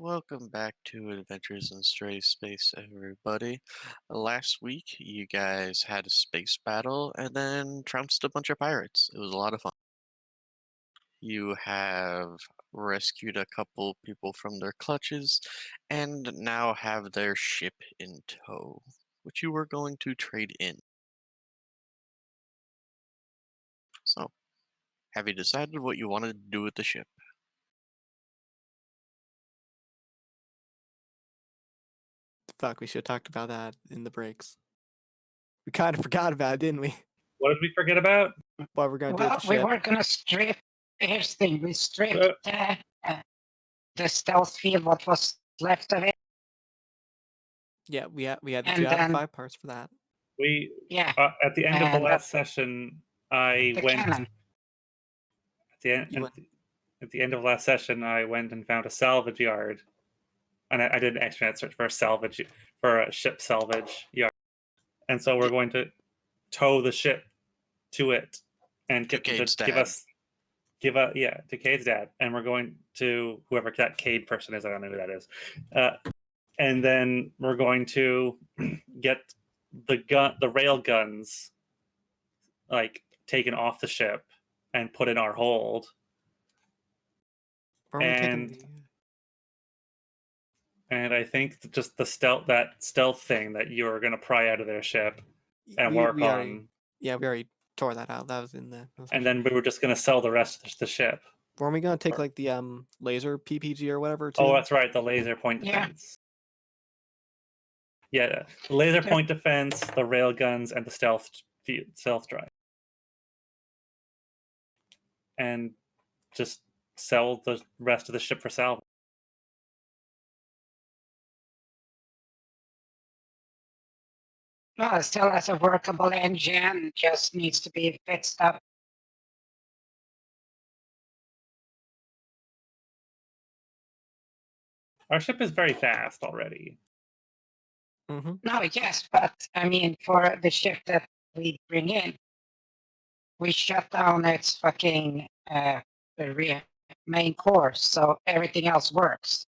Welcome back to Adventures in Stray Space, everybody. Last week, you guys had a space battle and then trounced a bunch of pirates. It was a lot of fun. You have rescued a couple people from their clutches and now have their ship in tow, which you were going to trade in. So, have you decided what you wanted to do with the ship? Fuck, we should have talked about that in the breaks. We kind of forgot about it, didn't we? What did we forget about? What we're gonna do Well, with the we ship. were gonna strip. Here's the thing: we stripped the stealth field, what was left of it. Yeah, we had the And 5 parts for that. Yeah, At the end of the And last session, I the went. cannon. At the end of last session, I went and found a salvage yard, and I did an extra search for a ship salvage yard, and so we're going to tow the ship to it and To get Cade's to to Cade's dad, and we're going to whoever that Cade person is. I don't know who that is, and then we're going to get the rail guns like taken off the ship and put in our hold. Or are we taking And I think just the stealth thing that you're gonna pry out of their ship and work we on. already, we already tore that out. That was in the. And then we were just gonna sell the rest of the ship. Weren't we gonna take like the laser PPG or whatever too? Oh, that's right, the laser point defense. Yeah, the laser point defense, the rail guns, and the stealth drive, and just sell the rest of the ship for salvage. Well, it still has a workable engine. Just needs to be fixed up. Our ship is very fast already. Mm-hmm. No, yes, but I mean, for the ship that we bring in, we shut down its fucking main course, so everything else works.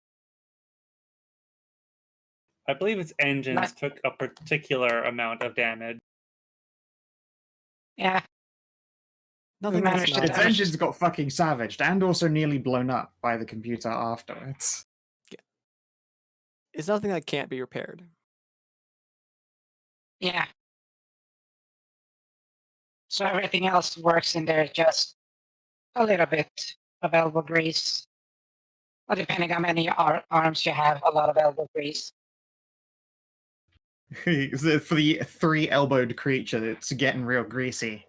I believe its engines took a particular amount of damage. Yeah. Nothing that's not. Its engines got fucking savaged and also nearly blown up by the computer afterwards. Yeah. It's nothing that can't be repaired. Yeah. So everything else works in there, just a little bit of elbow grease. Well, depending on how many arms you have, a lot of elbow grease. For the 3-elbowed creature, it's getting real greasy.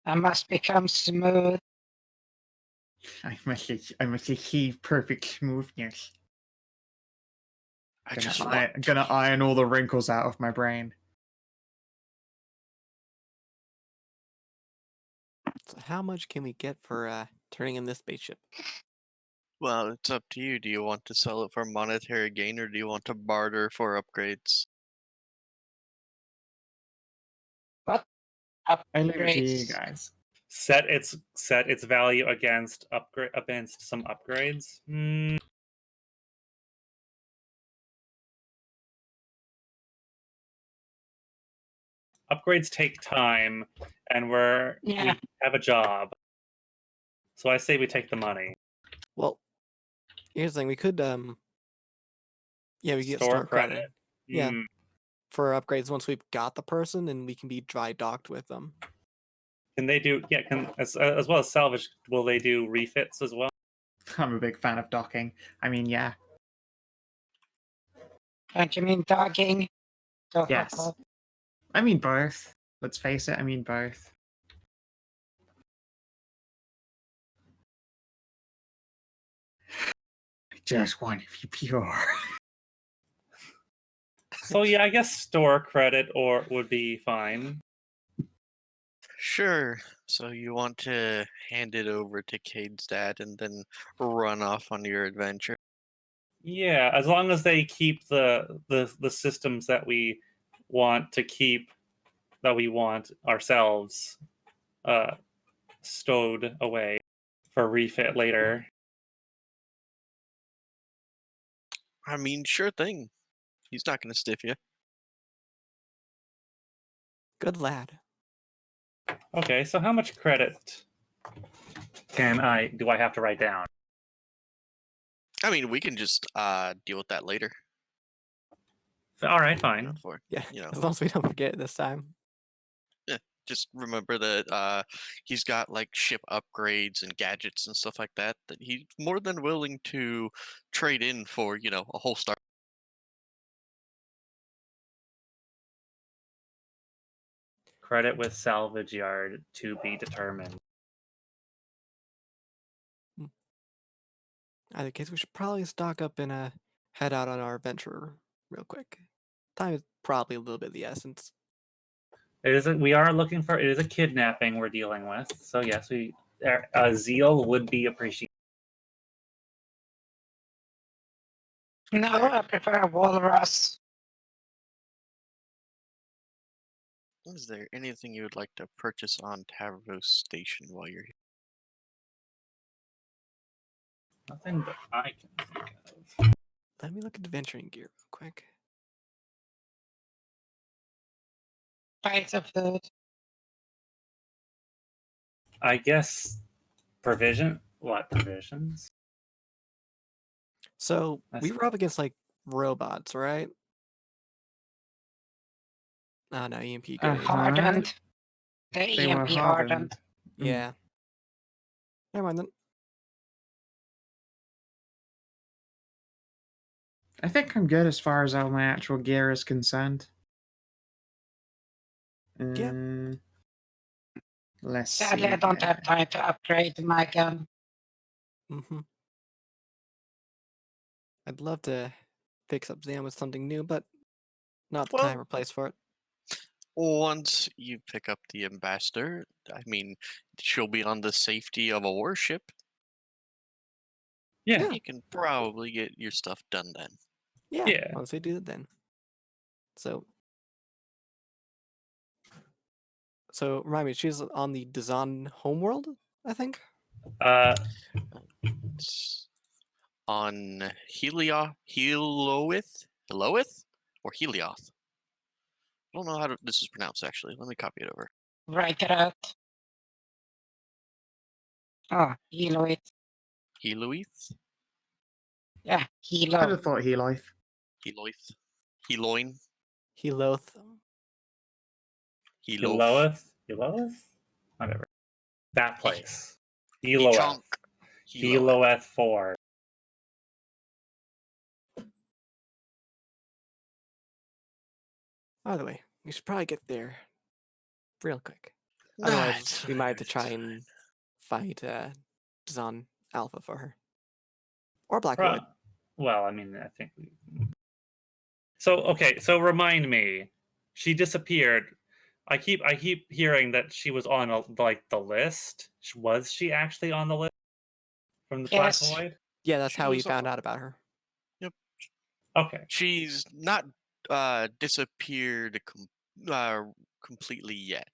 I must become smooth. I must achieve perfect smoothness. I'm gonna iron all the wrinkles out of my brain. So how much can we get for turning in this spaceship? Well, it's up to you. Do you want to sell it for monetary gain or do you want to barter for upgrades? What? I leave it to you guys. Set its value against some upgrades. Upgrades take time, and we have a job. So I say we take the money. Well, here's the thing: we could we get store credit. Yeah, for upgrades once we've got the person, and we can be dry docked with them. Can they do? Yeah, as well as salvage. Will they do refits as well? I'm a big fan of docking. I mean, yeah. Don't you mean docking? Yes. I mean both. Let's face it, I mean both. I just want to be pure. So yeah, I guess store credit would be fine. Sure. So you want to hand it over to Cade's dad and then run off on your adventure? Yeah, as long as they keep the systems that we want to keep, that we want ourselves stowed away. for refit later. I mean, sure thing. He's not going to stiff you. Good lad. Okay, so how much credit do I have to write down? I mean, we can just deal with that later. All right, You fine. know, for Yeah, you know, as long as we don't forget it this time. just remember that he's got like ship upgrades and gadgets and stuff like that he's more than willing to trade in for, you know, a whole star. Credit with salvage yard to be determined. Either case, we should probably stock up and head out on our adventure real quick. Time is probably a little bit of the essence. It is. We are looking for. It is a kidnapping we're dealing with. So yes, zeal would be appreciated. No, I prefer walrus. Is there anything you would like to purchase on Tavros Station while you're here? Nothing that I can think of. Let me look at adventuring gear real quick. Bites of food. I guess provision. What provisions? So That's we were up against like robots, right? Oh no, EMP grenade. Hardened. The They were EMP hardened. hardened. Yeah. Never mind then. I think I'm good as far as all my actual gear is concerned. Yeah. Let's Sadly, see I don't here. have time to upgrade my gun. I'd love to fix up Dzaan with something new, but not the Well- time or place for it. Once you pick up the ambassador, I mean, she'll be on the safety of a warship. Yeah. You can probably get your stuff done then. Yeah. Yeah. Once we do it then. So remind me, she's on the Dzaan homeworld, I think? It's on Heloith, or Helioth. I don't know how this is pronounced actually. Let me copy it over. Write it out. Oh, Heloid. Heloith, Yeah, I'd Helo. have thought he life. Heloith, Heloin, Heloth. Heloth, Eloeth? Whatever. That place. Hechonk, Eloeth. Heloeth. Eloeth 4. By the way, we should probably get there real quick. Otherwise, It's we might have to fine, try it's and fight Dzaan Alpha for her. Or Blackwood. Well, I mean, I think we. So okay, so remind me, she disappeared. I keep hearing that she was on the list. Was she actually on the list from the Black Yes. Void? Yeah, that's She how we was found out about her. Okay. She's not disappeared completely yet.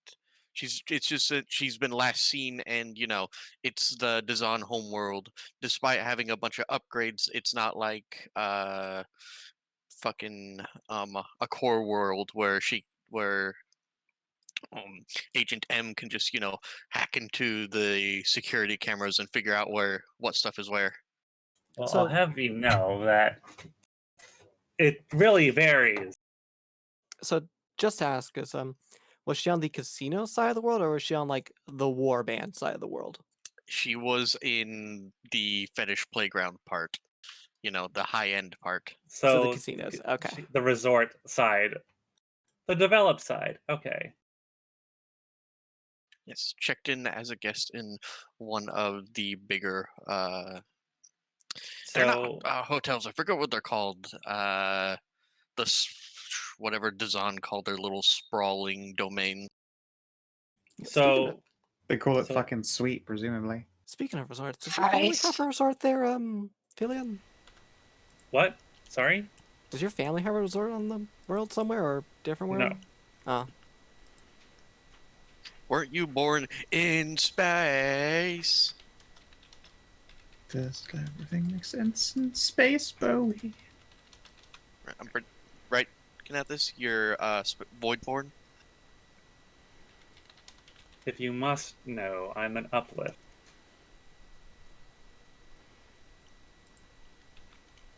It's just that she's been last seen, and you know, it's the Dzaan homeworld. Despite having a bunch of upgrades, it's not like fucking a core world where Agent M can just, you know, hack into the security cameras and figure out what stuff is where. Well, So- I'll have you know that it really varies. So just to ask us, was she on the casino side of the world or was she on like the warband side of the world? She was in the fetish playground part, you know, the high end part. So the casinos, okay. The resort side, the developed side. Okay. Yes, checked in as a guest in one of the bigger they're So not hotels. I forget what they're called. Whatever Dzaan called their little sprawling domain. so They call it So- fucking sweet, presumably. Speaking of resorts, does your family Nice. have a resort there, Philia? what? Sorry? Does your family have a resort on the world somewhere or different world? Oh, Weren't you born in space? Does everything make sense in space, Bowie? Right, Kinathis? You're Voidborn? If you must know, I'm an uplift.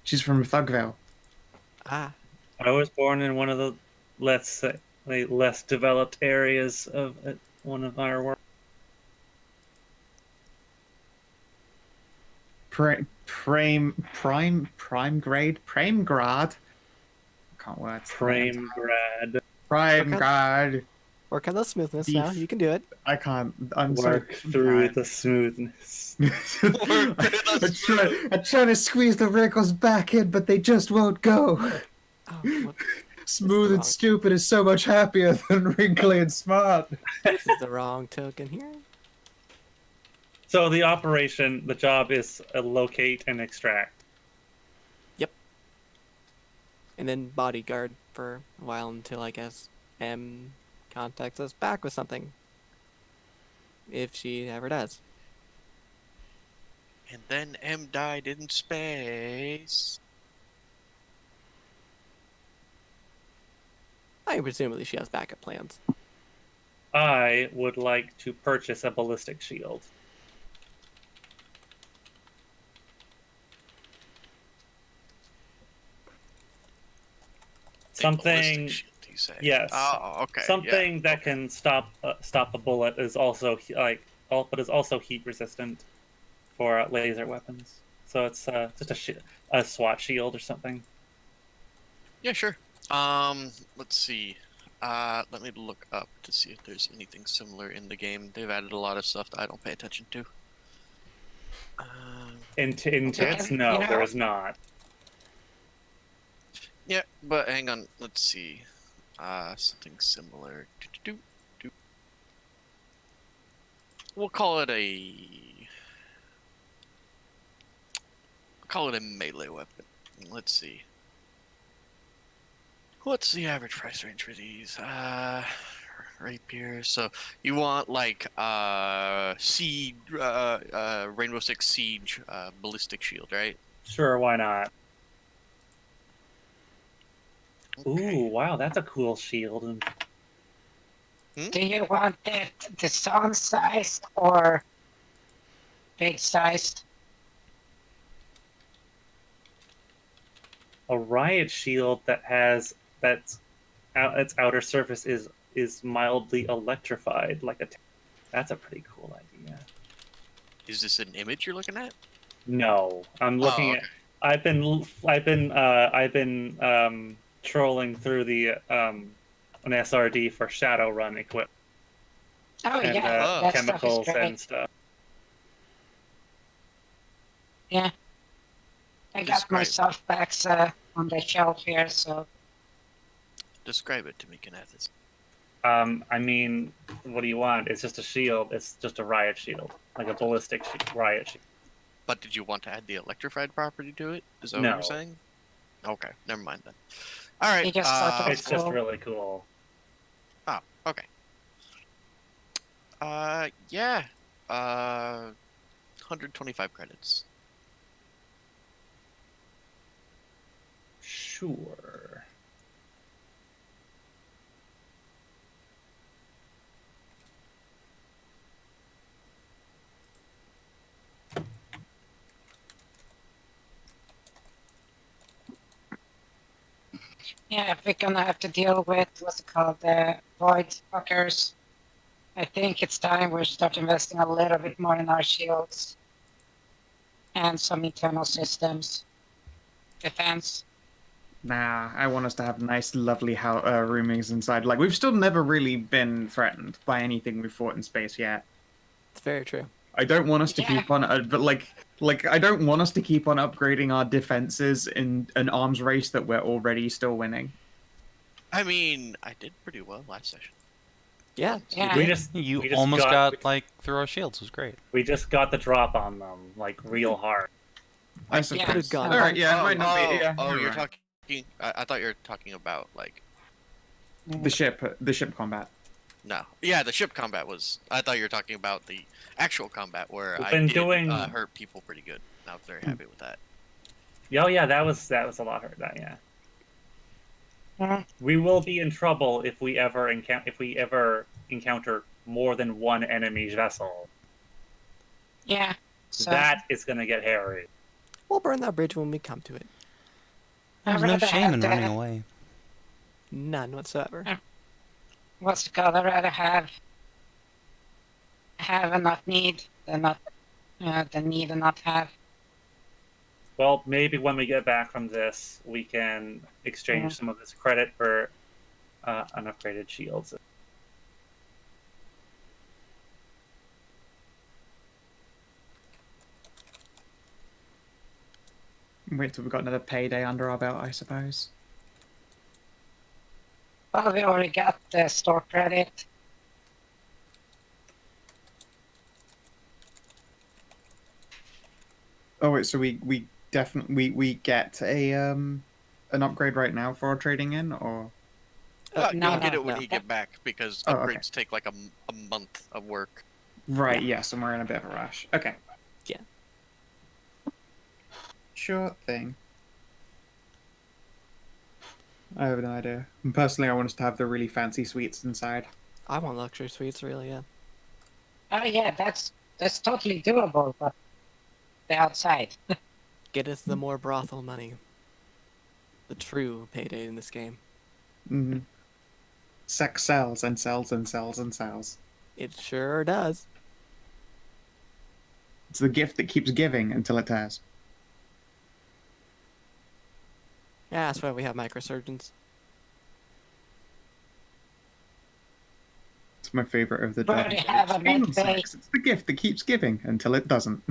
She's from Thugville. Ah, I was born in one of the, let's say, less developed areas of one of our world. Prime grade? Prime grad? I can't words. Prime grad. Prime Okay. grad. work on the smoothness Beef. now. You can do it. I can't. I'm Work so through tired. the smoothness. I'm trying to squeeze the wrinkles back in, but they just won't go. Oh, what? Smooth wrong. and stupid is so much happier than wrinkly and smart. This is the wrong token here. So the operation, the job is locate and extract. And then bodyguard for a while until I guess M contacts us back with something. If she ever does. And then M died in space. I mean, presumably she has backup plans. I would like to purchase a ballistic shield. Something, Ballistic shield, you say? yes. Oh, okay. Something yeah, that okay. can stop a bullet is also but is also heat resistant for laser weapons. So it's just a SWAT shield or something. Yeah, sure. Let's see. Let me look up to see if there's anything similar in the game. They've added a lot of stuff that I don't pay attention to. In tits, no, You know- there is not. Yeah, but hang on. Let's see. Something similar. We'll call it a melee weapon. Let's see. What's the average price range for these? Rapier. So you want like siege, Rainbow Six Siege, ballistic shield, right? Sure, why not? Okay. Ooh, wow, that's a cool shield. Do you want it Dzaan sized or big sized? A riot shield that has its outer surface is mildly electrified, like that's a pretty cool idea. Is this an image you're looking at? No, I'm looking okay. at. I've been trolling through the an SRD for Shadowrun equipment Oh and yeah, that chemicals stuff is great. and stuff. Yeah, I got my Describe. softbacks on the shelf here, so Describe it to me, Kinathis. I mean, what do you want? It's just a shield. It's just a riot shield, like a ballistic riot shield. But did you want to add the electrified property to it? Is that what No. you're saying? Okay, never mind then. All right. You just thought that It's just cool. really cool. Oh, okay. Yeah. 125 credits. Sure. Yeah, if we're gonna have to deal with what's it called, the void fuckers, I think it's time we start investing a little bit more in our shields and some internal systems, defense. Nah, I want us to have nice, lovely roomings inside. Like, we've still never really been threatened by anything we've fought in space yet. It's very true. I don't want us to Yeah. keep on, but like I don't want us to keep on upgrading our defenses in an arms race that we're already still winning. I mean, I did pretty well last session. Yeah. Yeah. We just almost got like through our shields. It was great. We just got the drop on them, like real hard. I suppose. could've gone. All right, yeah, it might not be. Yeah, oh, you're right. talking. I thought you were talking about like. the ship combat. No. Yeah, the ship combat was. I thought you were talking about the actual combat where We've I been did doing- hurt people pretty good. I was very happy with that. Oh yeah, that was a lot hurt. That yeah. Mhm. We will be in trouble if we ever encounter more than one enemy's vessel. Yeah. So That is going to get hairy. We'll burn that bridge when we come to it. There's I'd no rather shame in have running the- away. None whatsoever. what's it called? I'd rather have and not need than not than need and not have. Well, maybe when we get back from this, we can exchange some of this credit for unupgraded shields. Wait till we've got another payday under our belt, I suppose. Well, we already got the store credit. Oh wait, so we definitely we get a an upgrade right now for our trading in, or no, You'll get no, it when no. you get back because Oh, upgrades okay. take like a month of work. right? Yes, and we're in a bit of a rush. Okay. Yeah. Sure thing. I have no idea. And personally, I want us to have the really fancy suites inside. I want luxury suites, really, yeah. Oh yeah, that's totally doable, but the outside. Get us the more brothel money. The true payday in this game. Mm-hmm. Sex sells and sells and sells and sells. It sure does. It's the gift that keeps giving until it tears. Yeah, that's why we have microsurgeons. It's my favorite of the But Dragon we Ball. have a It's anal med bay. sex. It's the gift that keeps giving until it doesn't.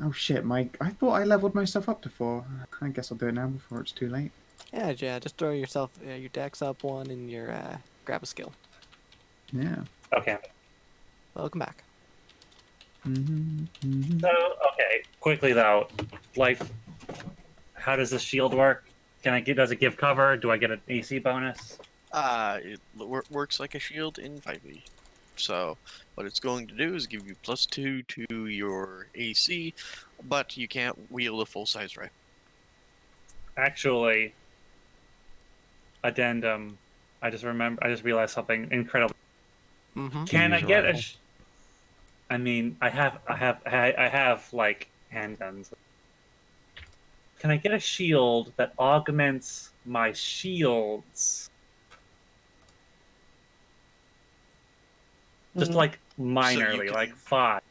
Oh shit, I thought I leveled myself up to 4. I guess I'll do it now before it's too late. Yeah, just throw yourself your dex up one and your grab a skill. Yeah. Okay. Welcome back. So, okay, quickly though, like, how does the shield work? Does it give cover? Do I get an AC bonus? It works like a shield in 5e. So what it's going to do is give you +2 to your AC, but you can't wield a full-size rifle. Actually, addendum. I just realized something incredible. Mm-hmm. Can I Use a get rifle. I mean, I have like handguns. Can I get a shield that augments my shields? Just like minorly, can- like 5.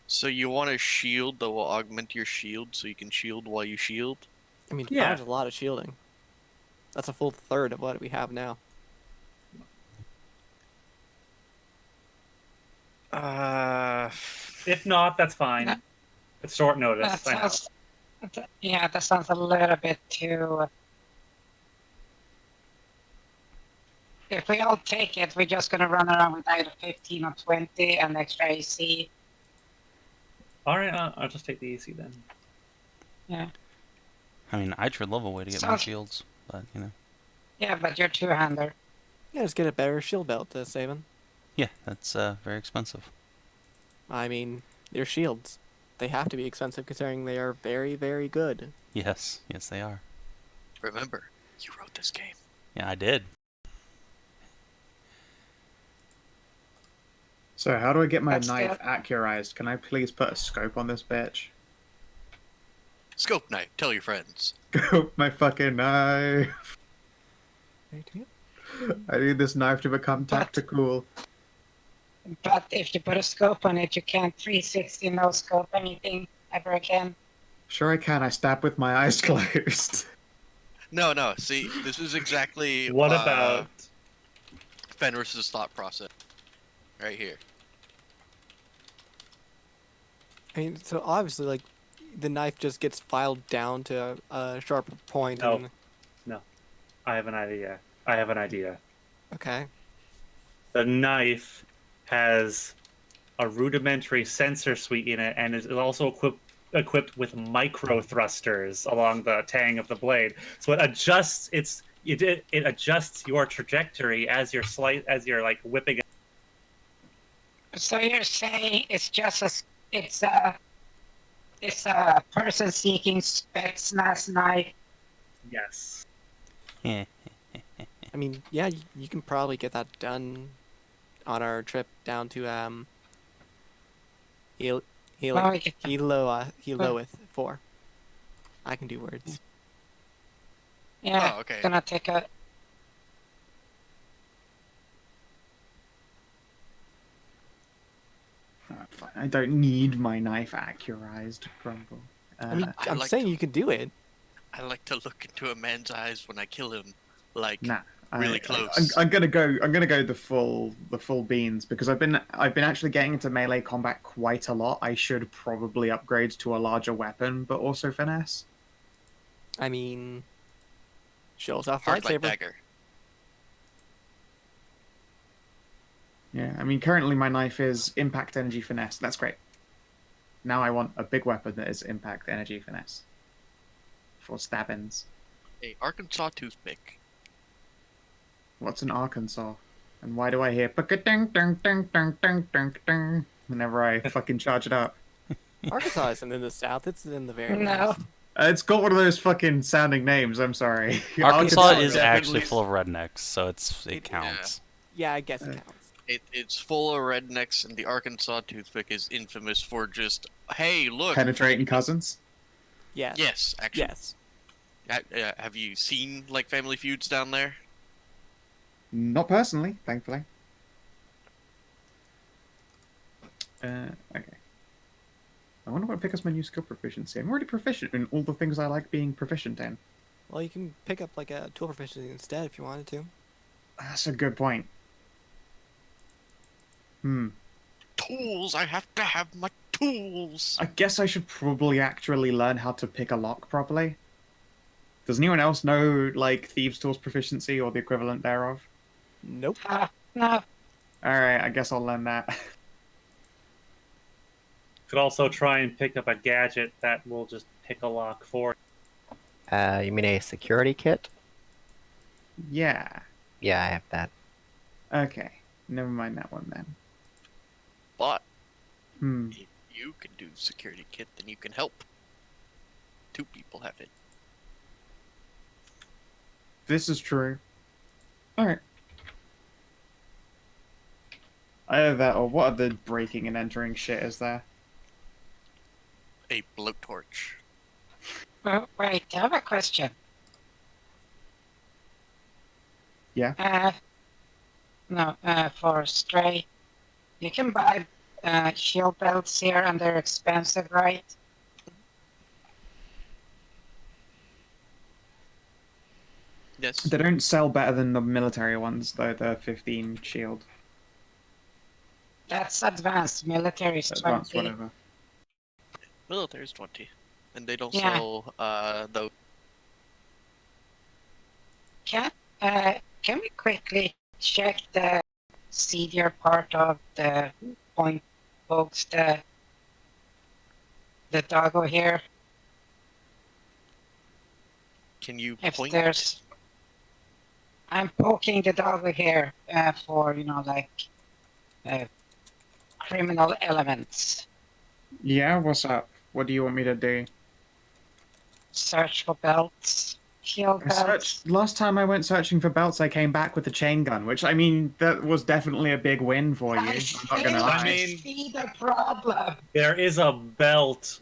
So you want a shield that will augment your shield so you can shield while you shield? I mean, Yeah. 5's a lot of shielding. That's a full third of what we have now. If not, that's fine. That- It's short That notice. I know. sounds. Yeah, that sounds a little bit too. If we all take it, we're just gonna run around with either 15 or 20 and extra AC. All right, I'll just take the AC then. Yeah. I mean, I'd sure love a way to get more Sounds- shields, but you know. Yeah, but you're two-hander. Yeah, just get a better shield belt to Savin. Yeah, that's very expensive. I mean, they're shields. They have to be expensive considering they are very, very good. Yes, they are. Remember, you wrote this game. Yeah, I did. So how do I get my That's knife good. accurized? Can I please put a scope on this bitch? Scope knife, tell your friends. Scope my fucking knife. Right, I need this knife to become tactical. But if you put a scope on it, you can't 360 no scope anything ever again. Sure I can, I stab with my eyes closed. No, see, this is exactly What about? Fenris's thought process. Right here. I mean, so obviously, like, the knife just gets filed down to a sharper point. No. And... I have an idea. Okay. The knife has a rudimentary sensor suite in it, and is also equipped with micro thrusters along the tang of the blade, so it adjusts it adjusts your trajectory as you're like whipping. So you're saying it's just a person seeking Spetsnaz knife. Yes. I mean, yeah, you can probably get that done on our trip down to Heloith 4. I can do words. Yeah, Oh, okay. gonna take a. Fine. I don't need my knife accurized, Grumble. I mean, I I'm like saying to- you can do it. I like to look into a man's eyes when I kill him, like Nah. really close. I'm gonna go the full beans because I've been actually getting into melee combat quite a lot. I should probably upgrade to a larger weapon, but also finesse. I mean, show us off Hard like lightsaber. dagger. Yeah, I mean currently my knife is impact energy finesse. That's great. Now I want a big weapon that is impact energy finesse for stabbings. A Arkansas toothpick. What's an Arkansas? And why do I hear ding ding ding ding ding ding ding whenever I fucking charge it up? Arkansas isn't in the south; it's in the very No. west. It's got one of those fucking sounding names. I'm sorry. Arkansas is definitely- actually full of rednecks, so it It- counts. Yeah, I guess it counts. It's full of rednecks, and the Arkansas toothpick is infamous for just, hey, look. Penetrating cousins. Yes. Yes, actually. Yes. Have you seen like Family Feuds down there? Not personally, thankfully. Okay. I wonder what pick us my new skill proficiency. I'm already proficient in all the things I like being proficient in. Well, you can pick up like a tool proficiency instead if you wanted to. That's a good point. Tools! I have to have my tools! I guess I should probably actually learn how to pick a lock properly. Does anyone else know, like, Thieves' Tools proficiency or the equivalent thereof? Nope. No. Alright, I guess I'll learn that. Could also try and pick up a gadget that will just pick a lock for. You mean a security kit? Yeah. Yeah, I have that. Okay. Never mind that one then. But Hmm. if you can do security kit, then you can help. 2 people have it. This is true. Alright. Either that or what other breaking and entering shit is there? A blowtorch. Wait, I have a question. Yeah? For Stray, you can buy shield belts here and they're expensive, right? Yes. They don't sell better than the military ones, though, the 15 shield. That's advanced. Military is Advanced, 20. whatever. Military's 20. And they don't Yeah. sell those. Can we quickly check the seedier part of the point pokes the doggo here? Can you If point? there's- I'm poking the doggo here for, criminal elements. Yeah, what's up? What do you want me to do? Search for belts, shield I belts. searched, last time I went searching for belts, I came back with a chain gun, which, I mean, that was definitely a big win for you. I'm not gonna lie. I mean- see the problem. There is a belt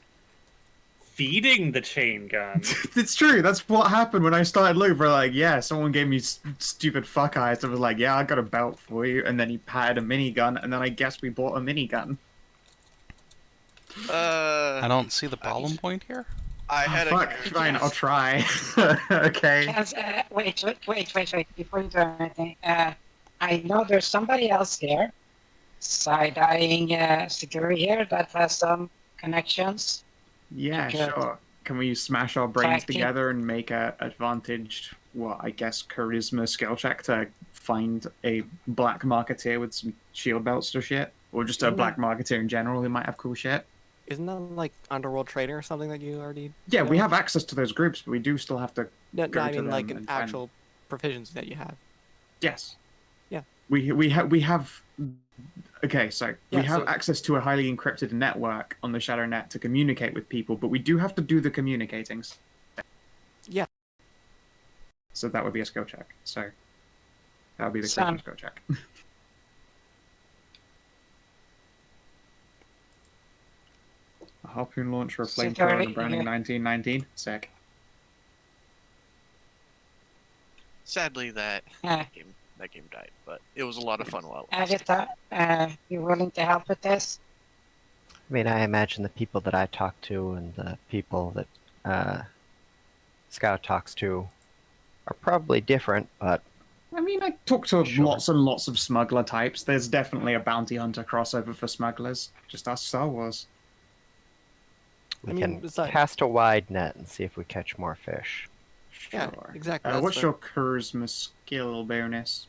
feeding the chain gun. It's true. That's what happened when I started looking for, like, yeah, someone gave me stupid fuck eyes and was like, yeah, I got a belt for you. And then he had a minigun, and then I guess we bought a minigun. I don't see the problem point here. I had Fuck, a. fine, I'll try. Okay. Wait, before you do anything, I know there's somebody else here, side-eyeing Siduri here, that has some connections. Yeah, Okay. sure. Can we smash our brains Tag team. together and make a advantaged, well, I guess, charisma skill check to find a black marketeer with some shield belts or shit? Or just a black marketeer in general who might have cool shit? Isn't that like Underworld Trading or something that you already? Yeah, we know? have access to those groups, but we do still have to. No, go I to mean like them an and find- actual proficiency that you have. Yes. Yeah. We have. Okay, so we Yeah, have so- access to a highly encrypted network on the Shadow Net to communicate with people, but we do have to do the communicating. Yeah. So that would be a skill check. So that would be the Sam. charisma skill check. A harpoon launcher, a Siduri, flamethrower, and a branding yeah. 1919. Sick. Sadly, that Yeah. game died, but it was a lot of fun while it lasted. Adjatha, you willing to help with this? I mean, I imagine the people that I talk to and the people that Scout talks to are probably different, but I mean, I talk to Sure. lots and lots of smuggler types. There's definitely a bounty hunter crossover for smugglers. Just ask Star Wars. we I mean, can besides- cast a wide net and see if we catch more fish. Yeah, Sure. exactly, that's What's the- your charisma skill bonus?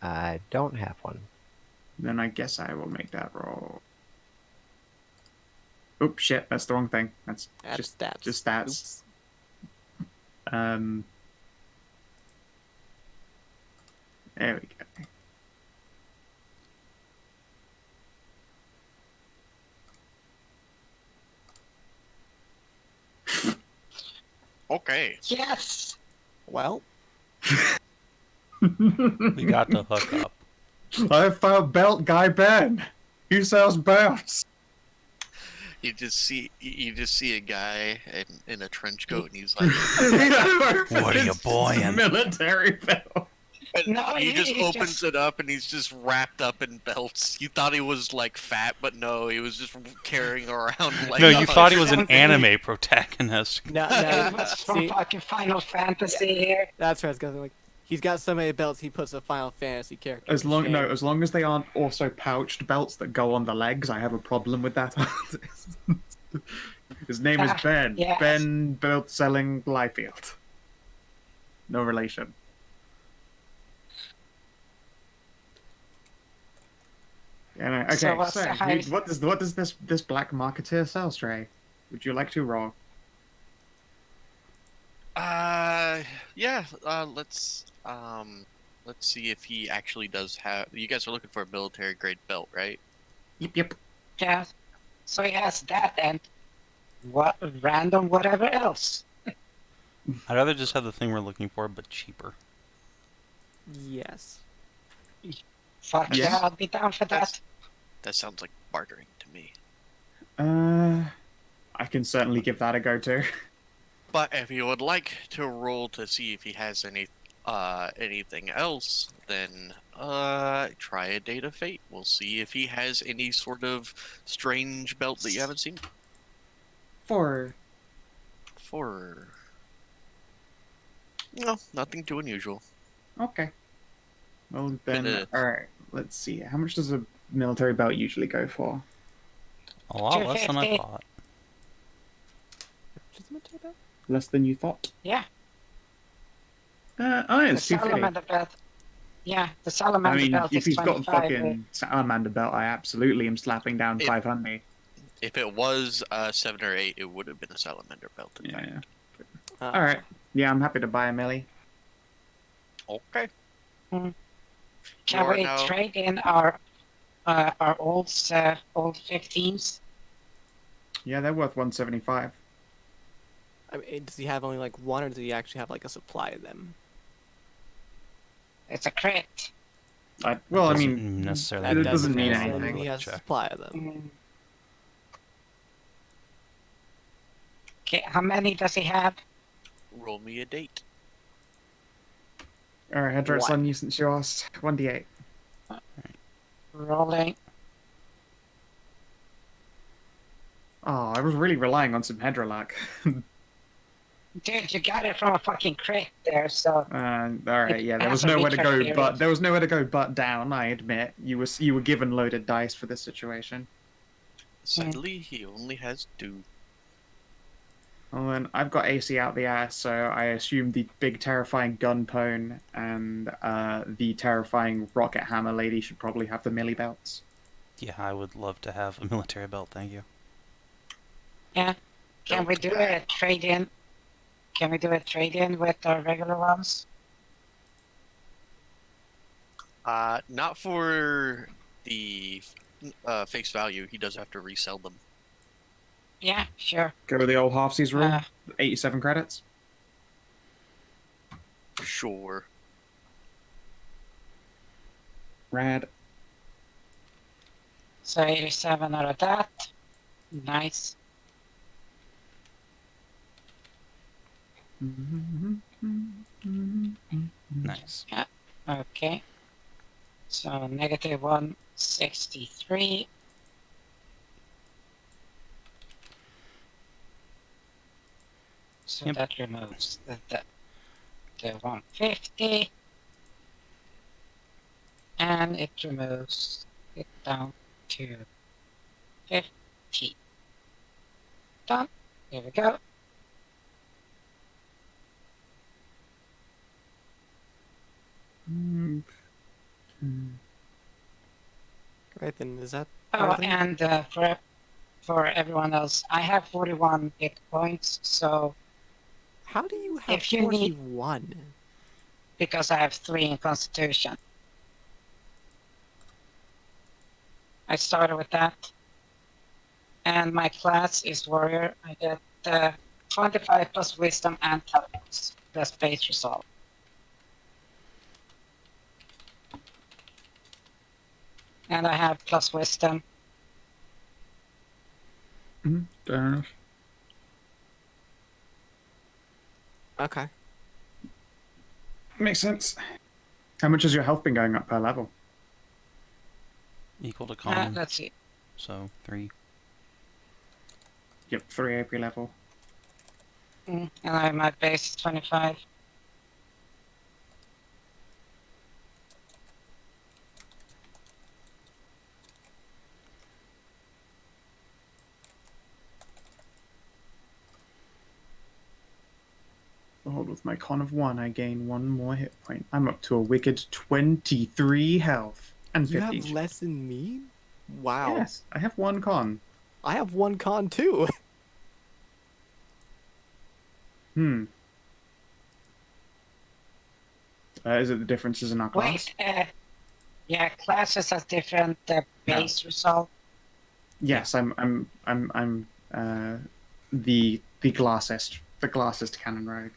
I don't have one. Then I guess I will make that roll. Oops, shit, that's the wrong thing. That's Add just stats. just stats. Oops. There we go. Okay. Yes! Well, We got to hook up. I found Belt Guy Ben. He sells belts. You just see a guy in a trench coat, and he's like, What are you It's boying? Military belt. and No, he just he opens just- it up, and he's just wrapped up in belts. You thought he was like fat, but no, he was just carrying around like. No, you thought he was an Something. anime protagonist. now, It was from see, fucking Final Fantasy here. that's where I was going. Like, he's got so many belts, he puts a Final Fantasy character. As to long shame. no, as long as they aren't also pouched belts that go on the legs, I have a problem with that. His name is Ben. yes. Ben Belt Selling Blyfield. No relation. Yeah, no, okay, So what's so the highest- what does this black marketeer sell, Stray? Would you like to roll? Yeah. Let's see if he actually does have. You guys are looking for a military grade belt, right? Yep. Yeah. So he has that and what random whatever else. I'd rather just have the thing we're looking for, but cheaper. Yes. Fuck Yes. yeah, I'll be down for that. That sounds like bartering to me. I can certainly give that a go too. But if you would like to roll to see if he has anything else, then try a Date of Fate. We'll see if he has any sort of strange belt that you haven't seen For before. No, nothing too unusual. okay. Well then, Gonna- all right. Let's see. How much does a military belt usually go for? A lot less than I 250. thought. Just a military belt? Less than you thought. Yeah. Oh, The it's 250. salamander belt. Yeah, the I salamander mean, belt if is he's got a 25. fucking salamander belt, I absolutely am slapping down If- 500. If it was 7 or 8, it would have been a salamander belt. In fact. Yeah. All right. Yeah, I'm happy to buy a millie. Okay. Can You are we now- trade in our old 15s? Yeah, they're worth 175. I mean, does he have only like one, or does he actually have like a supply of them? It's a crit. Well, I Doesn't mean, necessarily it doesn't mean necessarily anything. He has a Check. supply of them. Mm. Okay, how many does he have? Roll me a date. All right, Hedrah, it's One. on you since you asked. 1d8. Rolling. Oh, I was really relying on some Hedrah luck. Dude, you got it from a fucking crit there, so All right, yeah, there was Has a nowhere to recharge go, period. but there was nowhere to go but down. I admit, you were given loaded dice for this situation. Sadly, he only has 2. Well, then I've got AC out the ass, so I assume the big terrifying gun pone and the terrifying rocket hammer lady should probably have the melee belts. Yeah, I would love to have a military belt, thank you. Yeah. Can we do a trade-in? Can we do a trade-in with our regular ones? Not for the face value. He does have to resell them. Yeah, sure. Go with the old half-seas rule, Uh, 87 credits. Sure. Rad. So 87 out of that. Nice. Nice. Okay. So negative 163. So Yep. that removes the 150. And it removes it down to 50. Done. Here we go. Right then, is that Oh, everything? and for everyone else, I have 41 hit points, so How do you have if you need- 41? because I have 3 in Constitution. I started with that. And my class is Warrior. I get 25 plus Wisdom and Toughness plus base resolve. And I have plus Wisdom. Fair enough. Okay. Makes sense. How much has your health been going up per level? Equal to common, Let's see. so 3. Yep, 3 every level. And my base is 25. Hold with my con of 1, I gain 1 more hit point. I'm up to a wicked 23 health and You 15. have less than me? Wow. Yes, I have 1 con. I have 1 con too. Is it the differences in our class? Wait, yeah, classes has different base result. Yes, I'm the glassist cannon rogue.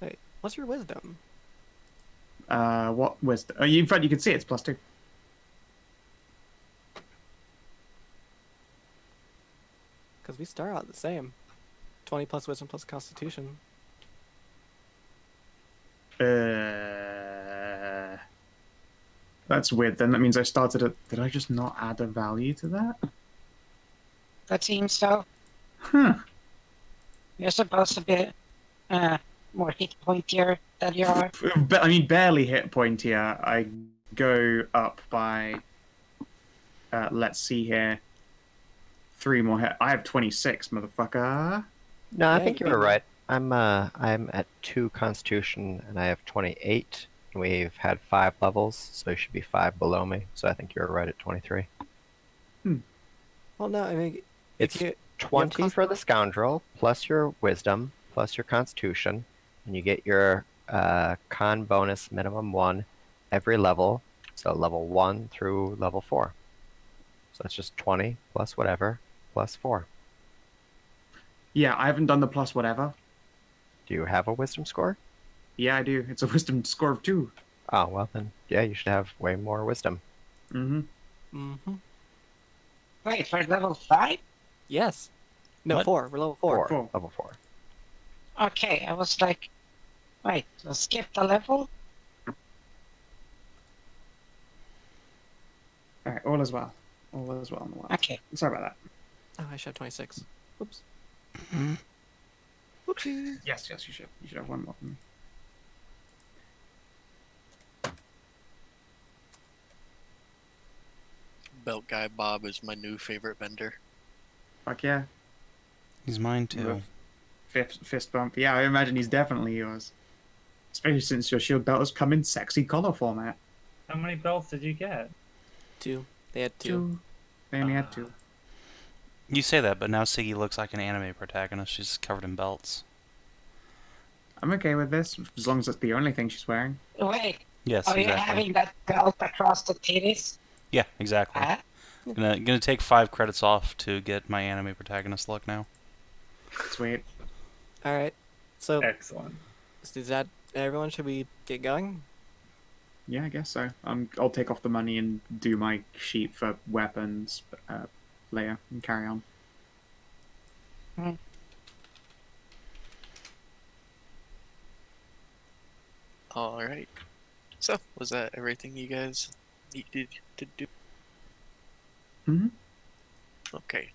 Wait, what's your wisdom? What wisdom? Oh, in fact, you can see it's +2. Because we start out the same. 20 plus wisdom plus constitution. That's weird. Then that means I started at. Did I just not add a value to that? That seems so. Huh. You're supposed to be more hit pointier than you are. I mean, barely hit point here. I go up by. Let's see here. 3 more hit. I have 26, motherfucker. No, I Yeah, think you you were beat me. right. I'm at 2 Constitution and I have 28. We've had 5 levels, so you should be 5 below me. So I think you're right at 23. Well, no, I mean, It's if you 20 for the Scoundrel, plus your Wisdom, plus your Constitution, and you get your con bonus minimum 1 every level. So level 1 through level 4. So it's just 20 plus whatever plus 4. Yeah, I haven't done the plus whatever. Do you have a Wisdom score? Yeah, I do. It's a wisdom score of 2. Oh, well then, yeah, you should have way more Wisdom. Mm-hmm. Mm-hmm. Wait, for level 5? Yes. No, What? 4. We're level 4. 4. Level 4. Okay, I was like, wait, so skip the level? Alright, all is well. All is well in the world. Okay. Sorry about that. Oh, I should have 26. Oops. Whoopsies. Yes, you should. You should have 1 more than me. Belt Guy Bob is my new favorite vendor. Fuck yeah. He's mine too. Fist bump. Yeah, I imagine he's definitely yours. Especially since your shield belt has come in sexy color format. How many belts did you get? 2. They had 2. Two. They only had 2. You say that, but now Siggy looks like an anime protagonist. She's covered in belts. I'm okay with this, as long as it's the only thing she's wearing. Wait, Yes, are you exactly. having that belt across the titties? Yeah, exactly. Huh? Gonna take 5 credits off to get my anime protagonist look now. Sweet. Alright. So, Excellent. is that everyone? Should we get going? Yeah, I guess so. I'll take off the money and do my sheet for weapons later and carry on. Alright. So, was that everything you guys needed to do? Mhm. Okay.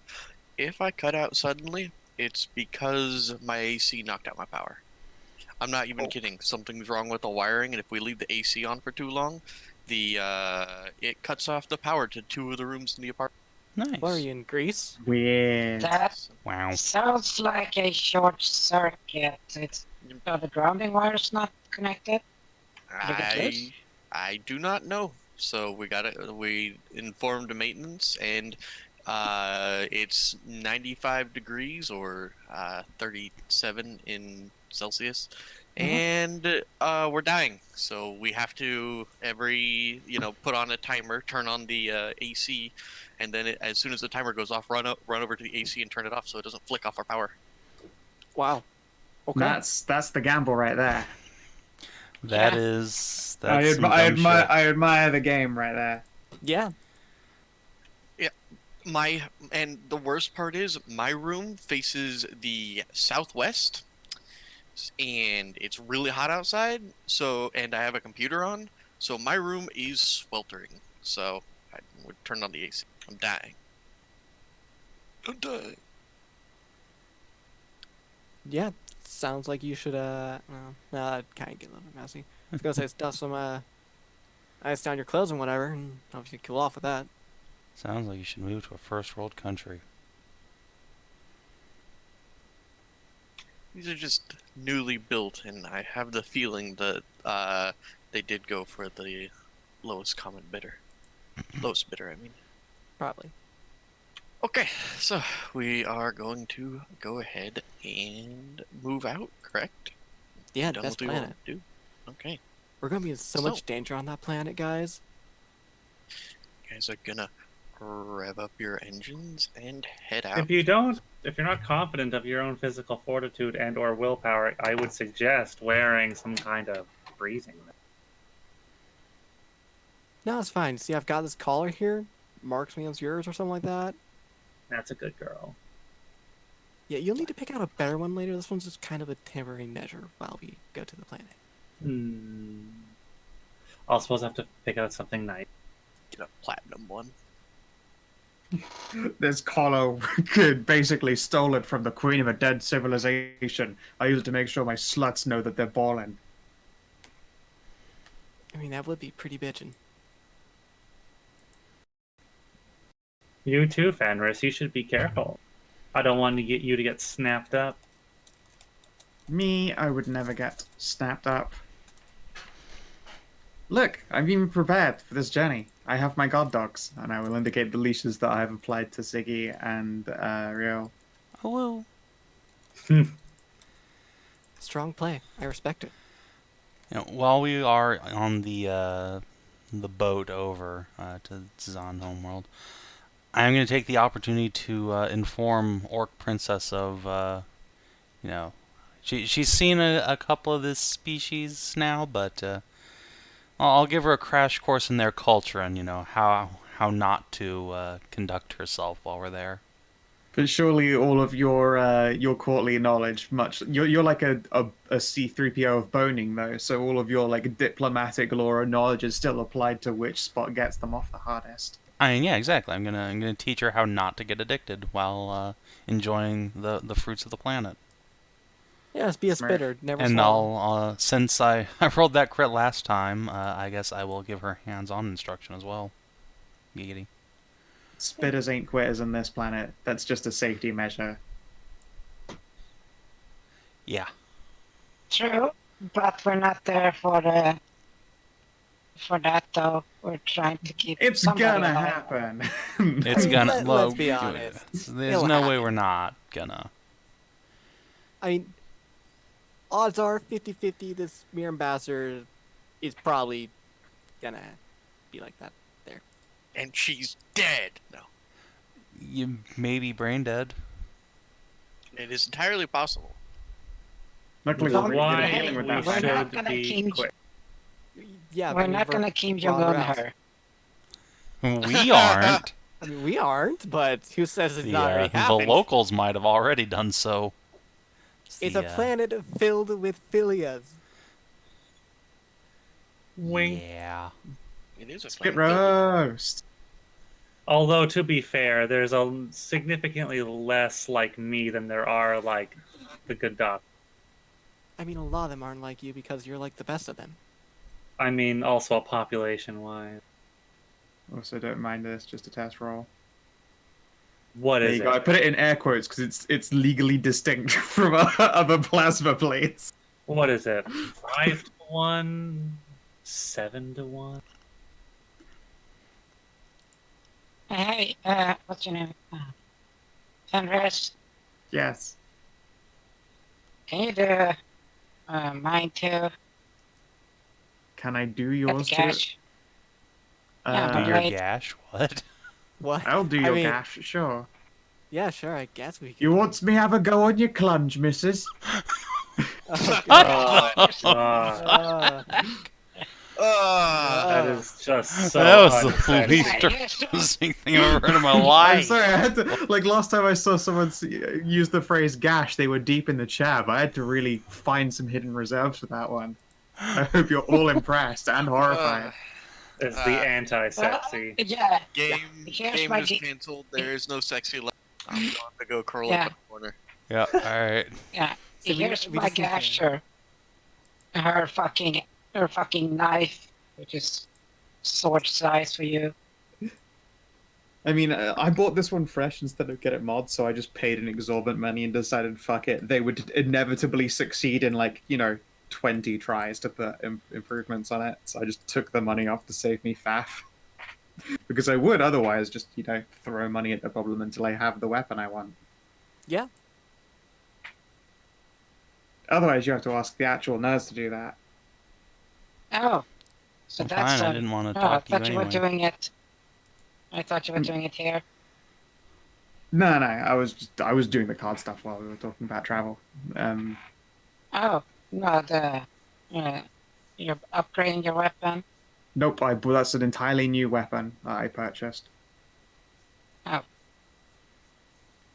If I cut out suddenly, it's because my AC knocked out my power. I'm not even kidding. Something's wrong with the wiring, and if we leave the AC on for too long, it cuts off the power to 2 of the rooms in the apartment. Nice. What are you in Greece? Weird. That Wow. sounds like a short circuit. Are the grounding wires not connected? I do not know. So we informed maintenance, and it's 95 degrees or 37 in Celsius, and we're dying. So we have to put on a timer, turn on the AC, and then as soon as the timer goes off, run over to the AC and turn it off so it doesn't flick off our power. Wow. Okay. That's the gamble right there. That's some I dumb shit. admire the game right there. Yeah. And the worst part is my room faces the southwest, and it's really hot outside. And I have a computer on, so my room is sweltering. So I would turn on the AC. I'm dying. Yeah. Sounds like you should, that kind of get a little bit messy. I was gonna say, stuff some, ice down your clothes and whatever, and obviously cool off with that. Sounds like you should move to a first world country. These are just newly built, and I have the feeling that they did go for the lowest common bidder. Lowest bidder, I mean. Probably. Okay, so we are going to go ahead and move out, correct? Yeah, Done best what we want planet. to do. Okay. We're gonna be in so much danger on that planet, guys. You guys are gonna rev up your engines and head out. If you're not confident of your own physical fortitude and or willpower, I would suggest wearing some kind of breathing. No, it's fine. See, I've got this collar here. Marks me as yours or something like that. That's a good girl. Yeah, you'll need to pick out a better one later. This one's just kind of a temporary measure while we go to the planet. I'll suppose I have to pick out something nice. Get a platinum one. This collar could basically stole it from the queen of a dead civilization. I use it to make sure my sluts know that they're balling. I mean, that would be pretty bitchin'. You too, Fenris. You should be careful. I don't want you to get snapped up. Me, I would never get snapped up. Look, I'm even prepared for this journey. I have my guard dogs, and I will indicate the leashes that I have applied to Siggy and Rio. Hello. Strong play. I respect it. You know, while we are on the boat over to Dzaan homeworld, I'm going to take the opportunity to inform Orc Princess of, she's seen a couple of this species now, but I'll give her a crash course in their culture and, how not to conduct herself while we're there. But surely all of your courtly knowledge, you're like a C-3PO of boning though, so all of your like diplomatic lore and knowledge is still applied to which spot gets them off the hardest. I mean, yeah, exactly. I'm gonna teach her how not to get addicted while enjoying the fruits of the planet. Yeah, just be a Smart. spitter. Never And swallow. I'll since I rolled that crit last time, I guess I will give her hands-on instruction as well. Giggity. Spitters ain't quitters on this planet. That's just a safety measure. Yeah. True, but we're not there for that though. We're trying to keep It's somebody gonna alive. happen. It's I mean, gonna. let's be honest. There's It'll no way happen. we're not gonna. I mean, odds are 50-50 this Mir Ambassador is probably gonna be like that there. And she's dead. No. You may be brain dead. It is entirely possible. Luckily, Don't we're Why good at dealing with we that We're right not now. should gonna be keep- quick. Yeah, We're but not we've gonna Kim Jong Ron Un Rouse. her. We aren't. I mean, we aren't, but who says it's not already The happened? locals might have already done so. It's a planet filled with Philias. Wink. Yeah. It is a Spit planet filled with- roast. Although to be fair, there's a significantly less like me than there are like the good doc. I mean, a lot of them aren't like you because you're like the best of them. I mean, also population-wise. Also, don't mind this, just a test roll. What There is you it? go. I put it in air quotes because it's legally distinct from other plasma plates. What is it? 5-1, 7-1. Hey, what's your name? Fenris, Yes. can you do mine too? Can I do At the yours too? cash? Yeah, Do but your wait. gash? What? What? I'll do I your mean, gash, sure. Yeah, sure. I guess we could. You want me have a go on your clunge, missus? Oh, God. Ah, Ah, that is just so That was the unsexy. least Yeah, yes, depressing thing I've ever heard in my I'm life. sorry, I had to, like, last time I saw someone use the phrase gash, they were deep in the chat, but I had to really find some hidden reserves for that one. I hope you're all impressed and horrified. It's the anti-sexy. Yeah, game Here's game my is ga- canceled. There is no sexy left. I'm going to go curl Yeah. up in the corner. Yeah, alright. yeah. So we- Here's we my just need to- gasher. Her fucking knife, which is sword size for you. I mean, I bought this one fresh instead of get it mod, so I just paid an exorbitant money and decided, fuck it, they would inevitably succeed in, like, 20 tries to put improvements on it, so I just took the money off to save me faff. Because I would otherwise just, throw money at the problem until I have the weapon I want. Yeah. Otherwise, you have to ask the actual nurse to do that. Oh, so I'm that's fine, I didn't want to oh, I talk to you thought you were anyway. doing it. I thought you were doing it here. No, I was doing the card stuff while we were talking about travel. Oh, no, you're upgrading your weapon. Nope, that's an entirely new weapon that I purchased. Oh.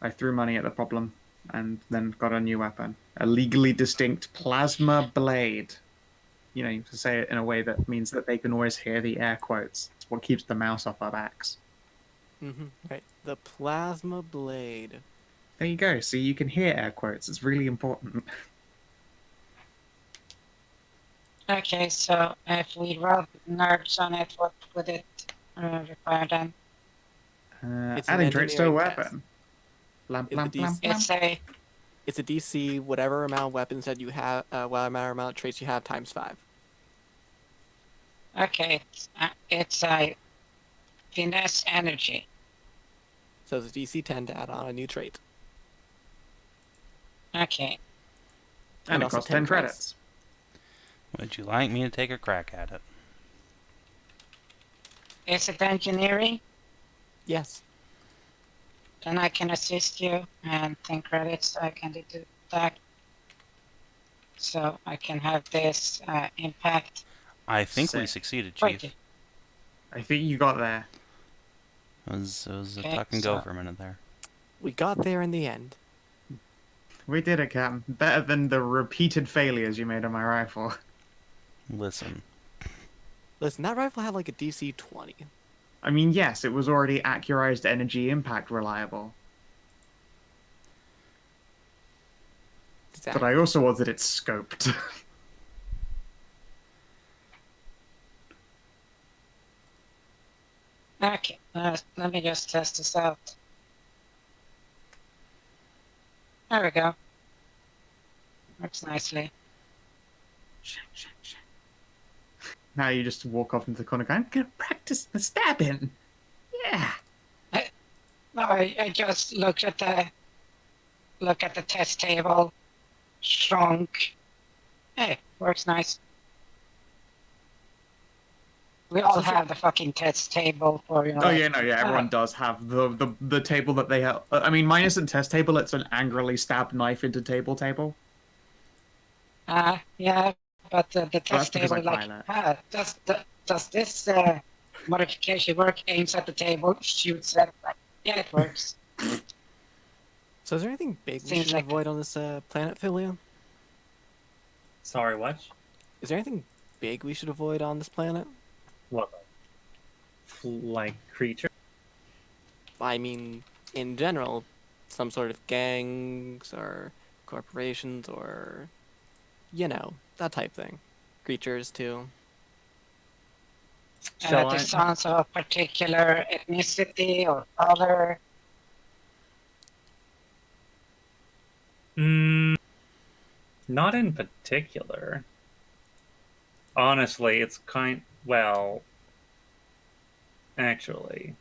I threw money at the problem and then got a new weapon. A legally distinct plasma blade. To say it in a way that means that they can always hear the air quotes. It's what keeps the mouse off our backs. Right. The plasma blade. There you go. See, you can hear air quotes. It's really important. Okay, so if we roll nerds on it, what would it require then? It's an Adding traits to a engineering test. weapon. Blam, It's blam, a blam, DC. blam. It's a It's a DC, whatever amount of weapons that you have, whatever amount of traits you have, times 5. okay. It's a finesse energy. So it's a DC 10 to add on a new trait. Okay. And And it also costs 10 10 credits. credits. Would you like me to take a crack at it? Is it engineering? Yes. Then I can assist you, and 10 credits I can do that. So I can have this impact. I think we Sick. succeeded, Chief. Right. I think you got there. It was a Okay, tuck and go so- for a minute there. We got there in the end. We did it, Captain. Better than the repeated failures you made on my rifle. Listen, Listen, that rifle had like a DC 20. I mean, yes, it was already accurized energy impact reliable. But I also wanted it scoped. Okay, let me just test this out. There we go. Works nicely. Now you just walk off into the corner going, I'm gonna practice my stabbing. Yeah. No, I just look at the test table, shrunk. Hey, works nice. We all have the fucking test table for, you know. Oh yeah, no, yeah, everyone does have the table that they have. I mean, mine isn't test table; it's an angrily stabbed knife into table. Yeah, but the That's test because I table, like, pilot. does this modification work? Aims at the table, shoots at. Like, yeah, it works. So is there anything big we Seems should like- avoid on this planet, Philia? Sorry, what? Is there anything big we should avoid on this planet? What? Like creature? I mean, in general, some sort of gangs or corporations or, you know, that type thing. Creatures, too. Shall This I? sounds of a particular ethnicity or color. Not in particular. Honestly, it's well, actually.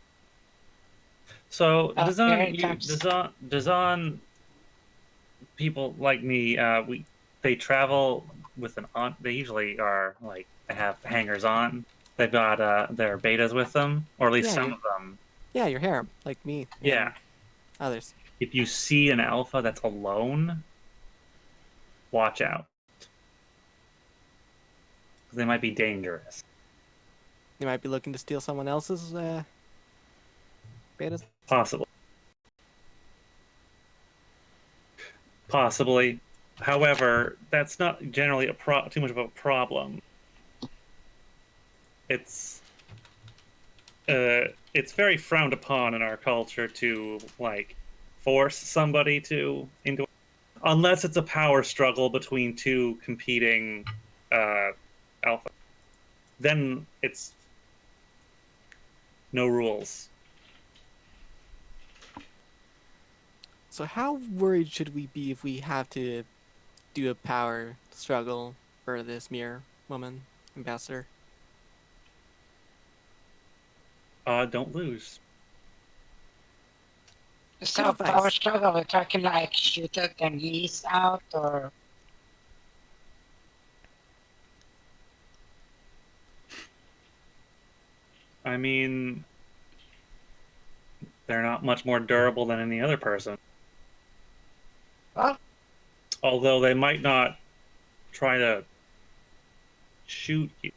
So here it comes. Dzaan people like me, they travel with an on. They usually are like they have hangers on. They've got their betas with them, or at least Yeah, some you- of them. Yeah, your harem, like me. Yeah. and Others. If you see an alpha that's alone, watch out. They might be dangerous. You might be looking to steal someone else's betas. Possibly. However, that's not generally too much of a problem. It's very frowned upon in our culture to like force somebody into unless it's a power struggle between two competing alpha. Then it's no rules. So how worried should we be if we have to do a power struggle for this mere woman ambassador? Don't lose. So Thanks. power struggle, we're talking like shoot their knees out or I mean, they're not much more durable than any other person. well, Although they might not try to shoot you.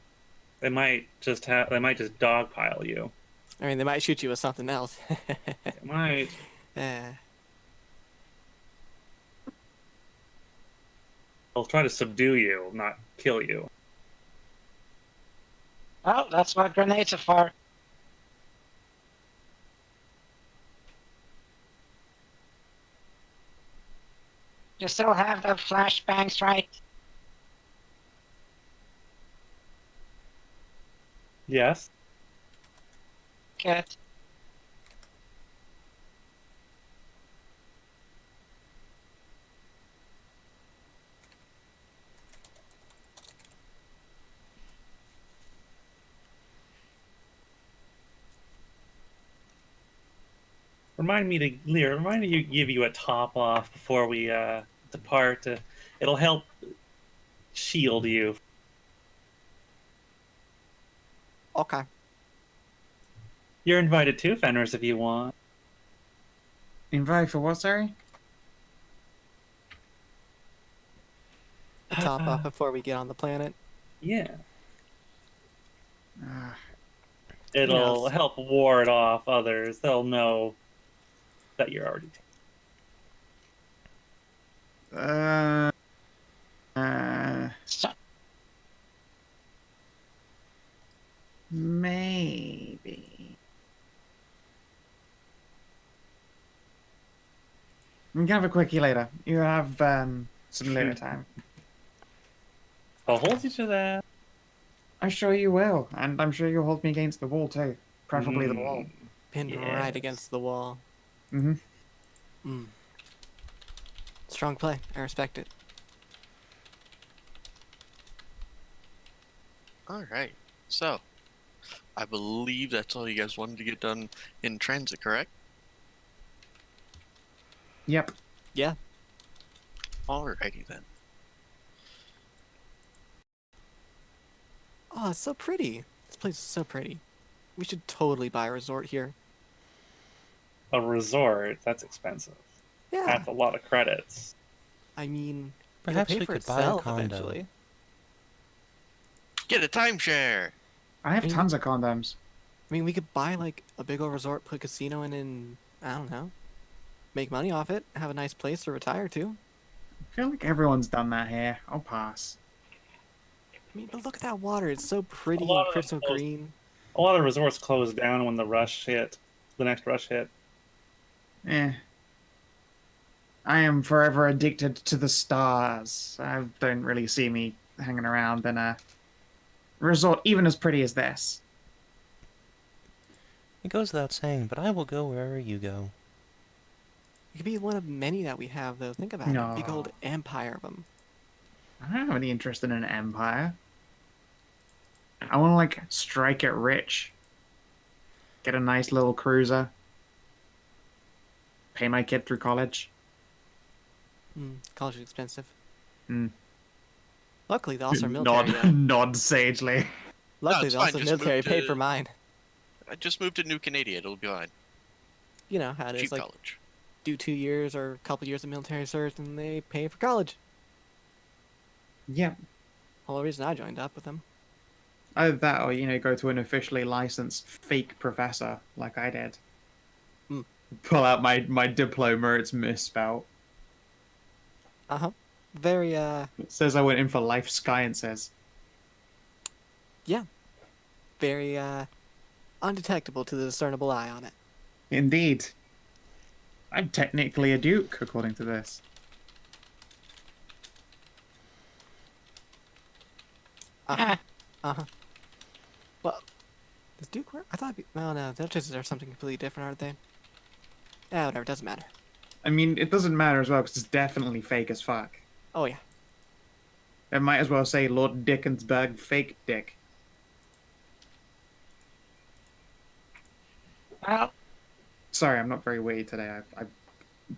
They might just dogpile you. I mean, they might shoot you with something else. They might. They'll try to subdue you, not kill you. well, that's what grenades are for. You still have the flashbangs, right? Yes. Good. Remind me to give you a top off before we depart. It'll help shield you. Okay. You're invited too, Fenris, if you want. Invite for what, sorry? A top off before we get on the planet. Yeah. Ah, It'll Yes. help ward off others. They'll know that you're already So, maybe. We can have a quickie later. You have some later time. I'll hold you to that. I'm sure you will, and I'm sure you'll hold me against the wall too. Preferably the wall. Pinned right against the wall. Mm-hmm. Strong play. I respect it. Alright, so I believe that's all you guys wanted to get done in transit, correct? Yep. Yeah. Alrighty then. Oh, it's so pretty. This place is so pretty. We should totally buy a resort here. A resort? That's expensive. Yeah. That's a lot of credits. I mean, Perhaps it'll pay we for could buy a itself condo. eventually. Get a timeshare! I have I mean- tons of condoms. I mean, we could buy like a big old resort, put a casino in, and I don't know, make money off it, have a nice place to retire to. I feel like everyone's done that here. I'll pass. I mean, but look at that water. It's so pretty lot and of crystal those- green. A lot of resorts closed down when the next rush hit. Eh. I am forever addicted to the stars. I don't really see me hanging around in a resort even as pretty as this. It goes without saying, but I will go wherever you go. It could be one of many that we have, though. Think about it. Big old empire of them. I don't have any interest in an empire. I want to, like, strike it rich. Get a nice little cruiser. Pay my kid through college. College is expensive. Mm. Luckily, the also military. Nod sagely. Luckily, it's the fine, also just military move paid to- for mine. I just moved to New Canada, it'll be fine. You know how it is. Cheap Like, college. do 2 years or a couple years of military service, and they pay for college. Yeah. Whole reason I joined up with them. Either that or, go to an officially licensed fake professor, like I did. Hmm. Pull out my diploma, it's misspelled. Very, It says I went in for life sciences. very, undetectable to the discernible eye on it. Indeed. I'm technically a duke, according to this. Well, does Duke work? I thought. Well, no, Duchesses are something completely different, aren't they? Yeah, whatever. Doesn't matter. I mean, it doesn't matter as well, because it's definitely fake as fuck. Oh yeah. I might as well say Lord Dickensburg fake dick. Well, Sorry, I'm not very witty today. I've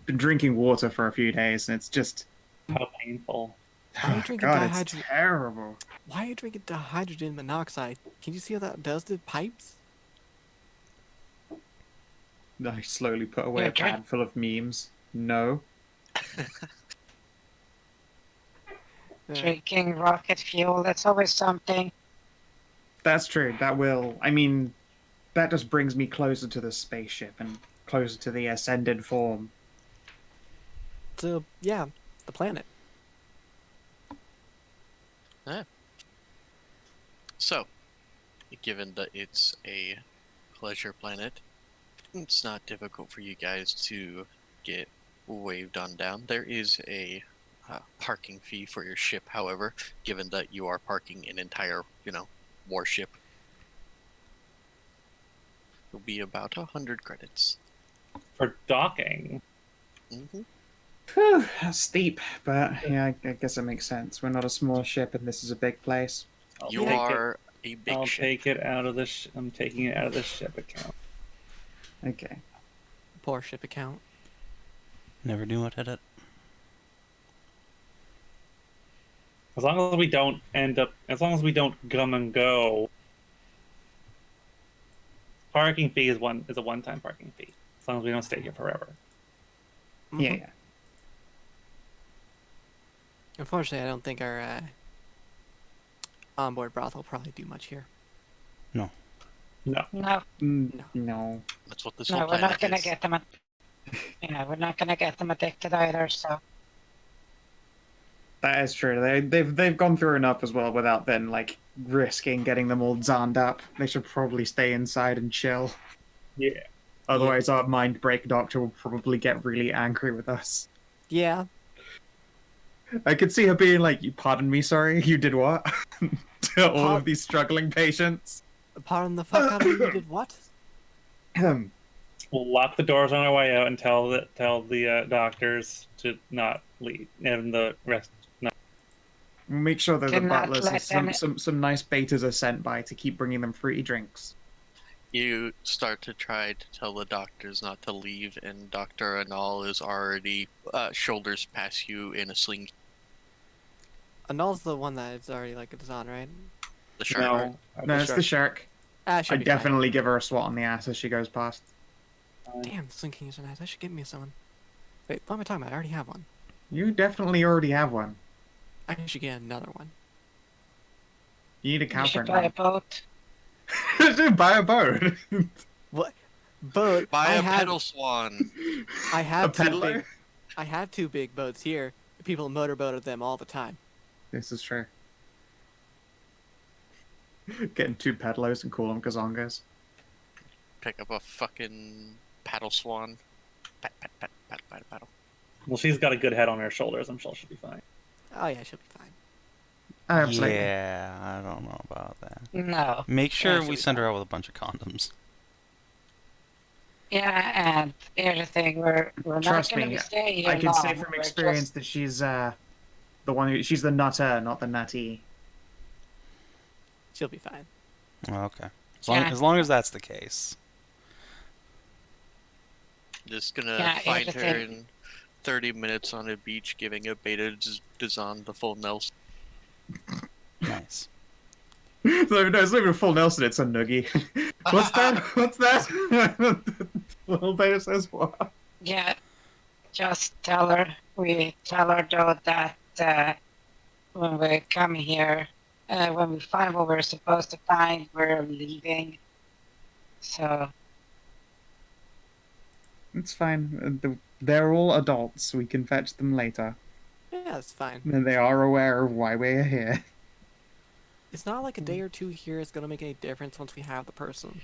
been drinking water for a few days, and it's just... How painful. Why are you drinking God, it's dihydrogen? terrible. Why are you drinking dihydrogen monoxide? Can you see how that does to pipes? I slowly put away a Okay. pad full of memes. No. drinking rocket fuel, that's always something. That's true. That will... I mean, that just brings me closer to the spaceship and closer to the ascended form. So yeah, the planet. So, given that it's a pleasure planet, it's not difficult for you guys to get waved on down. There is a parking fee for your ship, however, given that you are parking an entire, warship. It'll be about 100 credits. For docking. Mm-hmm. Whew, that's steep, but yeah, I guess it makes sense. We're not a small ship, and this is a big place. You take are a big I'll ship. take it out of the. I'm taking it out of the ship account. Okay. Poor ship account. Never knew what hit it. As long as we don't come and go. Parking fee is a one-time parking fee. As long as we don't stay here forever. Yeah, yeah. Unfortunately, I don't think our onboard brothel will probably do much here. No. No, No. That's what this no, whole we're not planet gonna is. get them. We're not gonna get them addicted either. So That is true. They've gone through enough as well without then risking getting them all Dzaaned up. They should probably stay inside and chill. Yeah. Otherwise, our mind break doctor will probably get really angry with us. Yeah. I could see her being like, "You pardon me, sorry, you did what?" to all of these struggling patients. Pardon the fuck out of me. You did what? We'll lock the doors on our way out and tell the doctors to not leave, and the rest. Make sure that the Cannot butlers let has them- some nice betas are sent by to keep bringing them free drinks. You start to try to tell the doctors not to leave, and Dr. Anal is already shoulders past you in a sling. Annul's the one that is already like a Dzaan, right? The shark. No, No, it's the shark. Ah, I should be fine. definitely give her a swat on the ass as she goes past. Damn, the Sling King is so nice. I should get me someone. Wait, what am I talking about? I already have one. You definitely already have one. I should get another one. You need a You cow should print buy a one. boat. Dude, buy a boat. What? Boat? Buy I a have, pedal swan. I A have two peddler? big. I have two big boats here. People motorboat them all the time. This is true. Getting two peddlers and call them gazongas. Pick up a fucking paddle swan. Pat, pat, pat, pat, pat, paddle. Well, she's got a good head on her shoulders. I'm sure she'll be fine. Oh yeah, she'll be fine. Absolutely. Yeah, I don't know about that. No. Make sure she'll we be send her fine. out with a bunch of condoms. Yeah, and here's the thing: we're not Trust going to me, be staying here I can say long. from We're experience just- that she's the one who she's the nutter, not the nutty. She'll be fine. Okay. Yeah. As long as that's the case. Just gonna Yeah, here's find the her thing. in 30 minutes on a beach giving a beta Dzaan the full Nelson. Nice. So, no, it's not even a full Nelson, it's a noogie. What's that? What's that? Little beta says what? Yeah, just tell her. We tell her though that when we come here, when we find what we're supposed to find, we're leaving. So It's fine. They're all adults. We can fetch them later. Yeah, it's fine. And they are aware of why we're here. It's not like a day or two here is gonna make any difference once we have the person.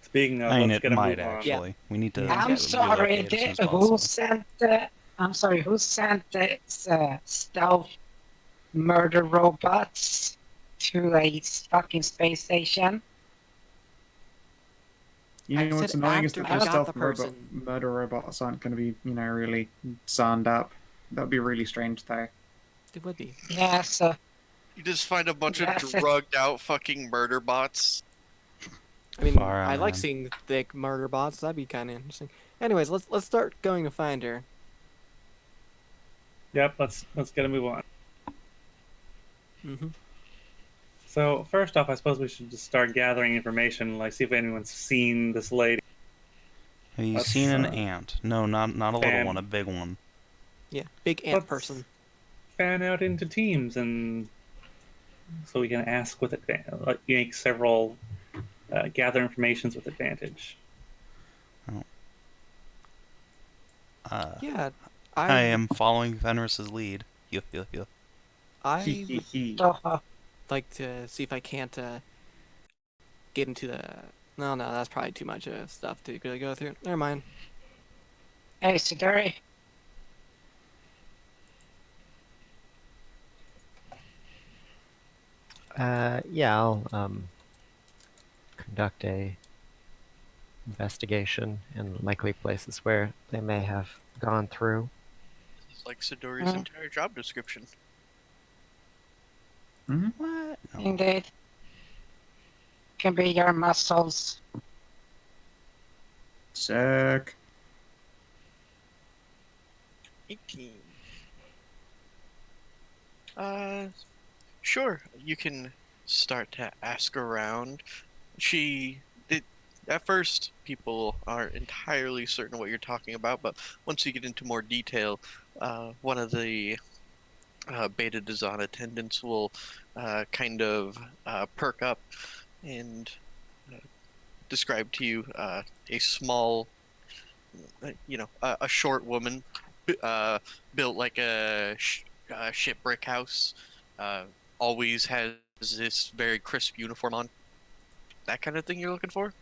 Speaking of, I mean, let's it get a might move on. actually. We need to. Yeah. I'm get sorry. relocated as soon as Who possible. sent the? I'm sorry. Who sent the stealth murder robots to a fucking space station? You I know what's said annoying is after that we the got stealth the person. murder robots aren't going to be, really zonned up. That'd be really strange, though. It would be. Yeah. So You just find a bunch Yes. of drugged out fucking murder bots. I mean, Far out, I like man. seeing thick murder bots. That'd be kind of interesting. Anyways, let's start going to find her. Yep. Let's get a move on. Mm-hmm. So first off, I suppose we should just start gathering information, like see if anyone's seen this lady. Have you Let's, seen an uh, ant? No, not a little fan- one, a big one. Yeah, big ant Let's person. Fan out into teams, and so we can ask with advantage, like make several, gather informations with advantage. Yeah, I am following Fenris's lead. I would so like to see if I can't get into the. No, that's probably too much stuff to really go through. Never mind. hey, Siduri. Yeah, I'll conduct a investigation in likely places where they may have gone through. It's like Siduri's Hmm. entire job description. What? No. Indeed. Can be your muscles. Sick. 18. Sure. You can start to ask around. At first, people aren't entirely certain what you're talking about, but once you get into more detail, one of the beta Dzaan attendants will kind of perk up and describe to you a small, a short woman built like a ship brick house, always has this very crisp uniform on. That kind of thing you're looking for?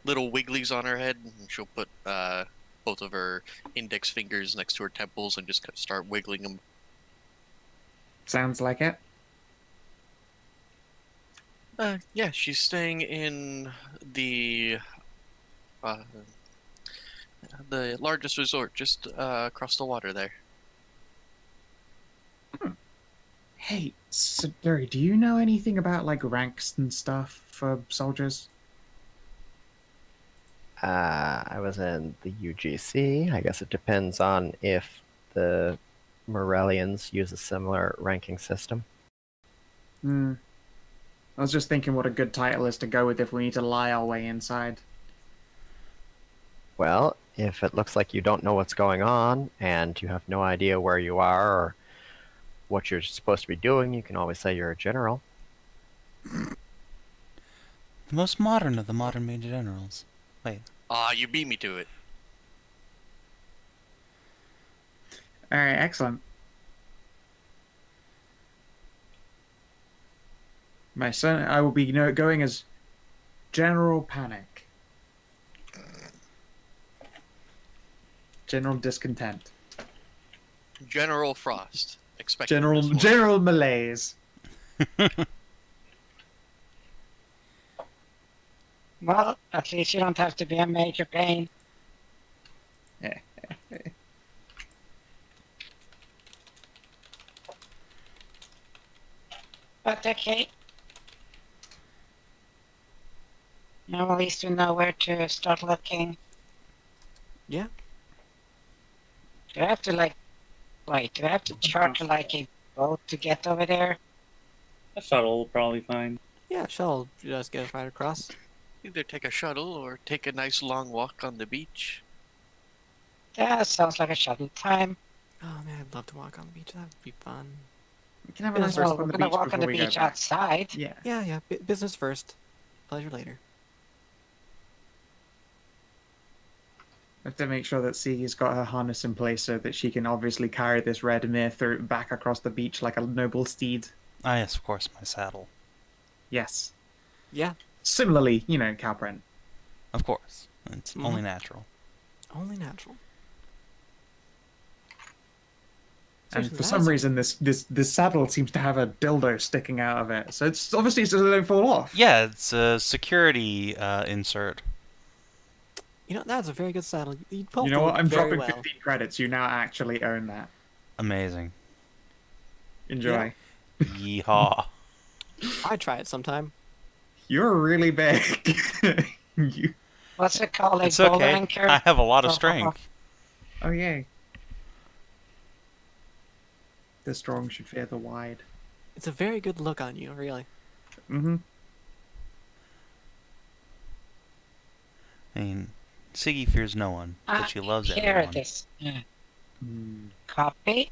Little wigglies on her head, and she'll put both of her index fingers next to her temples and just start wiggling them. Sounds like it. Yeah, she's staying in uh, the largest resort just across the water there. Hey, Siduri, do you know anything about like ranks and stuff for soldiers? I was in the UGC. I guess it depends on if the Morellians use a similar ranking system. Hmm. I was just thinking what a good title is to go with if we need to lie our way inside. Well, if it looks like you don't know what's going on and you have no idea where you are or what you're supposed to be doing, you can always say you're a general. The most modern of the modern major generals. Wait. Ah, you beat me to it. All right, excellent. My son, I will be going as General Panic. General Discontent. General Frost. Expect General Malaise. Well, at least you don't have to be a major pain. But okay. Now at least we know where to start looking. Yeah. Do I have to do I have to charter like a boat to get over there? A shuttle will probably be fine. Yeah, shuttle just get right across. Either take a shuttle or take a nice long walk on the beach. That sounds like a shuttle time. Oh man, I'd love to walk on the beach. That would be fun. We can have a Yeah, nice first walk Well, on we're the gonna beach walk on before the we go beach back. outside. Yeah. Yeah, business first. Pleasure later. I have to make sure that Sigi's got her harness in place so that she can obviously carry this red mare back across the beach like a noble steed. Ah, yes, of course, my saddle. Yes. Yeah, Similarly, Calpren. Of course. It's only natural. only natural. And Seriously, for that some is- reason, this saddle seems to have a dildo sticking out of it. So it's obviously so they don't fall off. Yeah, it's a security insert. That's a very good saddle. You pulled You know what? it I'm very dropping well. 15 credits. You now actually own that. Amazing. Enjoy. Yeehaw. I'd try it sometime. You're really big. you... What's it called? It's Like bow okay. anchor? I have a lot of Oh, strength. Oh, yay. The strong should fear the wide. It's a very good look on you, really. Mm-hmm. I mean, Siggy fears no one, but she loves Here everyone. it is. Mm. Copy.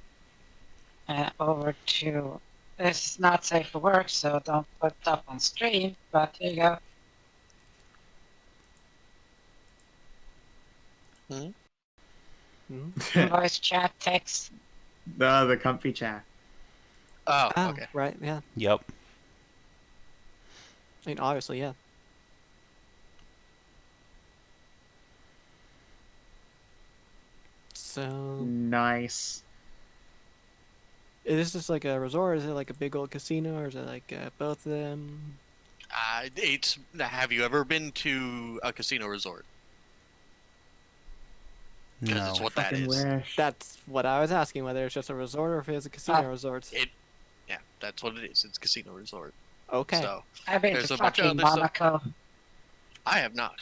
Over to... This is not safe for work, so don't put it up on stream, but here you go. Voice chat, text. The comfy chair. Oh, Oh, okay. right, yeah. Yep. I mean, obviously, yeah. So, Nice. is this just like a resort? Is it like a big old casino, or is it like both of them? Have you ever been to a casino resort? Because No. it's what that Fucking is. wish. That's what I was asking, whether it's just a resort or if it's a casino resort. Yeah, that's what it is. It's a casino resort. Okay. So I've been There's to a bunch of fucking other stuff. Monaco. I have not.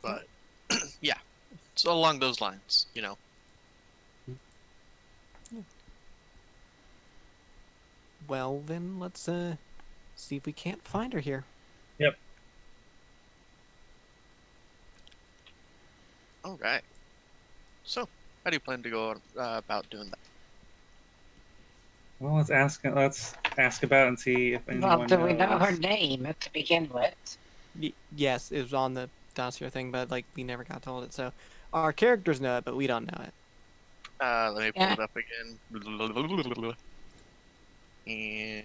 But yeah, it's along those lines, Well, then let's see if we can't find her here. All right. So, how do you plan to go about doing that? Well, let's ask about and see if anyone Well, do we know her knows. name to begin with? Yes, it was on the dossier thing, but like we never got told it. So our characters know it, but we don't know it. Let me pull Yeah. it up again. And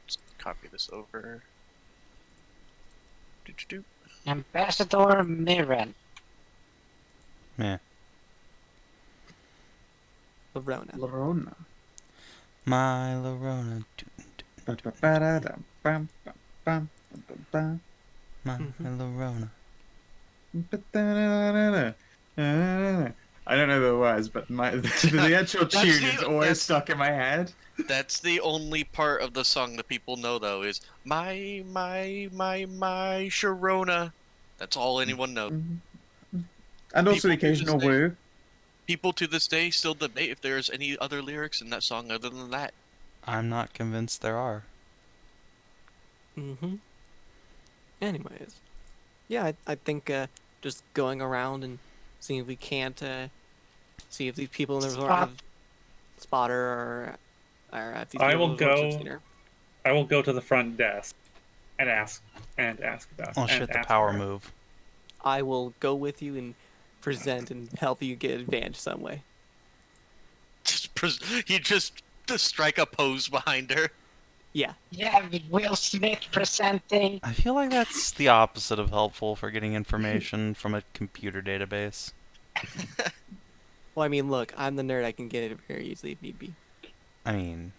let's copy this over. Do-do-do. Ambassador Mirren. Meh. Lorona. Lorona. My Lorona. My Lorona. I don't know the words, but the actual tune is always stuck in my head. That's the only part of the song that people know, though, is my Sharona. That's all anyone knows. And also the People to this occasional day- woo. People to this day still debate if there's any other lyrics in that song other than that. I'm not convinced there are. Anyways, yeah, I think just going around and seeing if we can't see if these people in the resort have spot her or if these I people will in the resort have go- seen her. I will go to the front desk and ask about. Oh and shit, the ask power her. move. I will go with you and present and help you get advantage some way. He just to strike a pose behind her. Yeah. Yeah, with Will Smith presenting. I feel like that's the opposite of helpful for getting information from a computer database. Well, I mean, look, I'm the nerd. I can get it very easily if need be. I mean,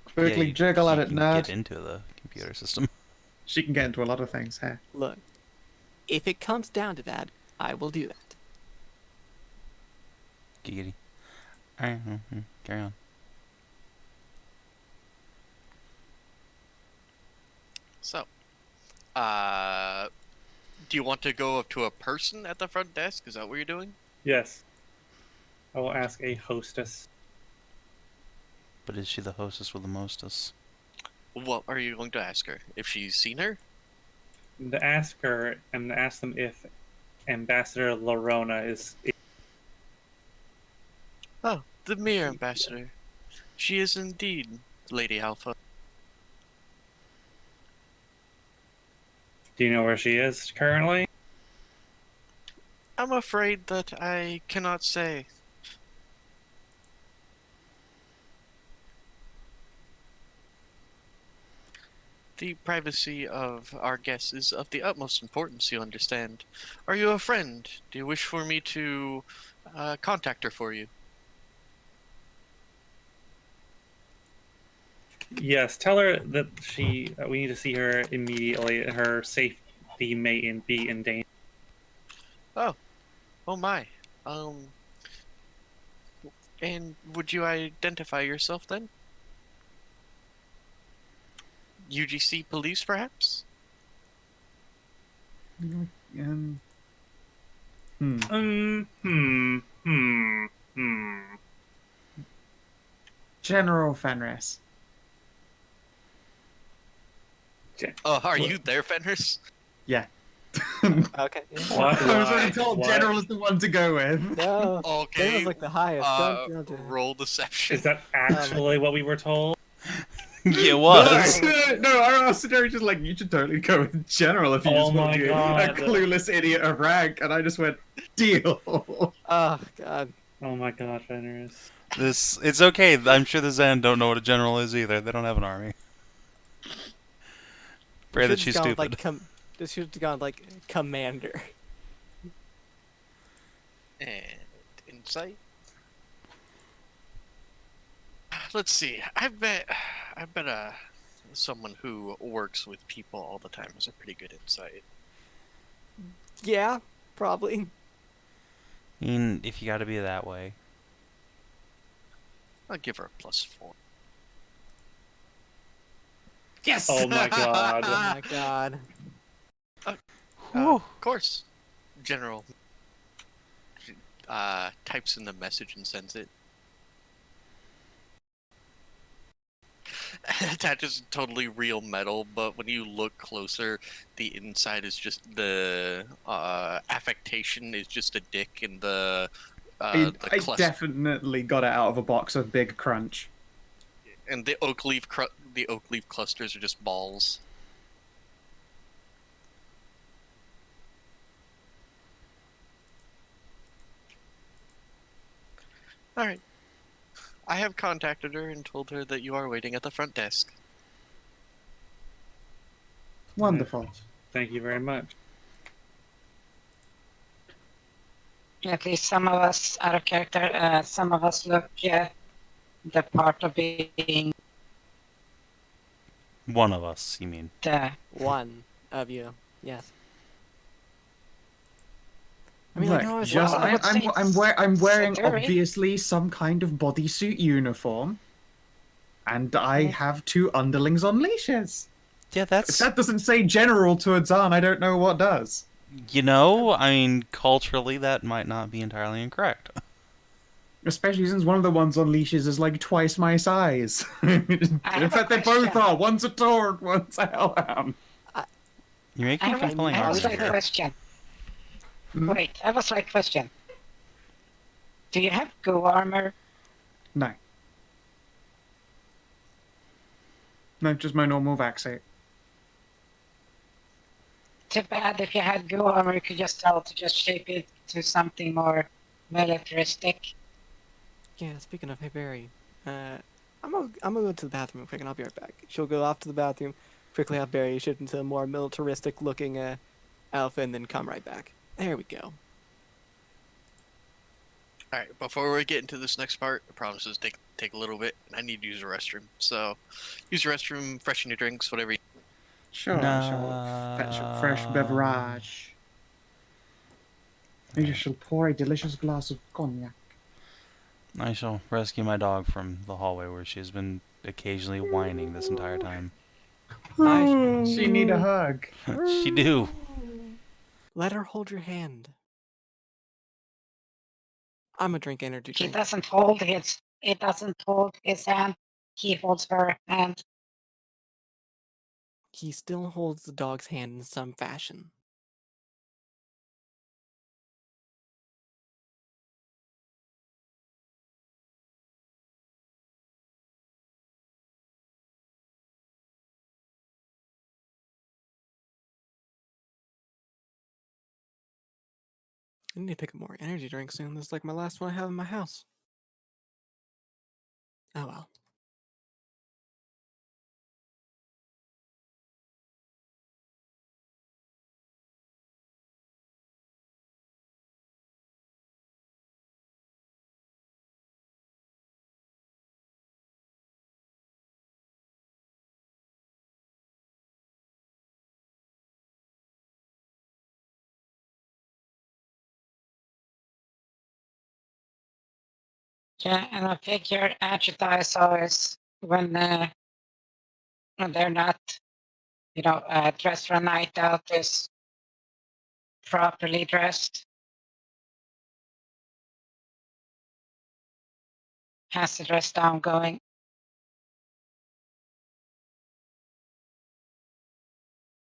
Quickly jiggle at you it, can nerd. get into the computer system. She can get into a lot of things, hey. Look, if it comes down to that, I will do that. Giggity. Alright, carry on. So, do you want to go up to a person at the front desk? Is that what you're doing? Yes. I will ask a hostess. But is she the hostess with the mostess? What are you going to ask her? If she's seen her? To ask her and ask them if Ambassador Lorona is. Oh, the mere ambassador. She is indeed Lady Alpha. Do you know where she is currently? I'm afraid that I cannot say. The privacy of our guests is of the utmost importance, you understand. Are you a friend? Do you wish for me to contact her for you? Yes. Tell her that we need to see her immediately. Her safety may be in danger. Oh my. And would you identify yourself then? UGC police, perhaps? General Fenris. Oh, are you there, Fenris? Yeah. Okay. Yeah. What? I was already told What? General is the one to go with. No. Okay. That was like the highest. Don't do it. Roll deception. Is that actually what we were told? It was. No, our Siduri just like, you should totally go with General if you Oh just want my to be a God. clueless idiot of rank. And I just went, deal. Oh god. Oh my god, Fenris. It's okay. I'm sure the Dzaan don't know what a general is either. They don't have an army. Pray that she's stupid. This should have gone like commander. And insight. Let's see. I bet someone who works with people all the time has a pretty good insight. Yeah, probably. I mean, if you gotta be that way. I'll give her a +4. Yes! Oh my god. Oh my god. Of course, General. Types in the message and sends it. That is totally real metal, but when you look closer, the inside is just the affectation is just a dick, and the I cluster definitely got it out of a box of Big Crunch. and the oak leaf clusters are just balls. All right. I have contacted her and told her that you are waiting at the front desk. Wonderful. Thank you very much. At least some of us, out of character, some of us look the part of being One of us, you mean? the One of you, yes. I mean, I Look, can always just Well, I would say I'm wearing Siduri. obviously some kind of bodysuit uniform, and I have 2 underlings on leashes. Yeah, If that's that doesn't say general to a Dzaan, I don't know what does. I mean, culturally, that might not be entirely incorrect. Especially since one of the ones on leashes is like twice my size. In have fact, a they both question. are. One's a Tauren, one's a Hellhound. You're I making have compelling a arguments slight argument. question. Hmm? Wait, I have a slight question. Do you have go armor? No. No, just my normal vaxate. Too bad if you had go armor, you could just tell to just shape it to something more militaristic. Yeah, speaking of, hey Barry, I'm gonna go to the bathroom real quick and I'll be right back. She'll go off to the bathroom, quickly have Barry shift into a more militaristic looking outfit and then come right back. There we go. All right, before we get into this next part, I promise this take a little bit, and I need to use the restroom. So, use the restroom, freshen your drinks, whatever. Sure, shall fetch a fresh beverage. I shall pour a delicious glass of cognac. I shall rescue my dog from the hallway where she has been occasionally whining this entire time. She need a hug. She do. Let her hold your hand. I'm gonna drink energy He drink. doesn't hold his. It doesn't hold his hand. He holds her hand. He still holds the dog's hand in some fashion. I need to pick up more energy drinks soon. This is like my last one I have in my house. Oh well. Yeah, and I figure Adjatha is always when they're not, dressed for a night out, is properly dressed. Has the dress down going.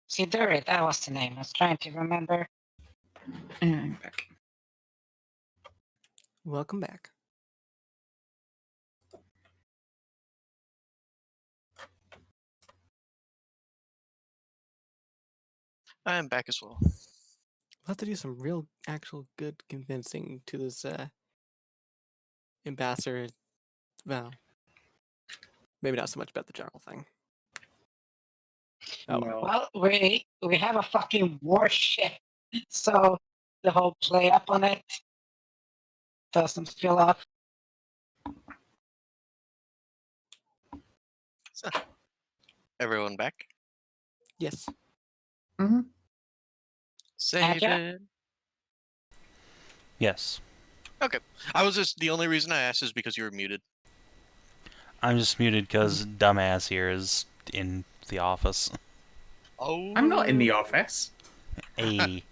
Siduri, that was the name. I was trying to remember. And I'm back. Welcome back. I am back as well. We'll have to do some real, actual, good convincing to this ambassador. Well, maybe not so much about the general thing. Oh, No. Well, we have a fucking warship, so the whole play up on it doesn't feel off. So, everyone back? yes. Mm-hmm. Savin. Yes. Okay. I was just the only reason I asked is because you were muted. I'm just muted because dumbass here is in the office. Oh. I'm not in the office. Hey.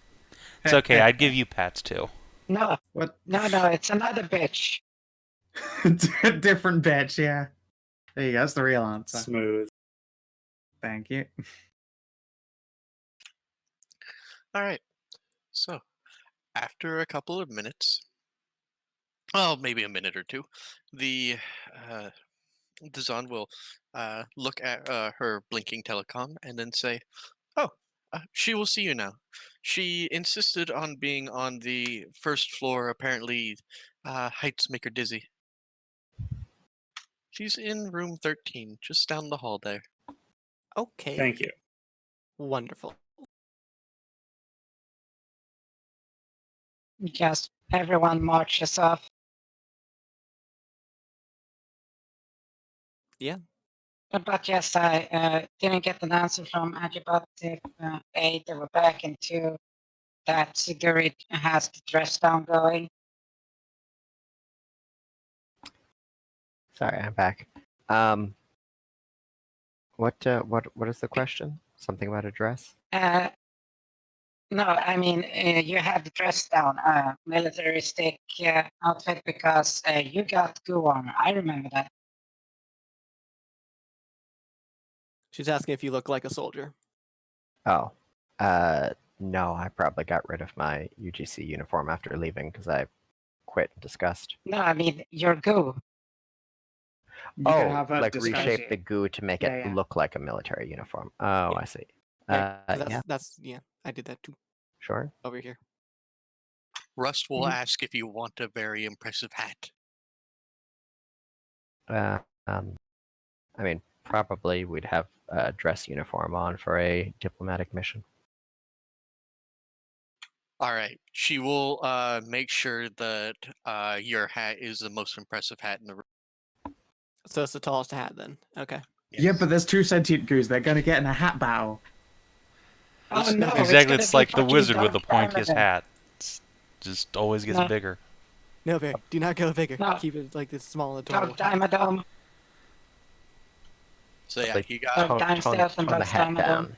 It's okay, I'd give you pats too. No, What? no, it's another bitch. Different bitch, yeah. There you go. That's the real answer. Smooth. Thank you. All right. So, after a couple of minutes, well, maybe a minute or two, the Dzaan will look at her blinking telecom and then say, "Oh, she will see you now. She insisted on being on the first floor. Apparently, heights make her dizzy. She's in room 13, just down the hall there." Okay. Thank you. Wonderful. Just everyone marches off. But yes, I didn't get an answer from Adjatha if A, they were back, and 2, that Siduri has the dress down going. Sorry, I'm back. What is the question? Something about a dress? No, I mean, you have the dress down, militaristic outfit, because you got goo armor. I remember that. She's asking if you look like a soldier. Oh, no, I probably got rid of my UGC uniform after leaving because I quit in disgust. No, I mean, your goo. You can Oh, have her like disguise reshape it. the goo to make Yeah, it yeah. look like a military uniform. Oh, Yeah. I see. Yeah, 'cause Yeah, that's I did that too sure. over here. Rust will Mhm. ask if you want a very impressive hat. Uh, um, I mean, probably we'd have a dress uniform on for a diplomatic mission. All right. She will make sure that your hat is the most impressive hat in the room. So it's the tallest hat then. Okay. Yeah, but there's 2 sentient goos. They're gonna get in a hat battle. Oh Listen, no, Exactly, gonna it's be like the fucking wizard with the Dark pointiest Armageddon. hat. It's just always gets No. bigger. No, Vic, do not go bigger. No. Keep it like this small and Dark adorable. hat. Dimedome. So yeah, Like, you got Dark Time Stealth and tone the Dark hat Dimedome. down.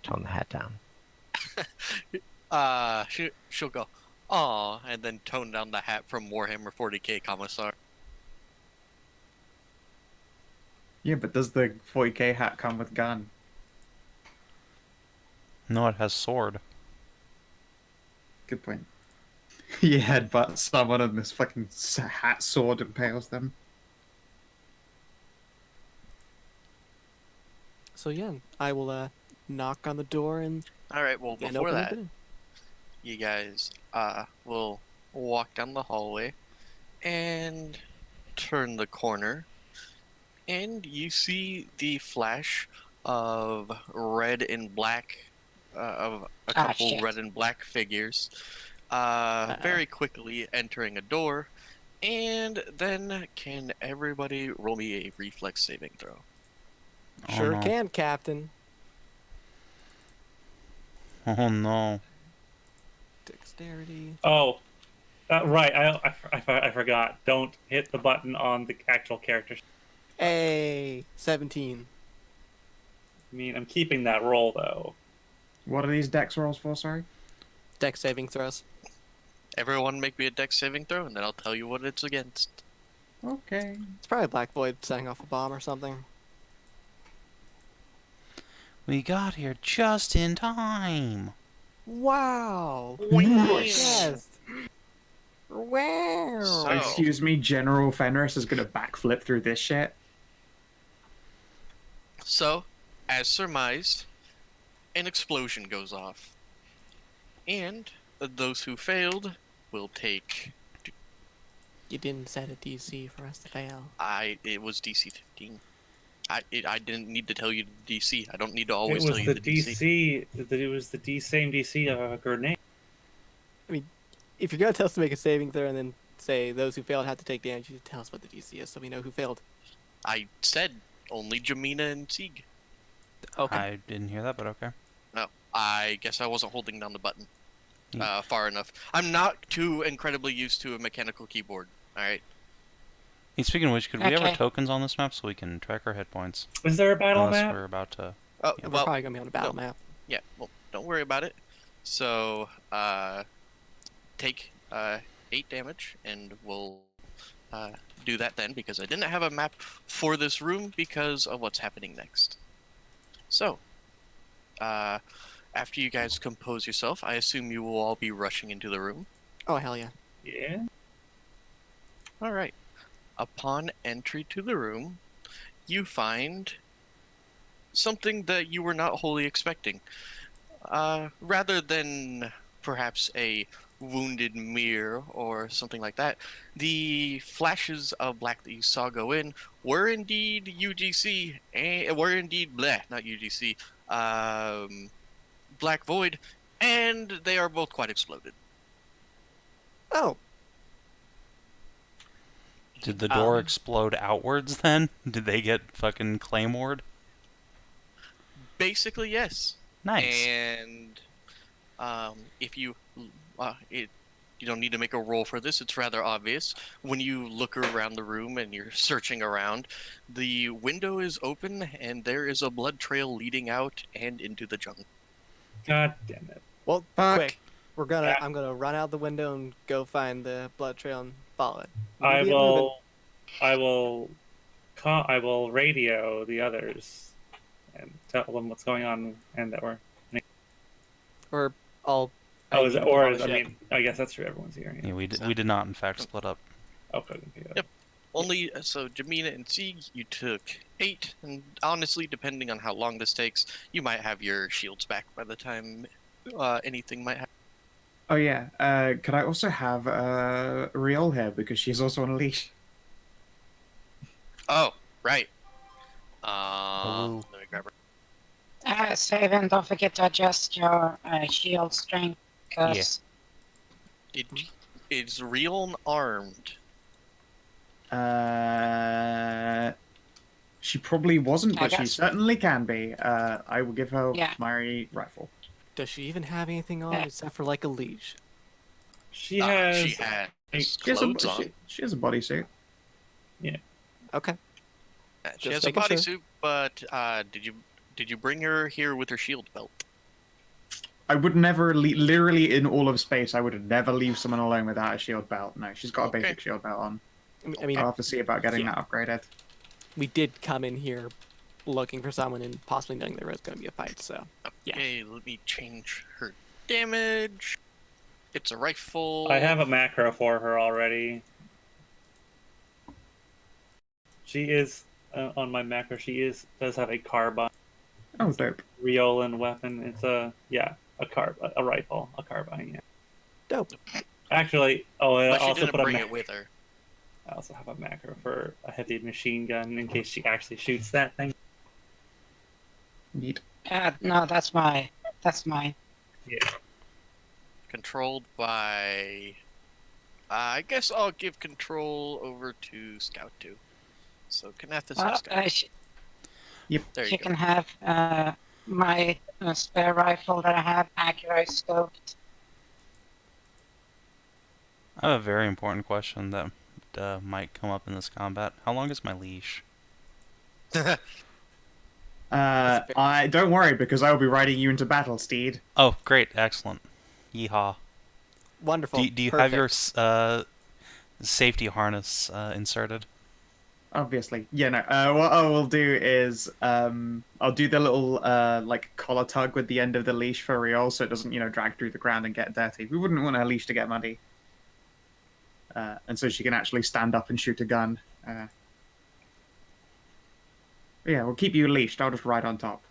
Tone the hat down. she'll go, "Aw," and then tone down the hat from Warhammer 40k Commissar. Yeah, but does the 40k hat come with gun? No, it has sword. Good point. You headbutt someone and this fucking hat sword impales them. So yeah, I will knock on the door and All right. Well, and before open that, it. In. you guys will walk down the hallway and turn the corner, and you see the flash of red and black of a couple shit. red and black figures Uh-oh. very quickly entering a door. And then can everybody roll me a reflex saving throw? Oh, Sure no. can, Captain. Oh no. Dexterity. Oh, right. I forgot. Don't hit the button on the actual character. A 17. I mean, I'm keeping that roll though. What are these dex rolls for, sorry? Dex saving throws. Everyone make me a dex saving throw, and then I'll tell you what it's against. Okay. It's probably Black Void setting off a bomb or something. We got here just in time. Wow. Nice. Yes. Wow. So- Excuse me, General Fenris is gonna backflip through this shit. So, as surmised, an explosion goes off. And those who failed will take... You didn't set a DC for us to fail. It was DC 15. I didn't need to tell you the DC. I don't need to always It tell was you the the DC. DC. It was the same DC of a grenade. If you're gonna tell us to make a saving throw and then say those who failed had to take damage, you should tell us what the DC is so we know who failed. I said only Jamina and Sieg. Okay. I didn't hear that, but okay. No, I guess I wasn't holding down the button Yeah. far enough. I'm not too incredibly used to a mechanical keyboard. All right. Hey, speaking of which, could we have our Okay. tokens on this map so we can track our hit points? Is there a battle Unless map? we're about to... Oh, Yeah, We're well, probably gonna be on a battle map. yeah. Well, don't worry about it. So, take 8 damage, and we'll do that then, because I didn't have a map for this room because of what's happening next. So, after you guys compose yourself, I assume you will all be rushing into the room. Oh hell yeah. Yeah. All right. Upon entry to the room, you find something that you were not wholly expecting. Rather than perhaps a wounded mirror or something like that, the flashes of black that you saw go in were indeed UGC, and were indeed not UGC, Black Void, and they are both quite exploded. Oh. Did the door Um, explode outwards then? Did they get fucking claymored? Basically, yes. Nice. And if you you don't need to make a roll for this. It's rather obvious. When you look around the room and you're searching around, the window is open and there is a blood trail leading out and into the jungle. God damn it. Well, Fuck. quick. I'm gonna run out the window and go find the blood trail and follow it. I Get moving. I will radio the others and tell them what's going on and that we're. Or I'll. Oh, is it, or is, I ship. mean, I guess that's true. Everyone's here. Yeah, we did not in fact split up. Okay. Yep. Only so Jamina and Sieg, you took 8, and honestly, depending on how long this takes, you might have your shields back by the time anything might happen. Oh yeah. Could I also have Riol here because she's also on a leash? Oh, right. Hello. Let me grab her. Savin, don't forget to adjust your shield strength, because Is real armed. She probably wasn't, I but she guess. certainly can be. I will give her Yeah. my rifle. Does she even have anything on Yeah. except for like a leash? She has. She has She has, clothes on. she has a bodysuit. Okay. She Just has a making sure. bodysuit, but did you bring her here with her shield belt? I would never literally in all of space. I would never leave someone alone without a shield belt. No, she's got a Okay. basic shield belt on. I mean, I'll have to see about getting Yeah. that upgraded. we did come in here looking for someone and possibly knowing there was going to be a fight, so yeah. Okay, let me change her damage. It's a rifle. I have a macro for her already. She is on my macro. She does have a carbine, Oh, dope. Riolan weapon. It's a rifle, a carbine. Yeah. Dope. Actually, I But she also didn't put a bring mac- it with her. I also have a macro for a heavy machine gun in case she actually shoots that thing. Neat. no, that's mine. Yeah. Controlled by. I guess I'll give control over to Scout 2. So Kinathis and Well, Scout. There you she go. can have my spare rifle that I have, accurate scoped. I have a very important question that might come up in this combat. How long is my leash? I don't worry because I will be riding you into battle, Steed. Oh, great, excellent. Yeehaw. Wonderful. Do you have your Perfect. safety harness inserted? Obviously, yeah. No. What I will do is I'll do the little like collar tug with the end of the leash for Riol, so it doesn't drag through the ground and get dirty. We wouldn't want her leash to get muddy, and so she can actually stand up and shoot a gun. Yeah, we'll keep you leashed. I'll just ride on top,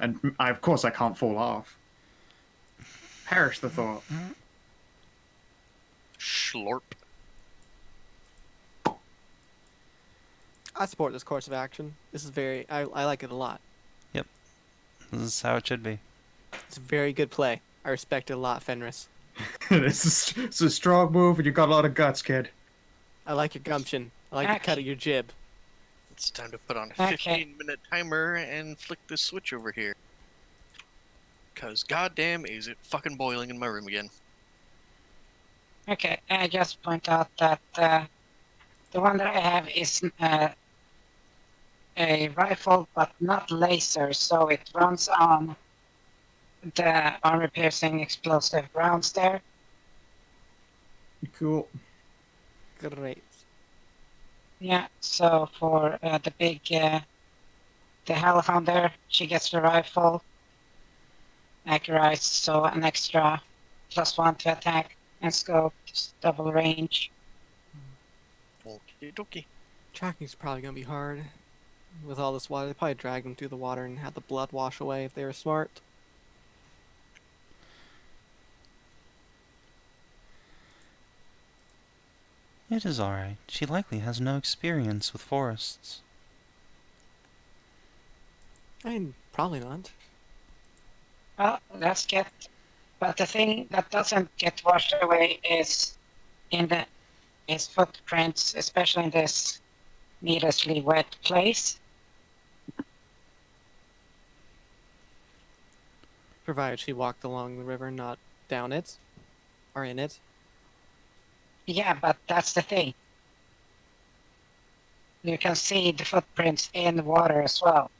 and of course I can't fall off. Perish the thought. Schlorp. I support this course of action. This is I like it a lot. This is how it should be. It's a very good play. I respect it a lot, Fenris. It's a strong move, and you got a lot of guts, kid. I like your gumption. I like the cut of your jib. It's time to put on a Okay. 15-minute timer and flick this switch over here. Because goddamn is it fucking boiling in my room again. Okay, I just point out that the one that I have is a rifle, but not laser, so it runs on the armor-piercing explosive rounds there. Cool. Great. Yeah, so for the Hellhound there, she gets the rifle, accurate, so an extra +1 to attack, and scope, double range. Okie dokie. Tracking's probably gonna be hard. With all this water, they probably drag them through the water and have the blood wash away if they were smart. It is alright. She likely has no experience with forests. I mean, probably not. Well, but the thing that doesn't get washed away is in the his footprints, especially in this needlessly wet place. Provided she walked along the river, not down it or in it. Yeah, but that's the thing. You can see the footprints in the water as well.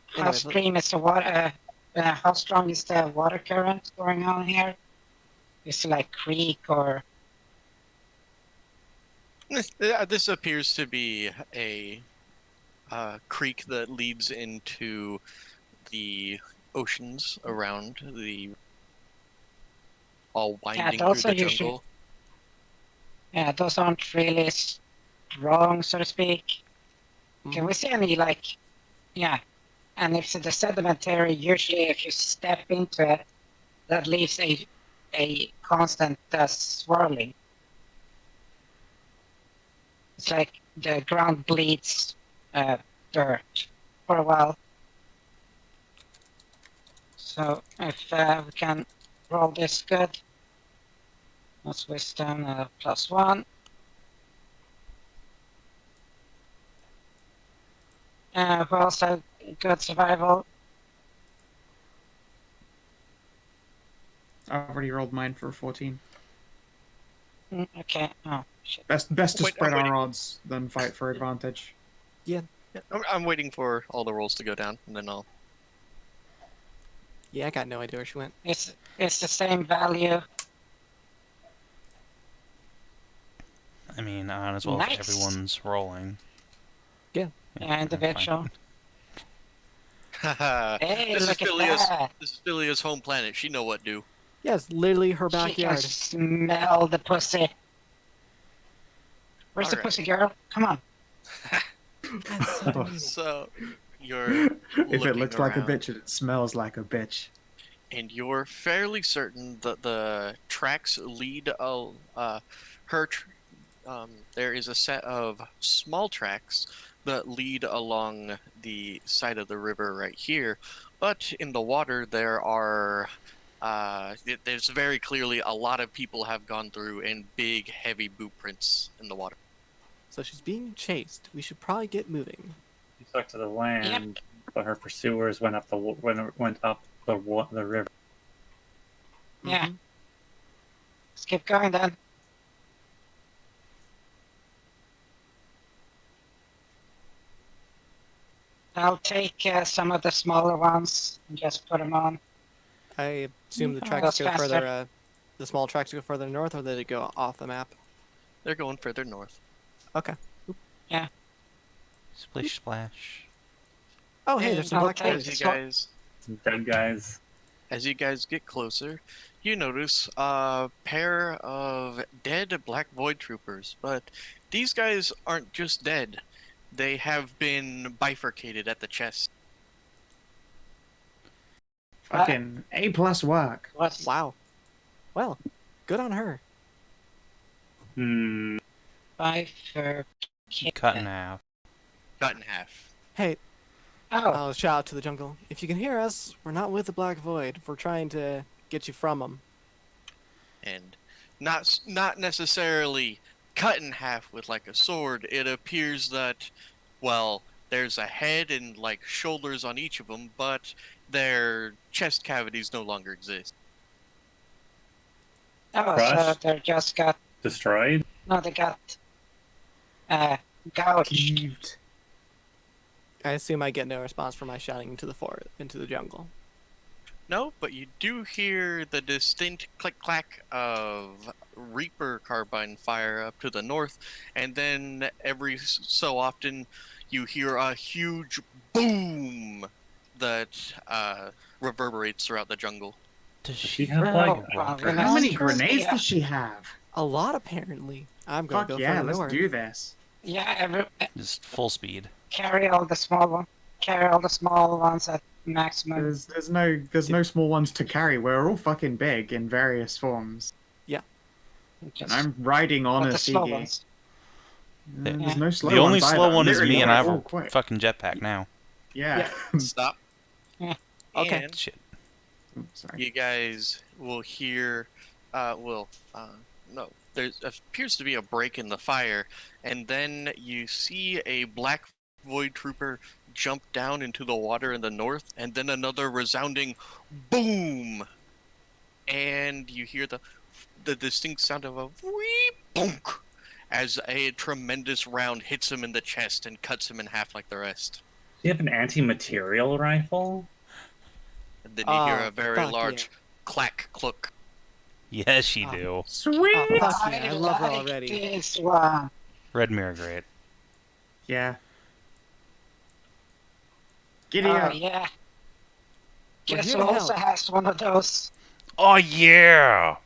How Anyways, stream is the water? How strong is the water current going on here? Is it like creek or? This appears to be a creek that leads into the oceans around the, all winding those through are the usually- jungle. Yeah, those aren't really strong, so to speak. Can we see any like? Yeah, and if the sedimentary, usually if you step into it, that leaves a constant swirling. It's like the ground bleeds dirt for a while. So if we can roll this good, that's wisdom +1. We also have good survival. I've already rolled mine for a 14. Okay. Oh shit. Best to Wait, spread I'm our waiting. odds than fight for advantage. I'm waiting for all the rolls to go down, and then I'll. Yeah, I got no idea where she went. It's the same value. I mean, as well Nice. if everyone's rolling. Yeah. Yeah, individual. Haha. Hey, This is look at Philia's. that. This is Philia's home planet. She know what do. Yeah, it's literally her She can backyard. smell the pussy. Where's the Alright. pussy girl? Come on. That's so demeaning. So you're If it looking looks like a around, bitch, it smells like a bitch. and you're fairly certain that the tracks lead. There is a set of small tracks that lead along the side of the river right here, but in the water there are. There's very clearly a lot of people have gone through, and big, heavy boot prints in the water. So she's being chased. We should probably get moving. She stuck to the land, but her pursuers went up the river. Yeah. Mhm. Let's keep going then. I'll take some of the smaller ones and just put them on. I assume the tracks That's go faster. further. The small tracks go further north, or did it go off the map? They're going further north. Okay. Splish splash. Oh, hey, there's some I'll black take As boys. you guys, Some dead guys. as you guys get closer, you notice a pair of dead Black Void troopers. But these guys aren't just dead; they have been bifurcated at the chest. Fucking A+ work. What's Wow. Well, good on her. bifurcated? Cut in half. Cut in half. Hey, Oh, shout out to the jungle. If you can hear us, we're not with the Black Void. We're trying to get you from them. And not necessarily cut in half with like a sword. It appears that, well, there's a head and like shoulders on each of them, but their chest cavities no longer exist. so Crushed? they just got Destroyed? they got gouged. Heaved. I assume I get no response from my shouting into the jungle. No, but you do hear the distinct click-clack of Reaper carbine fire up to the north, and then every so often you hear a huge boom that reverberates throughout the jungle. Does She she have have like Oh, wow, walkers? How many Yeah. grenades does she have? A lot, apparently. I'm going Fuck to go yeah, further let's north. do this. Yeah, just full speed? carry all the small ones. Carry all the small ones at maximum. There's no small ones to carry. We're all fucking big in various forms. Just And I'm riding on but a the slow Seagate. ones. There's no slow The only ones slow either. one is Literally, me, and we're I have all a quick. fucking jetpack now. Yeah. Stop. Yeah. Okay. And Shit. Sorry. you guys will hear well, no. There appears to be a break in the fire, and then you see a black void trooper jump down into the water in the north, and then another resounding boom, and you hear the distinct sound of a wee bonk as a tremendous round hits him in the chest and cuts him in half like the rest. Do you have an anti-material rifle? And then you hear Oh, a very fuck large clack cluck. Yes, you Ah. do. Sweet. Oh, fuck yeah, I I love her like already. this one. Red mirror, great. Yeah. Giddy Oh up. yeah. We're Guess here who to also help. has one of those? Oh yeah!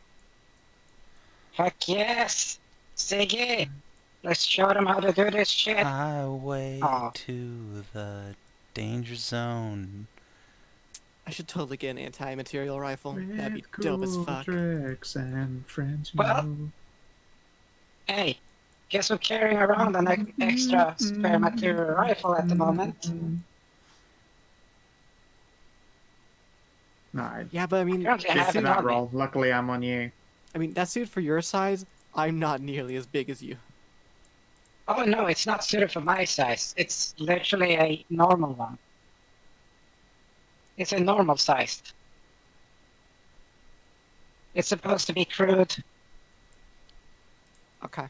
Heck yes. Siggy, let's show them how to do this shit. Highway Aw. to the danger zone. I should totally get an anti-material rifle. That'd be With dope as cool fuck. tricks and friends you Well, know. Hey, guess who's carrying around an extra spare material rifle at the moment? No, Yeah, but I mean, Apparently I good that for haven't suit, that on me. roll. Luckily, I'm on you. that suit for your size, I'm not nearly as big as you. Oh no, it's not suited for my size. It's literally a normal one. It's a normal sized. It's supposed to be crude. Okay.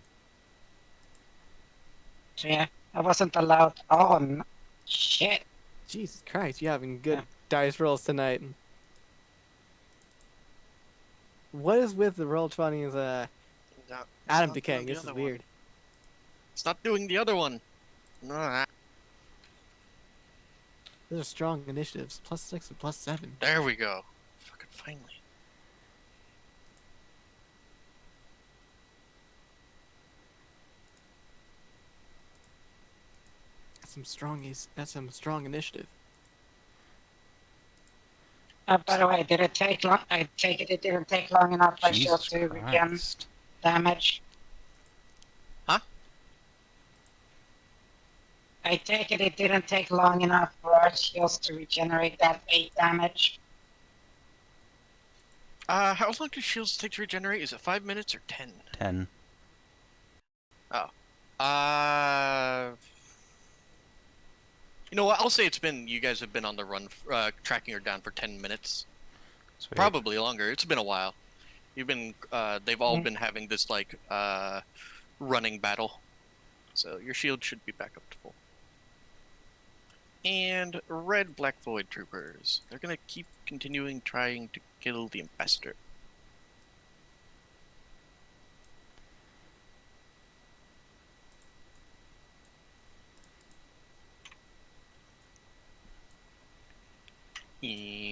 So yeah, I wasn't allowed. Oh no. Shit. Jesus Christ, you're having good Yeah. dice rolls tonight. What is with the roll 20's No, it's Adam not decaying? doing the This is other one. weird. It's not doing the other one. No, Those are strong initiatives. +6 and +7. there we go. Fucking finally. That's some strong initiative. By the way, did it take long? I take it didn't take long enough for shield Jesus to regen Christ. damage. Huh? I take it didn't take long enough for our shields to regenerate that 8 damage. How long do shields take to regenerate? Is it 5 minutes or 10? 10. You know what? I'll say you guys have been on the run, tracking her down for 10 minutes. Sweet. Probably longer. It's been a while. They've all Mm. been having this, running battle. So your shield should be back up to full. And red black void troopers. They're gonna keep continuing trying to kill the ambassador.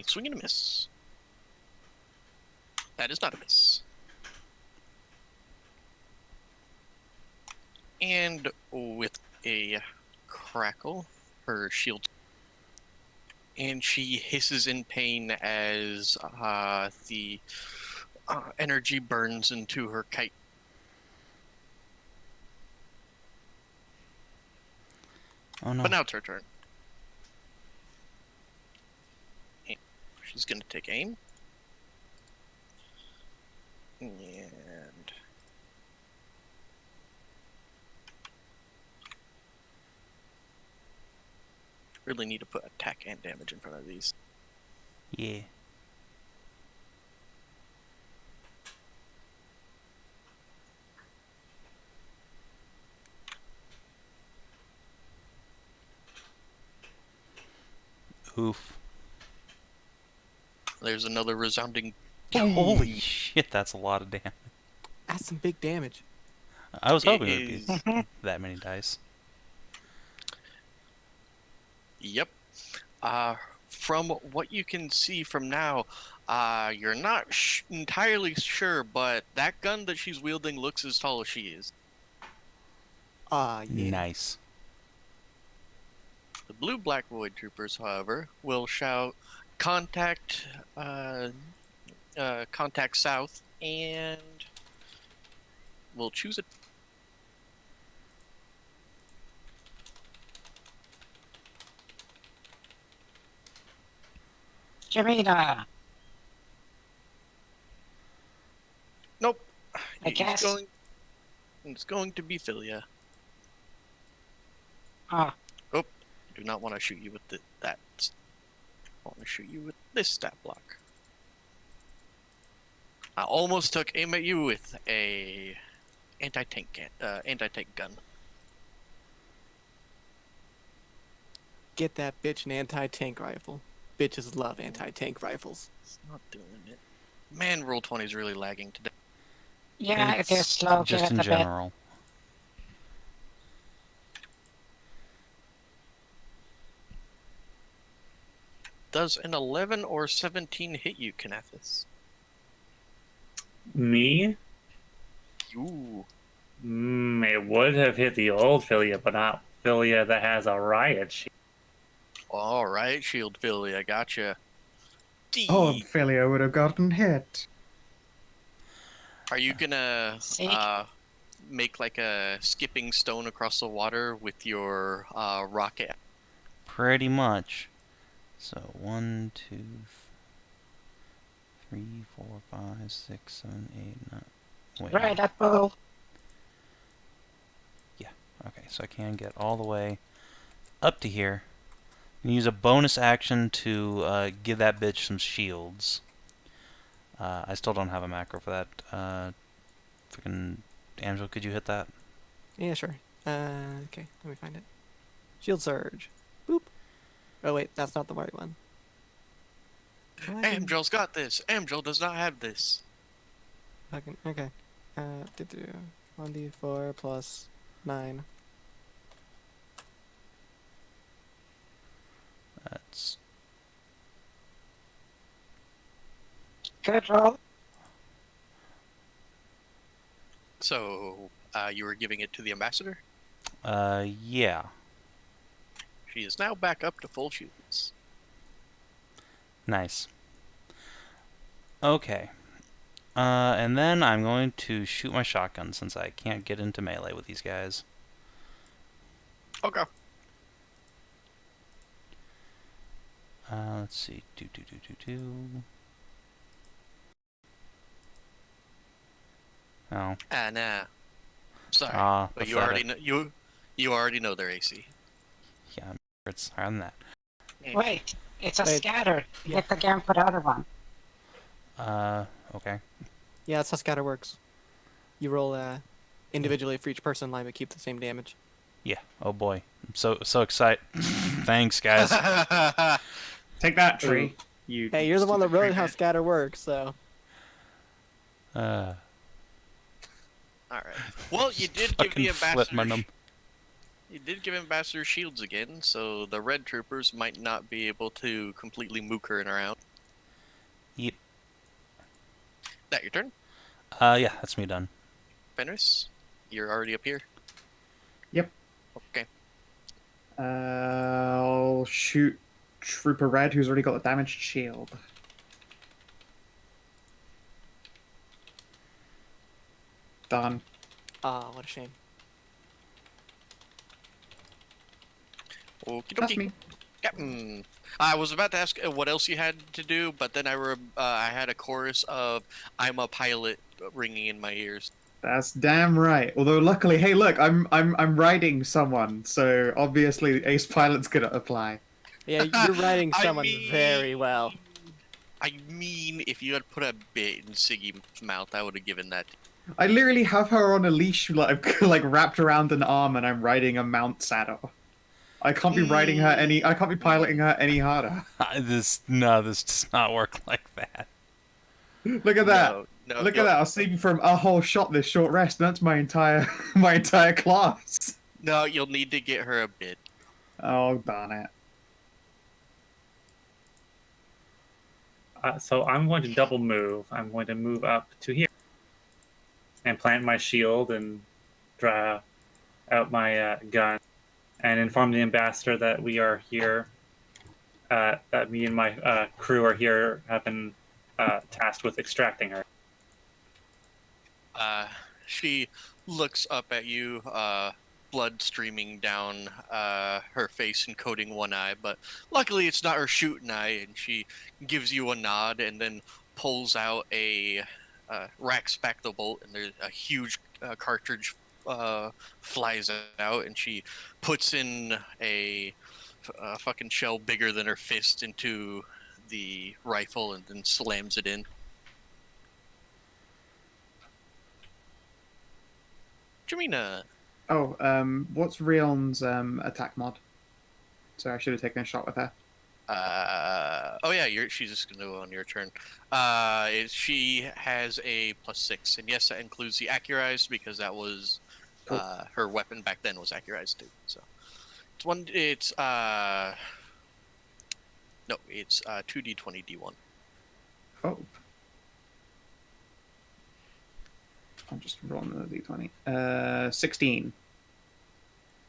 Swing and a miss. That is not a miss. And with a crackle, her shield, and she hisses in pain as the energy burns into her kite. Oh no. But now it's her turn. And she's gonna take aim. And really need to put attack and damage in front of these. Yeah. Oof. There's another resounding. Holy shit, that's a lot of damage. That's some big damage. I was It hoping it would is- be that many dice. Yep. From what you can see from now, you're not entirely sure, but that gun that she's wielding looks as tall as she is. Yeah. Nice. The blue black void troopers, however, will shout, "Contact, contact south," and we'll choose it. Jamina, I guess. It's going to be Philia. Ah, I do not want to shoot you with that. I want to shoot you with this stat block. I almost took aim at you with a anti-tank gun. Get that bitch an anti-tank rifle. Bitches love anti-tank rifles. It's not doing it. Man, roll 20 is really lagging today. yeah, it is It's slow. Give just it in a bit. general. Does an 11 or 17 hit you, Kinathis? Me? Ooh. It would have hit the old Philia, but not Philia that has a riot shield. All right, shield Philia, gotcha. Oh, Philia would have gotten hit. Are you gonna See? make like a skipping stone across the water with your rocket? Pretty much. So 1, 2, 3, 4, 5, 6, 7, 8, 9. Wait. Right, that bow. Okay, so I can get all the way up to here. And use a bonus action to give that bitch some shields. I still don't have a macro for that. Freaking Angel, could you hit that? Yeah, sure. Okay, let me find it. Shield surge. Boop. Oh wait, that's not the right one. Amgel's got this. Amgel does not have this. Okay. 1d4 plus 9. That's Good roll. So, you were giving it to the ambassador? yeah. She is now back up to full shields. Nice. Okay. And then I'm going to shoot my shotgun since I can't get into melee with these guys. Okay. Let's see. Oh. Nah. Sorry, but that's you that. already know you already know their AC. Yeah, it's higher than that. Wait, it's a Wait. scatter. Yeah. Hit again for the other one. Okay. Yeah, that's how scatter works. You roll individually for each person line, but keep the same damage. Yeah. Oh boy. I'm so excited. Thanks, guys. Take that, tree. You. Hey, you're the one that stupid wrote tree how man. scatter works, so. All right. Well, you did give Fucking the flip my ambassador. num. You did give ambassador shields again, so the red troopers might not be able to completely mook her around. Yep. That your turn, Yeah, that's me done. Fenris. You're already up here. Yep. Okay. I'll shoot Trooper Red, who's already got the damaged shield. Done. Ah, what a shame. Okie That's dokie. me. Captain. I was about to ask what else you had to do, but then I had a chorus of "I'm a pilot" ringing in my ears. That's damn right. Although luckily, hey, look, I'm riding someone, so obviously Ace Pilot's gonna apply. Yeah, you're riding I someone very well. I mean, if you had put a bit in Siggy's mouth, I would have given that. I literally have her on a leash, like wrapped around an arm, and I'm riding a mount saddle. I can't be riding her any. I can't be piloting her any harder. This does not work like that. Look at that. No, Look at that. I'll save you from a whole shot this short rest. That's my entire class. No, you'll need to get her a bit. Oh darn it. So I'm going to double move. I'm going to move up to here and plant my shield and draw out my gun and inform the ambassador that we are here. That me and my crew are here, have been tasked with extracting her. She looks up at you, blood streaming down her face and coating one eye, but luckily it's not her shooting eye, and she gives you a nod and then pulls out a racks back the bolt, and there's a huge cartridge flies out, and she puts in a fucking shell bigger than her fist into the rifle and then slams it in. Jamina. Oh, what's Rion's attack mod? So I should have taken a shot with her. Oh yeah, she's just gonna go on your turn. She has a +6, and yes, that includes the accurized because that was Cool. her weapon back then was accurized too. So it's 2d20 d1. Oh. I'm just rolling the d20. 16.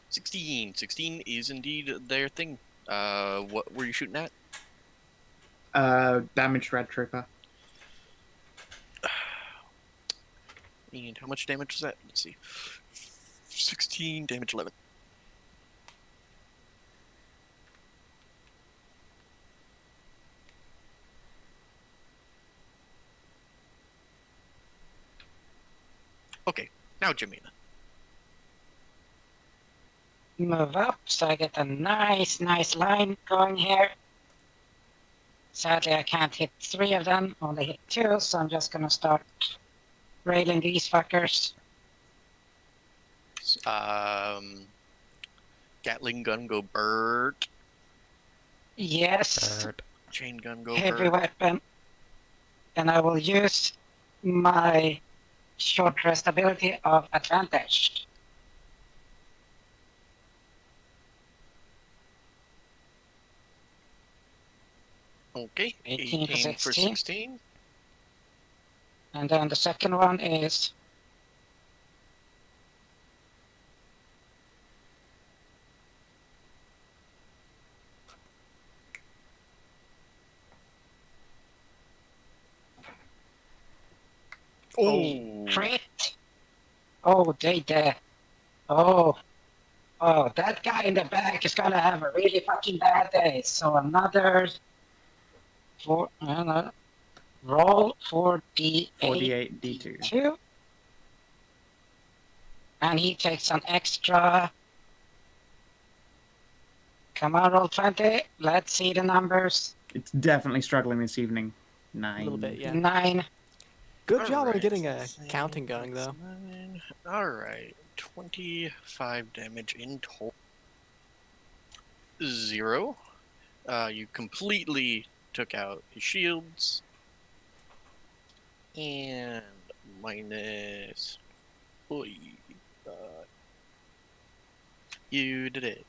16 is indeed their thing. What were you shooting at? Damaged red trooper. And how much damage was that? Let's see. 16 damage 11. Okay, now Jamina. Move up, so I get a nice line going here. Sadly, I can't hit 3 of them, only hit 2, so I'm just gonna start railing these fuckers. Gatling gun go Bert. Yes, Chain gun go heavy Bert. weapon. And I will use my short rest ability of advantage. Okay, 18 for 18 for 16. 16. And then the second one is Oh, crit. Oh, they did. Oh, that guy in the back is gonna have a really fucking bad day. So another roll for D8. 48 d2. 2. And he takes an extra. Come on, roll 20. Let's see the numbers. It's definitely struggling this evening. 9. A little bit, yeah. 9. Good job on Alright, getting a let's see, counting going, though. 9. Alright, 25 damage in total. 0. You completely took out his shields. And minus... Oy, you did it.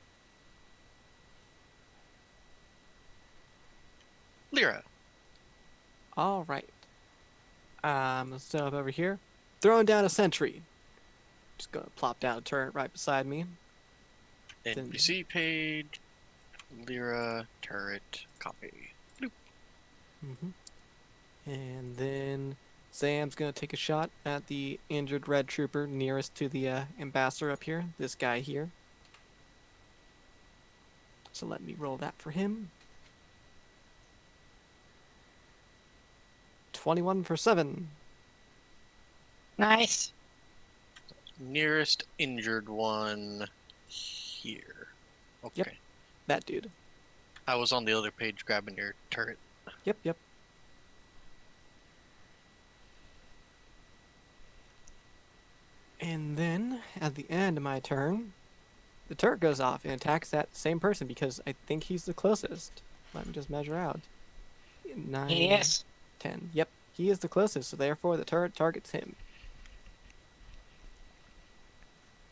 Lyra. All right. Gonna step up over here, throwing down a sentry. Just gonna plop down a turret right beside me. Then- NPC page. Lyra turret copy. Bloop. And then Sam's gonna take a shot at the injured red trooper nearest to the ambassador up here. This guy here. So let me roll that for him. 21 for 7. Nice. Nearest injured one here. Okay. Yep. That dude. I was on the other page grabbing your turret. Yep. And then, at the end of my turn, the turret goes off and attacks that same person because I think he's the closest. Let me just measure out. 9, Yes. 10. Yep, he is the closest, so therefore the turret targets him.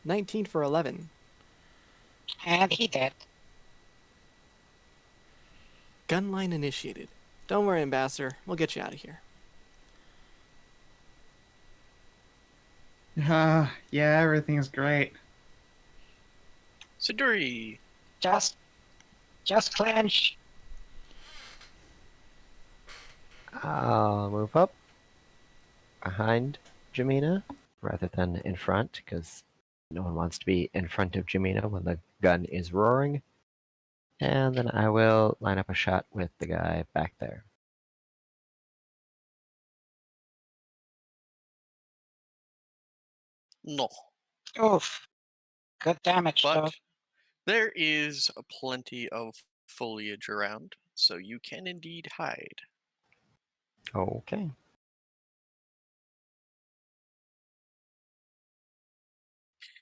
19 for 11. And he did. Gunline initiated. Don't worry, Ambassador. We'll get you out of here. Yeah, everything's great. Siduri. Just clench. I'll move up behind Jamina rather than in front because no one wants to be in front of Jamina when the gun is roaring. And then I will line up a shot with the guy back there. No. Oof. Good damage, though. But there is plenty of foliage around, so you can indeed hide. Okay.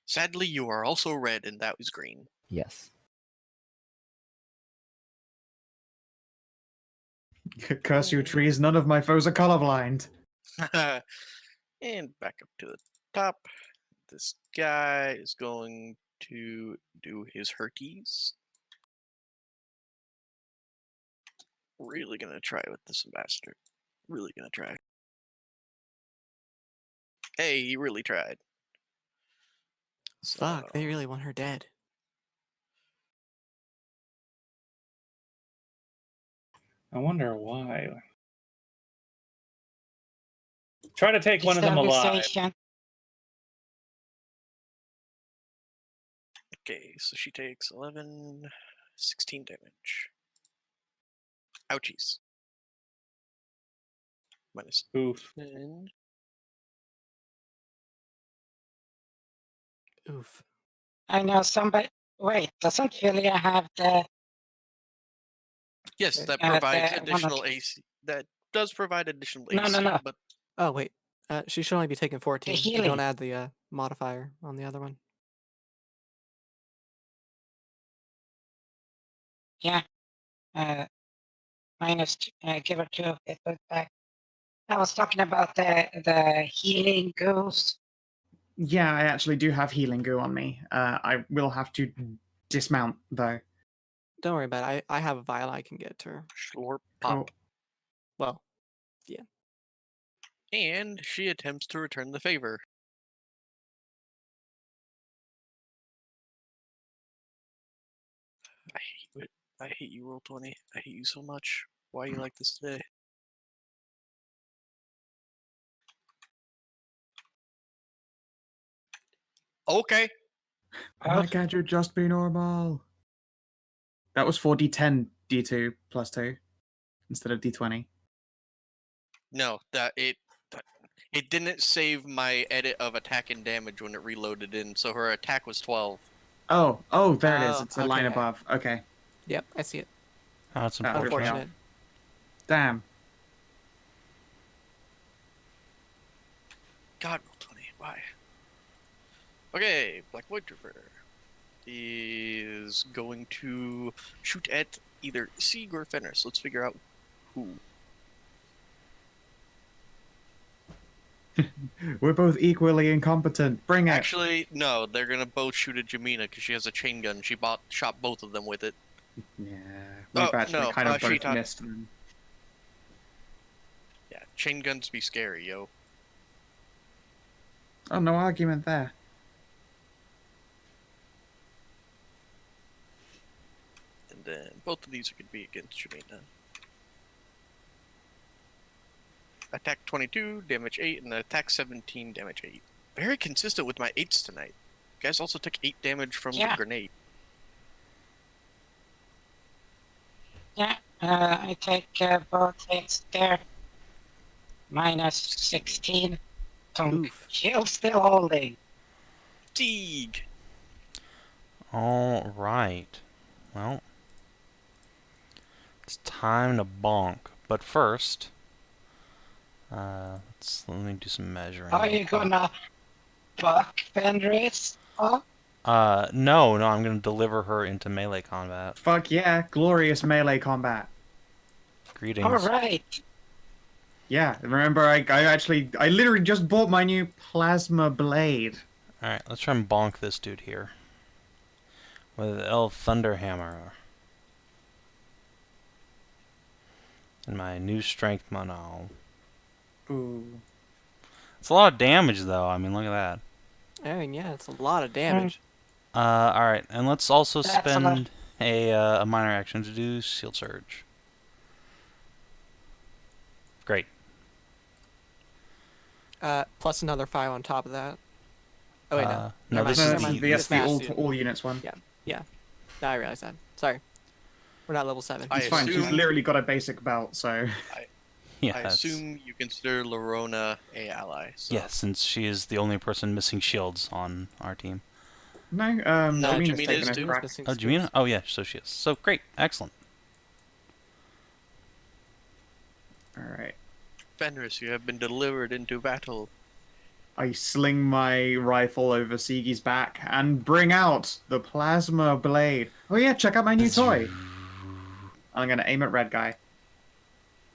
Sadly, you are also red, and that was green. Yes. Curse you, trees. None of my foes are colorblind. And back up to the top. This guy is going to do his hurties. Really gonna try with this ambassador. Really gonna try. Hey, he really tried. Fuck, they really want her dead. I wonder why. Try to take one of them alive. Destabilization. Okay, so she takes 11, 16 damage. Ouchies. Minus Oof. 10. Oof. I know somebody. Wait, doesn't Philia have the? Yes, that Uh, provides the- additional AC. That does provide additional No, AC, no. but Oh, wait. She should only be taking 14. You healing. don't add the modifier on the other one. Yeah. Minus. Give her 2 hit points back. I was talking about the healing goose. Yeah, I actually do have healing goo on me. I will have to dismount though. Don't worry about it. I have a vial I can get to her. slurp pop. Cool. Well, yeah. And she attempts to return the favor. I hate it. I hate you, Roll20. I hate you so much. Why are you like this today? Okay. Why can't you just be normal? That was 4d10 d2 plus 2 instead of d20. No, it didn't save my edit of attack and damage when it reloaded in, so her attack was 12. Oh, there it is. Oh, It's a line okay. above. Okay. Yep, I see it. Oh, that's Oh, threw me unfortunate. off. Unfortunate. Damn. God, Roll20, why? Okay, Black Void Trooper is going to shoot at either Sieg or Fenris. Let's figure out who. We're both equally incompetent. Bring it. Actually, no, they're gonna both shoot at Jamina because she has a chain gun. She shot both of them with it. Yeah, we've actually no, kind of she both missed them. Yeah, chain guns be scary, yo. Oh, no argument there. And then both of these are gonna be against Jamina. Attack 22, damage 8, and attack 17, damage 8. Very consistent with my 8s tonight. You guys also took 8 damage from the grenade. Yeah, I take both hits there. Minus 16. So Oof. shield still holding. Sieg! All right. Well, it's time to bonk. But first, let me do some measuring. Are you gonna buck Fenris? Oh, No, I'm gonna deliver her into melee combat. Fuck yeah, glorious melee combat. Greetings. alright. Yeah, remember I literally just bought my new plasma blade. Alright, let's try and bonk this dude here. With El Thunderhammer. And my new strength mono. Ooh. It's a lot of damage though, I mean look at that. I mean, yeah, it's a lot of damage. Alright, and let's also That's a spend a minor action to do Shield Surge. Great. Plus another 5 on top of that. Oh wait, no. No, Never this mind, is never mind. the- That's the mass all units one. Yeah. No, I realized that. Sorry. We're not level 7. I It's fine. She's assume- literally got a basic belt, so Yeah, I that's... assume you consider Lorona a ally. So. Yes, since she is the only person missing shields on our team. No, No, Jamina's Jamina taking is a too. crack. missing Oh, spears. Jamina? Oh, yeah, so she is. So, great. Excellent. Alright. Fenris, you have been delivered into battle. I sling my rifle over Sigi's back and bring out the plasma blade. Oh yeah, check out my new toy. I'm gonna aim at red guy.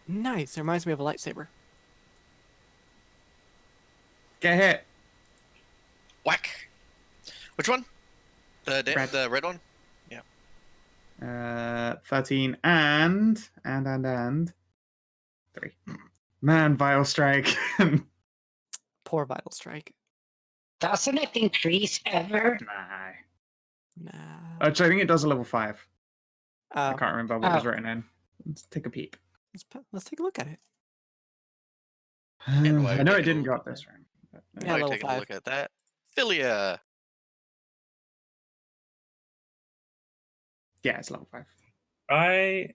Nice. It reminds me of a lightsaber. Get hit. Whack! Which one? Red. The red one? 13 and 3. Man, Vile Strike. Poor Vital Strike. Doesn't it increase ever? Nah. Nah. Actually, I think it does a level 5. I Oh, can't remember what was Oh. written in. Let's take a peep. let's take a look at it. And why I we know take it a didn't look go at up this rank. But, Yeah, Like level taking 5. a look at that. Philia. yeah, it's level 5. I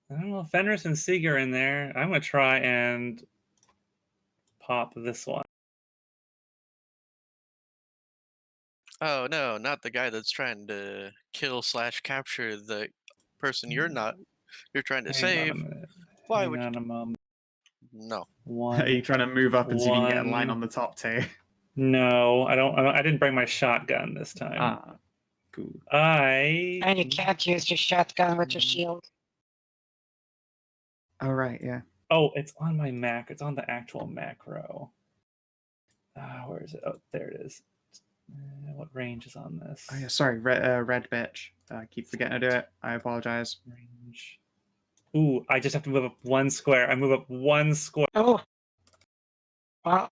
don't know. Fenris and Sieg are in there. I'm gonna try and pop this one. Oh no, not the guy that's trying to kill/capture the person you're trying to Hang on a save. minute. Why Hang would you on do a moment. No. Are you One. trying to move up and see if you can get a line One. on the top too? No, I don't. I didn't bring my shotgun this time. Ah, cool. And you can't use your shotgun with your shield. Oh, right, yeah. Oh, it's on my Mac. It's on the actual macro. Where is it? Oh, there it is. What range is on this? Oh, yeah, sorry, red bitch. I keep forgetting to do it. I apologize. Range. Ooh, I just have to move up 1 square. I move up 1 square. Oh. Well,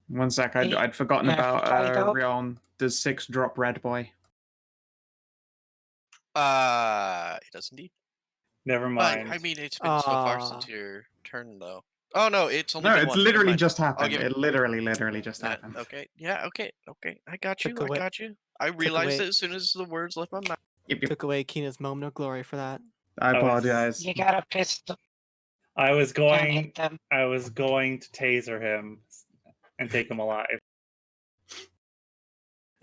1 sec, I'd forgotten about Fido. Rion. Does 6 drop red boy? It does indeed. Never mind. I mean, it's been so far since your turn, though. Oh no, it's only No, been it's one. Never literally mind. just I'll happened. give It literally just that. happened. Okay, yeah, okay. I got you. Took away- I got you. I realized away- it as soon as the words left my mouth. Yep, yep. Took away Kina's moment of glory for that. I apologize. you got a pistol. I was Can't going. hit them. I was going to taser him and take him alive.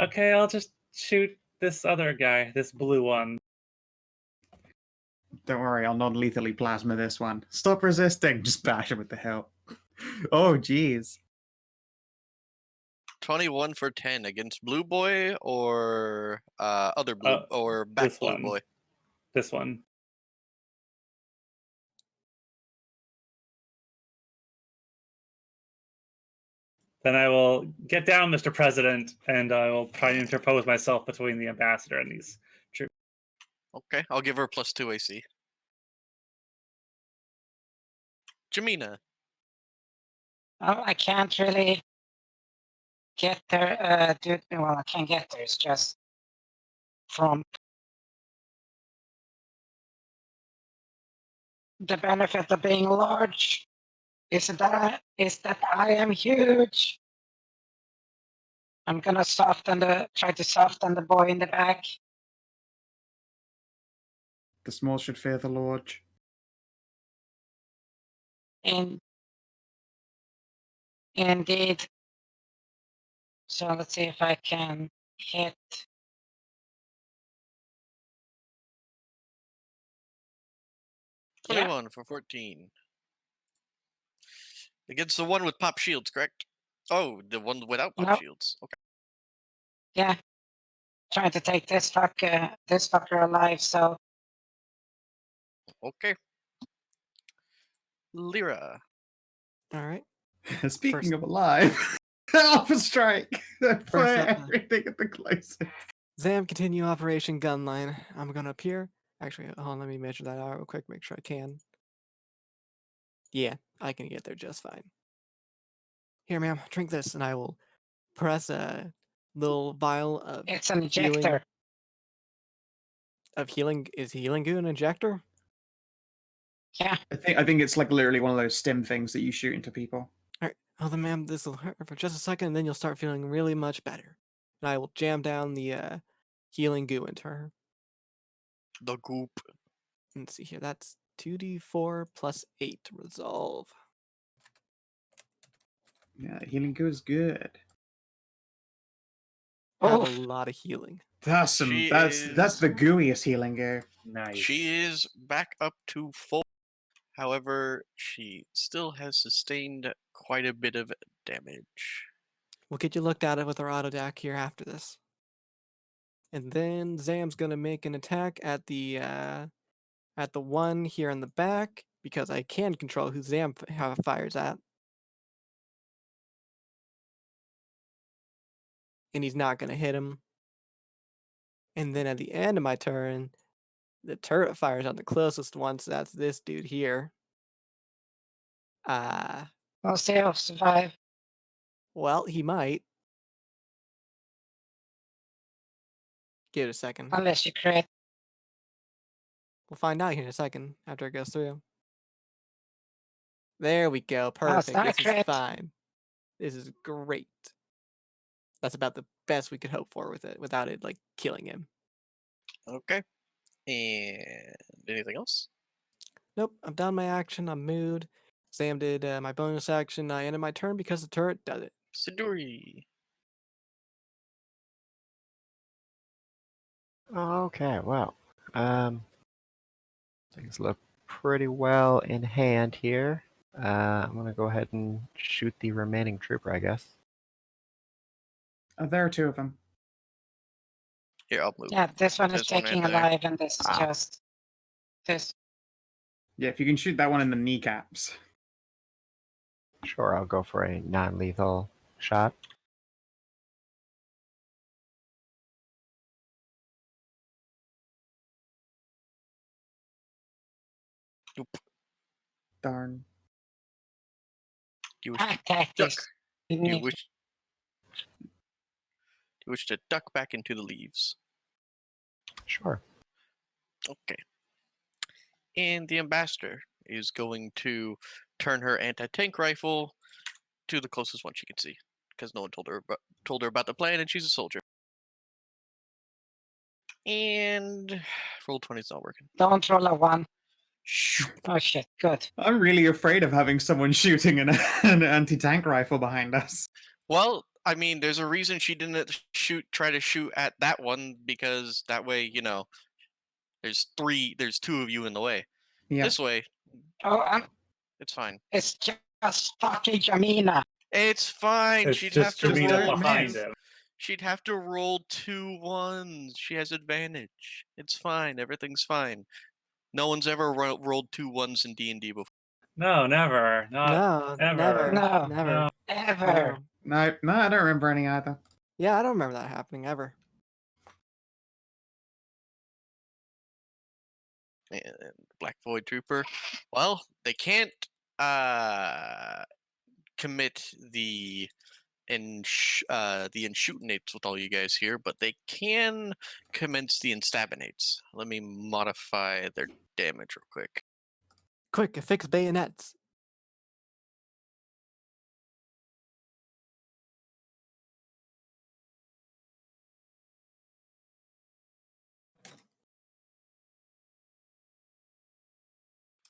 Okay, I'll just shoot this other guy, this blue one. Don't worry, I'll non-lethally plasma this one. Stop resisting. Just bash him with the hilt. Oh, jeez. 21 for 10 against Blue Boy or other blue or back This Blue one. Boy. This one. Then I will get down, Mr. President, and I will try and interpose myself between the ambassador and these troops. Okay, I'll give her +2 AC. Jamina. Oh, I can't really get there. Well, I can't get there. It's just from the benefit of being large is that I am huge. I'm gonna try to soften the boy in the back. The small should fear the Lord. Indeed. So let's see if I can hit. Yeah. 21 for 14. Against the one with pop shields, correct? Oh, the one without pop Nope. shields. Okay. Yeah. Trying to take this fucker alive, so Okay. Lyra. All right. Speaking First- of alive, Alpha Strike! Fire First up, everything at the closest. Zam, continue Operation Gunline. I'm gonna appear. Actually, hold on, let me measure that out real quick, make sure I can. Yeah, I can get there just fine. Here, ma'am, drink this, and I will press a little vial of it's an healing. injector. Is healing goo an injector? Yeah. I think it's like literally one of those stim things that you shoot into people. Alright, oh then ma'am, this will hurt for just a second, and then you'll start feeling really much better. And I will jam down the healing goo into her. The goop. Let's see here, that's 2d4 plus 8 resolve. Yeah, healing goes good. I have a Oof. lot of healing. That's that's the gooeyest healing go. Nice. She is back up to full. However, she still has sustained quite a bit of damage. We'll get you looked at it with our auto deck here after this. And then Zam's gonna make an attack at the one here in the back because I can control who Zam fires at. And he's not gonna hit him. And then at the end of my turn, the turret fires on the closest one, so that's this dude here. We'll see if he'll survive. Well, he might. Give it a second. Unless you crit. We'll find out here in a second after it goes through. There we go. it's Perfect. not a This is crit. fine. This is great. That's about the best we could hope for with it without it like killing him. Okay. And anything else? Nope, I've done my action. I'm moved. Sam did my bonus action. I ended my turn because the turret does it. Siduri. Okay, well, things look pretty well in hand here. I'm gonna go ahead and shoot the remaining trooper, I guess. Oh, there are two of them. Here, I'll move. Yeah, this one is This one right taking there. alive, and this is Ah. just this. Yeah, if you can shoot that one in the kneecaps. Sure, I'll go for a non-lethal shot. Darn. You wish to Attack duck. this. You wish to duck back into the leaves. Sure. Okay. And the ambassador is going to turn her anti-tank rifle to the closest one she can see, because no one told her about the plan, and she's a soldier. And roll 20 is not working. Don't roll a 1. Shoo. Oh shit, good. I'm really afraid of having someone shooting an anti-tank rifle behind us. Well, I mean, there's a reason she didn't try to shoot at that one, because that way, there's two of you in the way. Yeah. This way, Oh, it's fine. it's just fucking Jamina. It's fine. It's She'd just have to Jamina roll. behind him. She'd have to roll 2 1s. She has advantage. It's fine. Everything's fine. No one's ever rolled 2 1s in D&D before. No, never. Not No, ever. never. No, Never. no. Ever. No. No, I don't remember any either. Yeah, I don't remember that happening ever. And Black Void Trooper. Well, they can't commit the enshootenates with all you guys here, but they can commence the instabinates. Let me modify their damage real quick. Quick, affix bayonets.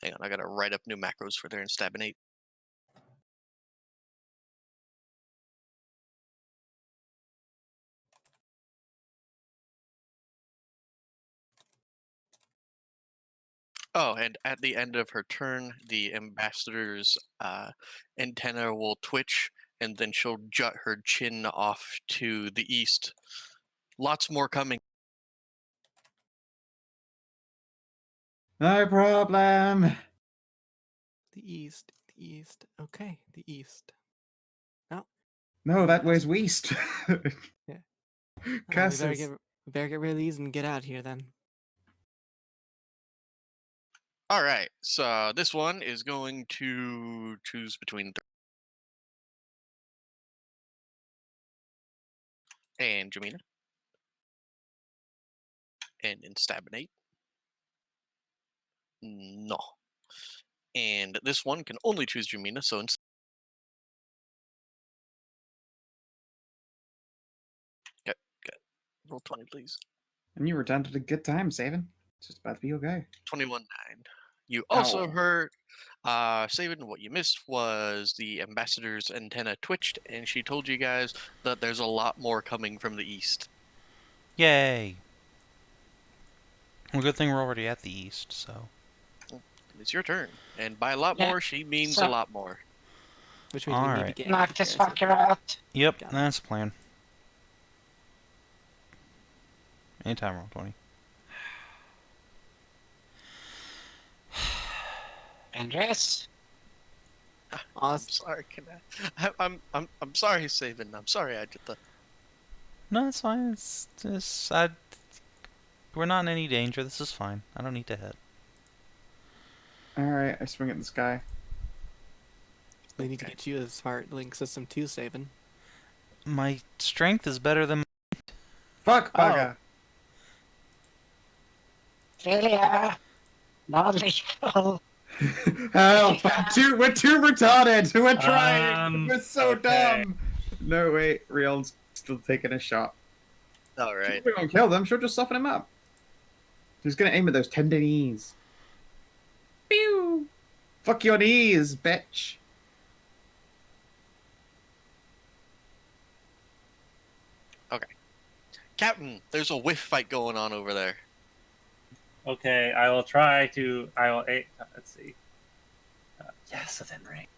Hang on, I gotta write up new macros for their instabinate. Oh, and at the end of her turn, the ambassador's antenna will twitch, and then she'll jut her chin off to the east. Lots more coming. No problem. The east. The east. Okay, the east. No. No, that way's west. Yeah. Curses. We better get rid of these and get out of here then. All right, so this one is going to choose between and Jamina and instabinate. No. And this one can only choose Jamina, so Good. Roll 20, please. And you returned at a good time, Savin. It's just about to be okay. 21 9. You also Ow. heard, Savin, what you missed was the ambassador's antenna twitched, and she told you guys that there's a lot more coming from the east. Yay! Well, good thing we're already at the east, so. It's your turn, and by a lot Yeah, more, she means a so- lot more. Which means we need to Alright. get Knock this prepared. fucker out. Yep, Got it. that's the plan. Anytime roll 20. Fenris. I'm Honest, sorry, I'm sorry, Savin. I'm sorry, Adjatha. No, it's fine. It's just, we're not in any danger. This is fine. I don't need to hit. Alright, I swing at this guy. we need to get you a smart link system too, Savin. My strength is better than. Fuck, bugger! Philia. Non-lethal. Help! We're too retarded! We're trying! We're so okay. dumb! No, wait, Real's still taking a shot. All right. We won't kill them, she'll just soften him up. She's gonna aim at those tender knees. Pew! Fuck your knees, bitch! Captain, there's a whiff fight going on over there. Okay, I will try to. I will. Let's see. Yes, within range.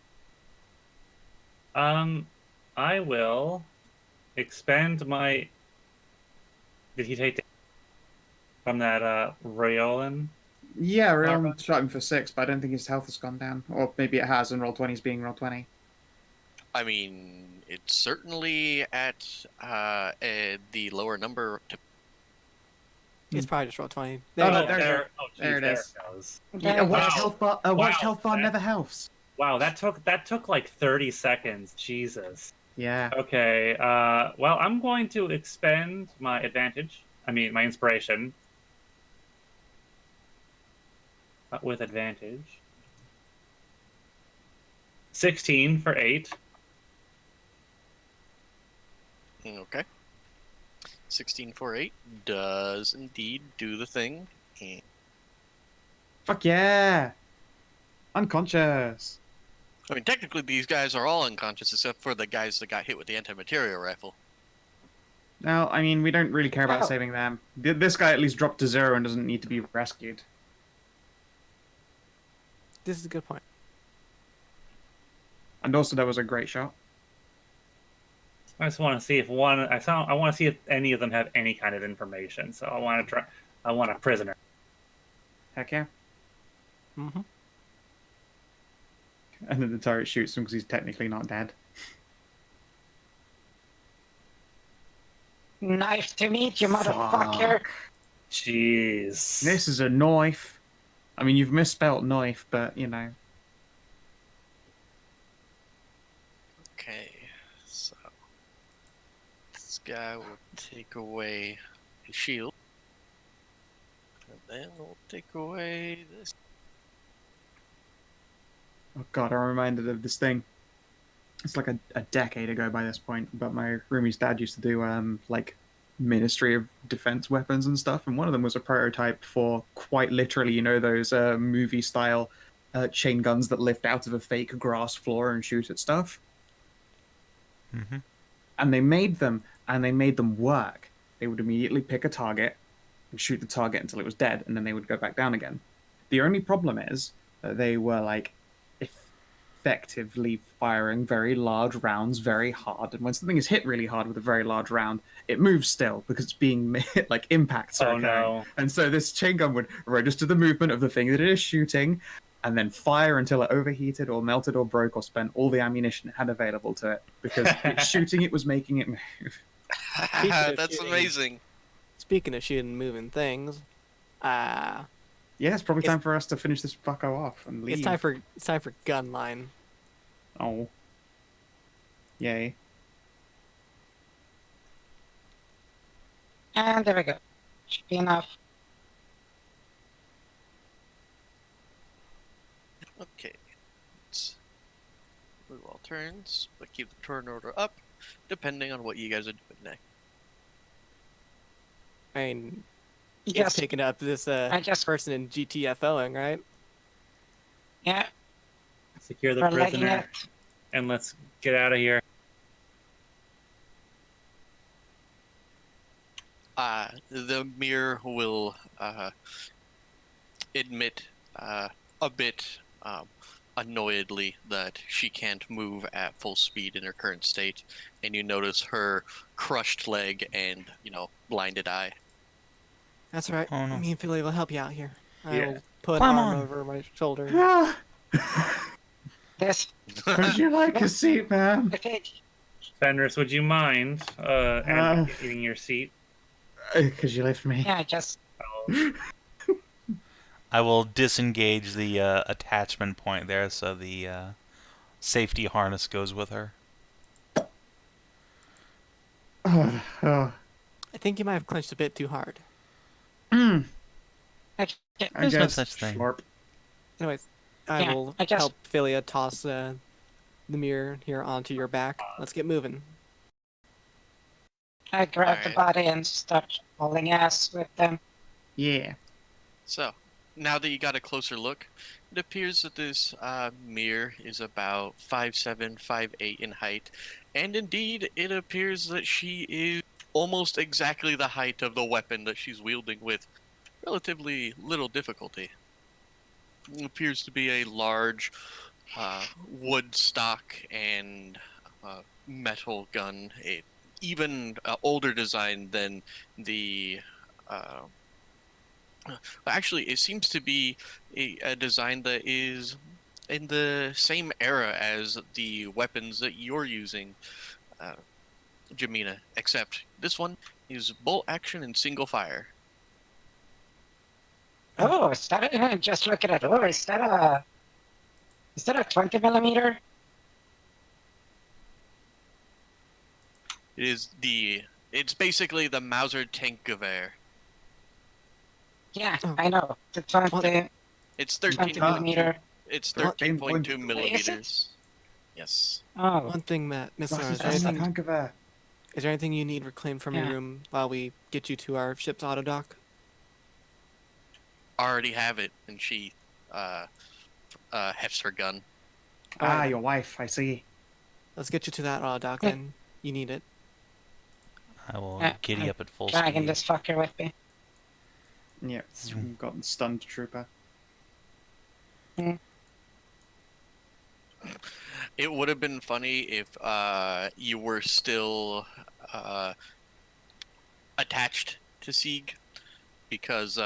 I will expend my. Did he take from that Rayolan? Yeah, Real Alright. shot him for 6, but I don't think his health has gone down. Or maybe it has, and roll 20 is being roll 20. I mean, it's certainly at the lower number. He's probably just rolled 20. Oh, There you no, go. there- geez, there it is. goes. Yeah, a watched Wow. health bar, Wow, health bar that- never helps. Wow, that took like 30 seconds. Jesus. Yeah. Okay. Well, I'm going to expend my advantage. I mean, my inspiration. With advantage. 16 for 8. Okay. 16 for 8 does indeed do the thing. And Fuck yeah! Unconscious! I mean, technically, these guys are all unconscious except for the guys that got hit with the anti-material rifle. No, I mean, we don't really care about Oh. saving them. This guy at least dropped to 0 and doesn't need to be rescued. This is a good point. And also, that was a great shot. I just want to see if one. I want to see if any of them have any kind of information. So I want to try. I want a prisoner. Heck yeah. Mm-hmm. And then the turret shoots him because he's technically not dead. Knife to meet you, motherfucker. Jeez. This is a knife. I mean, you've misspelt knife, but, you know. Okay, so this guy will take away his shield, and then we'll take away this. Oh god, I'm reminded of this thing. It's like a decade ago by this point, but my roomie's dad used to do, like, Ministry of Defense weapons and stuff, and one of them was a prototype for quite literally, you know, those movie-style chain guns that lift out of a fake grass floor and shoot at stuff. Mm-hmm. And they made them, and they made them work. They would immediately pick a target and shoot the target until it was dead, and then they would go back down again. The only problem is that they were, like, effectively firing very large rounds very hard, and when something is hit really hard with a very large round, it moves still because it's being hit, like impacts are Oh occurring. no. And so this chain gun would register the movement of the thing that it is shooting, and then fire until it overheated or melted or broke or spent all the ammunition it had available to it, because it's shooting it was making it move. of That's shooting. amazing. Speaking of shooting moving things, Yeah, it's probably It's- time for us to finish this fucko off and leave. it's time for gun line. Oh. Yay. And there we go. Should be enough. Okay. Let's move all turns, but keep the turn order up, depending on what you guys are doing next. I mean, Yes. it's picking up this I just person in GTFOing, right? Yeah, Secure the we're legging prisoner, it. and let's get out of here. The mirror will admit a bit annoyedly that she can't move at full speed in her current state, and you notice her crushed leg and, blinded eye. That's all right. Oh, no. Me and Philia will help you out here. I Yeah. will put Climb an arm on. over my shoulder. Ah, This, would you like a seat, ma'am? I think. Fenris, would you mind getting your seat? Could you lift me? Yeah, just I will disengage the attachment point there so the safety harness goes with her. Oh, oh. I think you might have clenched a bit too hard. Mm, I, I There's no guess. such thing. Slurp. Anyways, I Yeah, will I just- help Philia toss the mirror here onto your back. Let's get moving. I grab the Alright. body and start hauling ass with them. Yeah. So, now that you got a closer look, it appears that this mirror is about 5'7", 5'8" in height, and indeed, it appears that she is almost exactly the height of the weapon that she's wielding with relatively little difficulty. It appears to be a large wood stock and metal gun, even older design than the actually, it seems to be a design that is in the same era as the weapons that you're using, Jamina, except this one is bolt action and single fire. Oh, is that a, just look at it. Oh, is that a 20 millimeter? It's basically the Mauser tank Gewehr. Yeah, Oh. I know. The 20, It's 20 13. millimeter. It's What? 13.2 Is it? millimeters. Yes. Oh, One thing, Matt, Miss Nora, Glasses is there on the anything, tank of air. is there anything you need reclaimed from your Yeah. room while we get you to our ship's auto dock? Already have it, and she hefts her gun. Ah, Alright. your wife, I see. Let's get you to that auto dock Yeah. then. You need it. I will Yeah, giddy up at full dragging speed. this fucker with me. Yeah, Zoom. got stunned trooper. It would have been funny if you were still attached to Sieg, because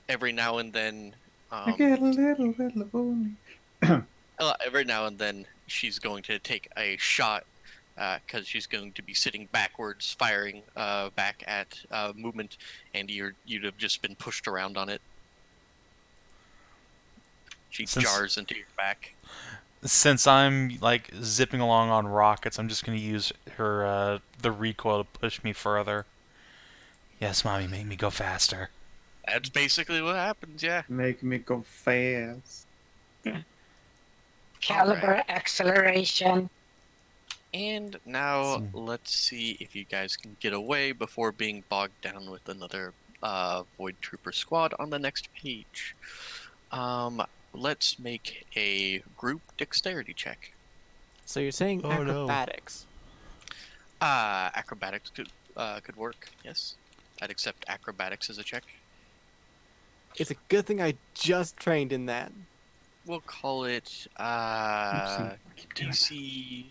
every now and then, I get a little bony. every now and then she's going to take a shot, because she's going to be sitting backwards, firing back at movement, and you'd have just been pushed around on it. She jars into your back. Since I'm like zipping along on rockets, I'm just gonna use her the recoil to push me further. Yes, mommy, make me go faster. That's basically what happens, yeah. Make me go fast. Caliber acceleration. And now See. let's see if you guys can get away before being bogged down with another Void Trooper squad on the next page. Let's make a group dexterity check. So you're saying Oh, no. acrobatics. Acrobatics could work, yes. I'd accept acrobatics as a check. It's a good thing I just trained in that. We'll call it Oopsie. Keep doing DC.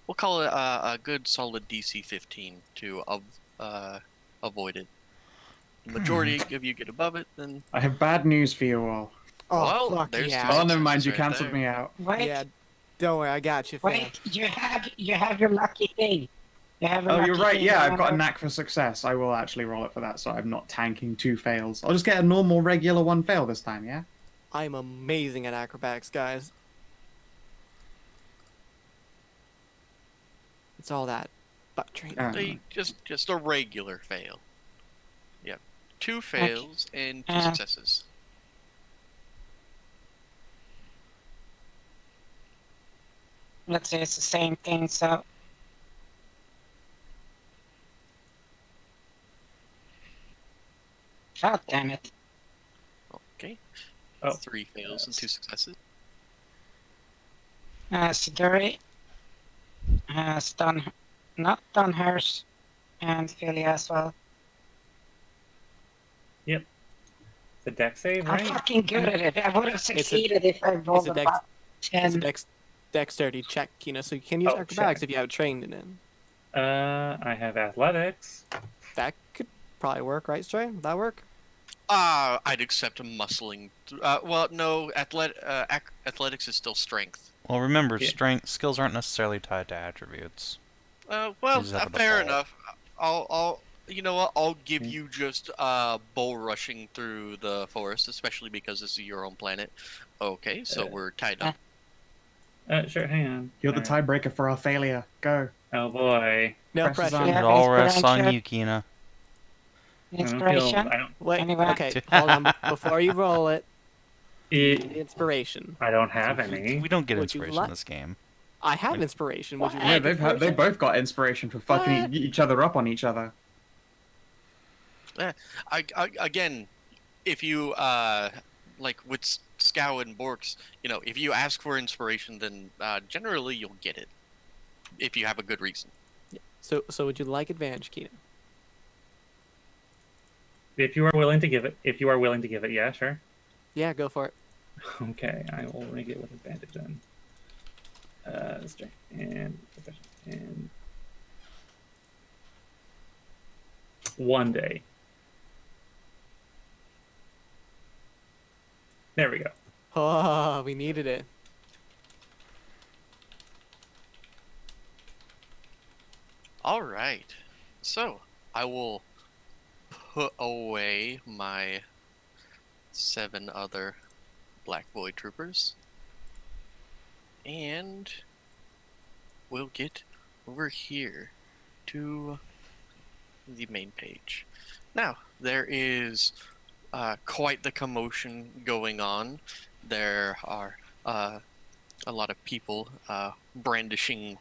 We'll call it a good solid DC 15 to avoid it. The majority of you get above it, then I have bad news for you all. Oh, Well, fuck there's yeah. two Oh, never mind. successes You right cancelled there. me out. Wait, Yeah, don't worry, I got you, fam. wait, you have your lucky thing. You have a Oh, you're lucky right. thing, Yeah, I've got a remember? knack for success. I will actually roll it for that, so I'm not tanking 2 fails. I'll just get a normal, regular 1 fail this time, yeah? I'm amazing at acrobatics, guys. It's all that butt training. They just a regular fail. Yep. 2 fails and 2 Uh. successes. Let's say it's the same thing, so God damn it. Okay. Oh. 3 fails and 2 successes. Siduri has not done hers, and Philia as well. The deck save, I'm right? fucking good at it. I would have succeeded if I It's rolled a about It's a 10. dexterity check, Kina, so you can use Oh, acrobatics check. if you have trained in it. I have athletics. That could probably work, right, Stray? Would that work? I'd accept a muscling. Well, no, athletics is still strength. Well, remember, Yeah. strength skills aren't necessarily tied to attributes. Well, You just have a fair default. enough. You know what? I'll give you just bull rushing through the forest, especially because this is your own planet. Okay, so we're tied up. Sure, hang on. You're the Alright. tiebreaker for our failure. Go. Oh boy. No Pressure's pressure. on. It Yeah, all rests on inspiration. you, Kina. Inspiration. I don't Wait, Anyway. okay, hold on. Before you roll it, feel. inspiration. I don't have any. We don't get Would you inspiration li- in this game. I have inspiration. Would you Yeah, like they inspiration? both got inspiration for fucking each other up on each other. Again, if you like with Scow and Borks, if you ask for inspiration, then generally you'll get it if you have a good reason. So would you like advantage, Kina? If you are willing to give it, yeah, sure. Yeah, go for it. Okay, I will make it with advantage then. Strength and profession and 1 day. There we go. Oh, we needed it. All right, so I will put away my 7 other Black Void troopers, and we'll get over here to the main page. Now, there is quite the commotion going on. There are a lot of people brandishing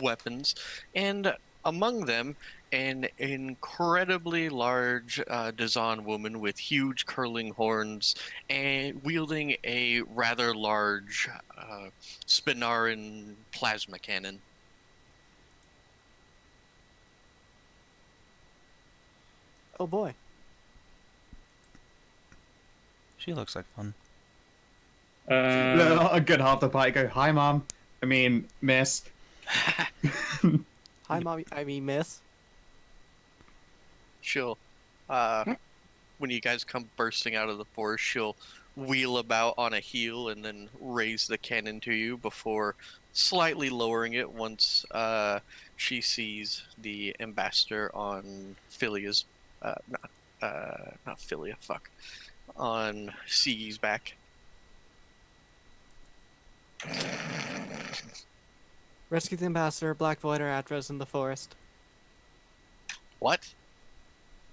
weapons, and among them, an incredibly large Dzaan woman with huge curling horns and wielding a rather large Spinarin plasma cannon. Oh boy. She looks like fun. A good half the party go, hi mom. I mean, miss. Hi, mommy. I mean, miss. She'll, when you guys come bursting out of the forest, she'll wheel about on a heel and then raise the cannon to you before slightly lowering it once she sees the ambassador on Philia's, not Philia, fuck, on Sieg's back. Rescue the ambassador. Black Void or Adjatha in the forest. What?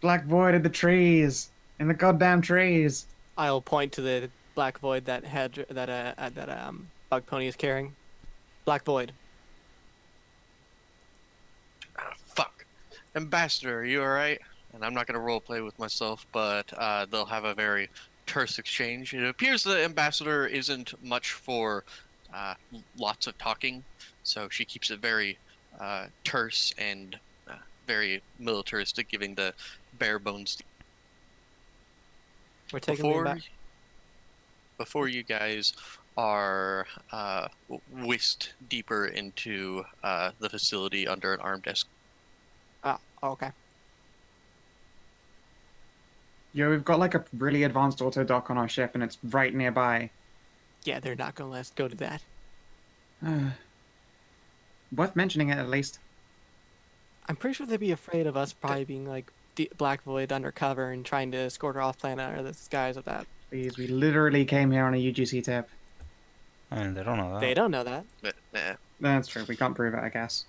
Black void in the trees. In the goddamn trees. I'll point to the Black Void that Bug Pony is carrying. Black Void. Fuck. Ambassador, are you alright? And I'm not going to roleplay with myself, but they'll have a very terse exchange. It appears the ambassador isn't much for lots of talking, so she keeps it very terse and very militaristic, giving the bare bones. We're taking the Before you guys are whisked deeper into the facility under an armed escort. Ah, okay. Yeah, we've got like a really advanced auto dock on our ship and it's right nearby. Yeah, they're not gonna let us go to that. Worth mentioning it at least. I'm pretty sure they'd be afraid of us probably being like Black Void undercover and trying to escort her off planet under the disguise of that. Please, we literally came here on a UGC tip. And they don't know that. They don't know that. But, That's true, we can't prove it, I guess.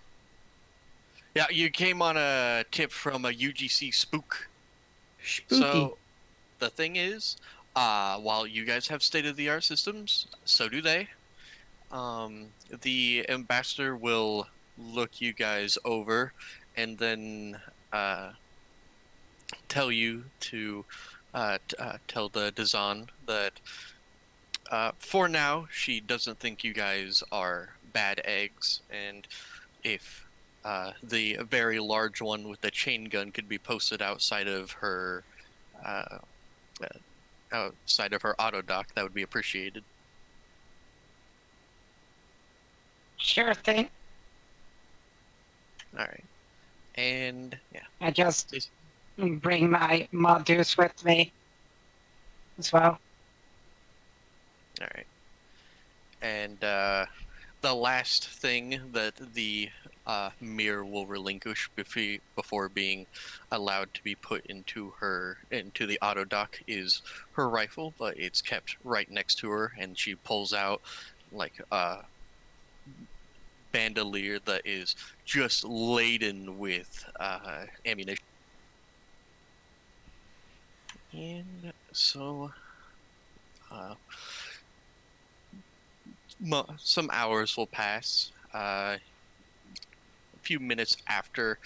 yeah, you came on a tip from a UGC spook. Spooky. So, the thing is, while you guys have state-of-the-art systems, so do they. The ambassador will look you guys over and then tell you to tell the Dzaan that for now she doesn't think you guys are bad eggs, and if the very large one with the chain gun could be posted outside of her auto dock, that would be appreciated. Sure thing. All right, and yeah, I just please. bring my modules with me as well. All right, and the last thing that the mirror will relinquish before being allowed to be put into the auto dock is her rifle, but it's kept right next to her, and she pulls out like a bandolier that is just laden with ammunition. And so some hours will pass. A few minutes after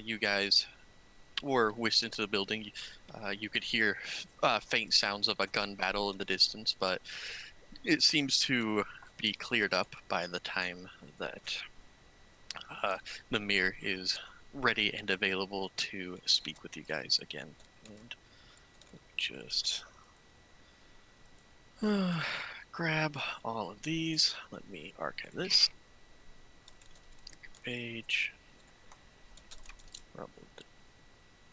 you guys were whisked into the building, you could hear faint sounds of a gun battle in the distance, but it seems to be cleared up by the time that the mirror is ready and available to speak with you guys again. And just grab all of these. Let me archive this. Page. Rumble the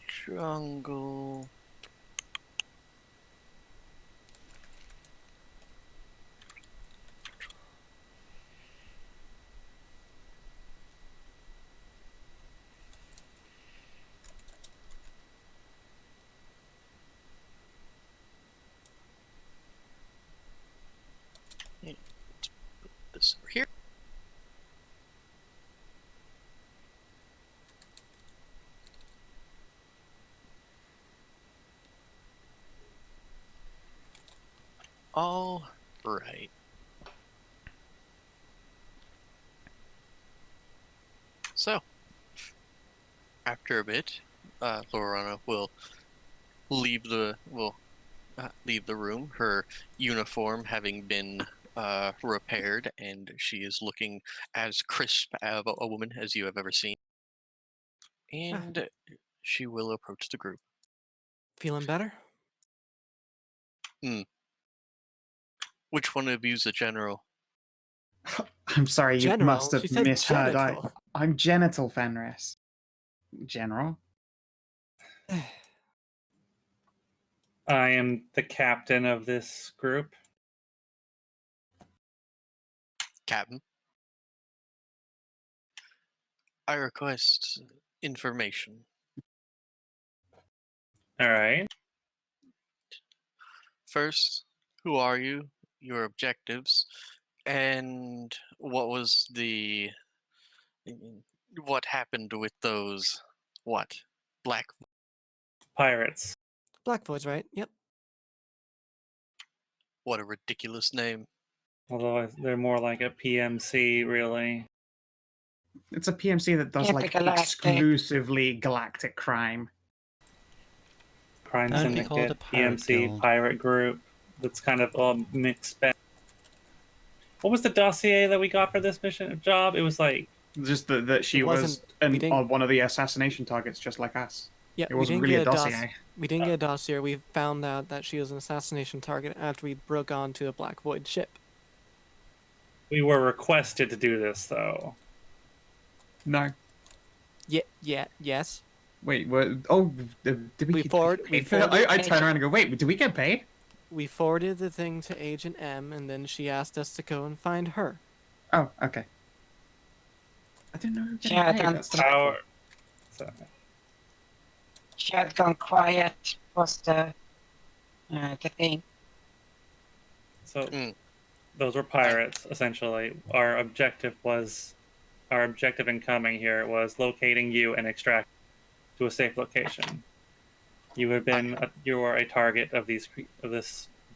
Jungle. Let's put this over here. All right. So, after a bit, Lorana will leave the room. Her uniform having been repaired, and she is looking as crisp of a woman as you have ever seen. And she will approach the group. Feeling better? Which one of you's the general? I'm sorry, you General? must have She said misheard. genital. I'm genital Fenris. General. I am the captain of this group. Captain. I request information. All right. First, who are you? Your objectives, and what happened with those black? Pirates. Black Void's right. Yep. What a ridiculous name. Although they're more like a PMC, really. It's a PMC that does like Intergalactic. exclusively galactic crime. Crime That'd be called a Syndicate, pirate PMC, guild. pirate group. That's kind of all mixed bag. What was the dossier that we got for this mission job? It was like Just that she was wasn't- we didn't- one of the assassination targets, just like us. Yeah, It we wasn't didn't really get a dossier. We didn't get a dossier. We found out that she was an assassination target after we broke onto a Black Void ship. we were requested to do this though. No. Yes. Wait, what? Oh, did we We get forward- we paid for that? I forwarded- turn around and go, wait, did we get paid? We forwarded the thing to Agent M, and then she asked us to go and find her. Oh, okay. I didn't know we were getting Yeah, paid. then That's Our so, She had gone quiet was the thing. so Mm. those were pirates essentially. Our objective in coming here was locating you and extract to a safe location. You have been you are a target of this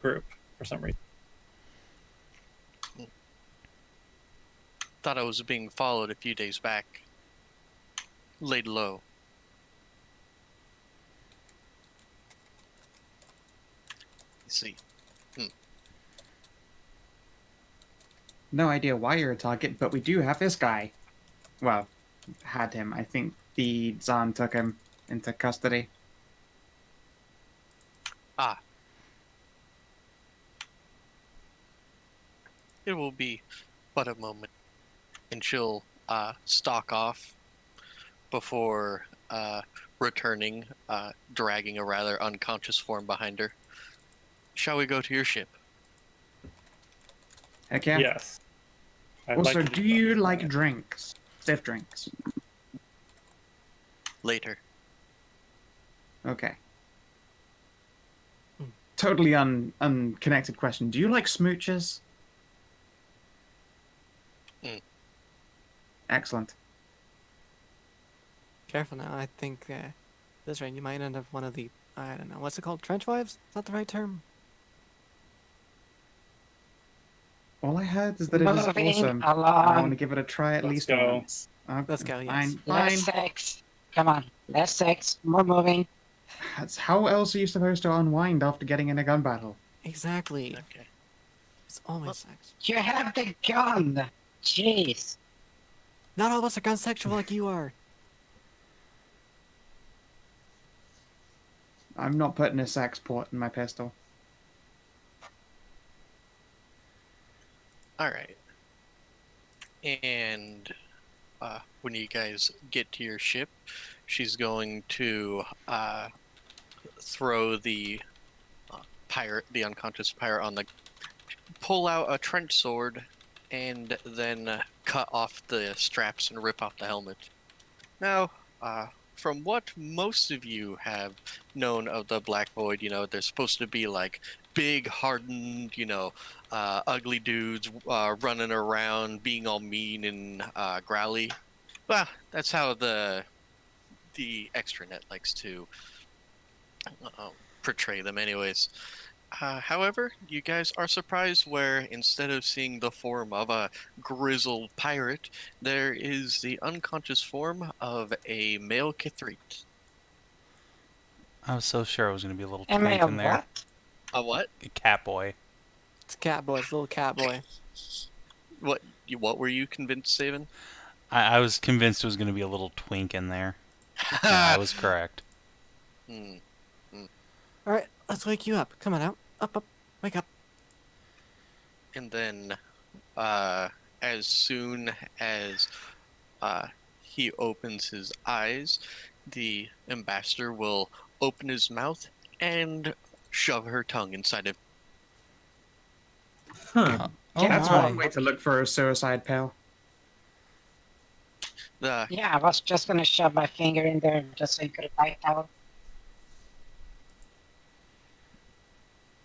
group for some reason. Thought I was being followed a few days back. Laid low. Let's see. no idea why you're a target, but we do have this guy. Well, had him. I think the Dzaan took him into custody. Ah. It will be but a moment, and she'll stalk off before returning, dragging a rather unconscious form behind her. Shall we go to your ship? Heck yeah. Yes. I'd Also, like to do you that. like drinks? Stiff drinks. Later. Okay. Hmm. Totally unconnected question. Do you like smooches? Mm. Excellent. Careful now. I think this rain you might end up one of the I don't know what's it called, trench wives? Is that the right term? All I heard is that it is Moving awesome, and I want along. to give it a try at Let's least go. once. Let's go, yes. Fine, Less fine. sex. Come on. Less sex. More moving. That's how else are you supposed to unwind after getting in a gun battle? Exactly. Okay. It's always sex. You have the gun. Jeez. Not all of us are gunsexual like you are. I'm not putting a sex port in my pistol. All right. And when you guys get to your ship, she's going to throw the pirate, the unconscious pirate, on the. Pull out a trench sword, and then cut off the straps and rip off the helmet. Now, from what most of you have known of the Black Void, they're supposed to be like big, hardened, ugly dudes running around, being all mean and growly. Well, that's how the extranet likes to portray them, anyways. However, you guys are surprised where instead of seeing the form of a grizzled pirate, there is the unconscious form of a male Kithreet. I was so sure it was going to be a little Am I twink a in there. what? A what? A cat boy. It's Catboy. It's little Catboy. What were you convinced, Savin? I was convinced it was going to be a little twink in there. And I was correct. Hmm. All right, let's wake you up. Come on out. Up. Wake up. And then, as soon as he opens his eyes, the ambassador will open his mouth and shove her tongue inside of. Huh. Oh That's my. one way to look for a suicide pill. The Yeah, I was just gonna shove my finger in there just so you could bite out.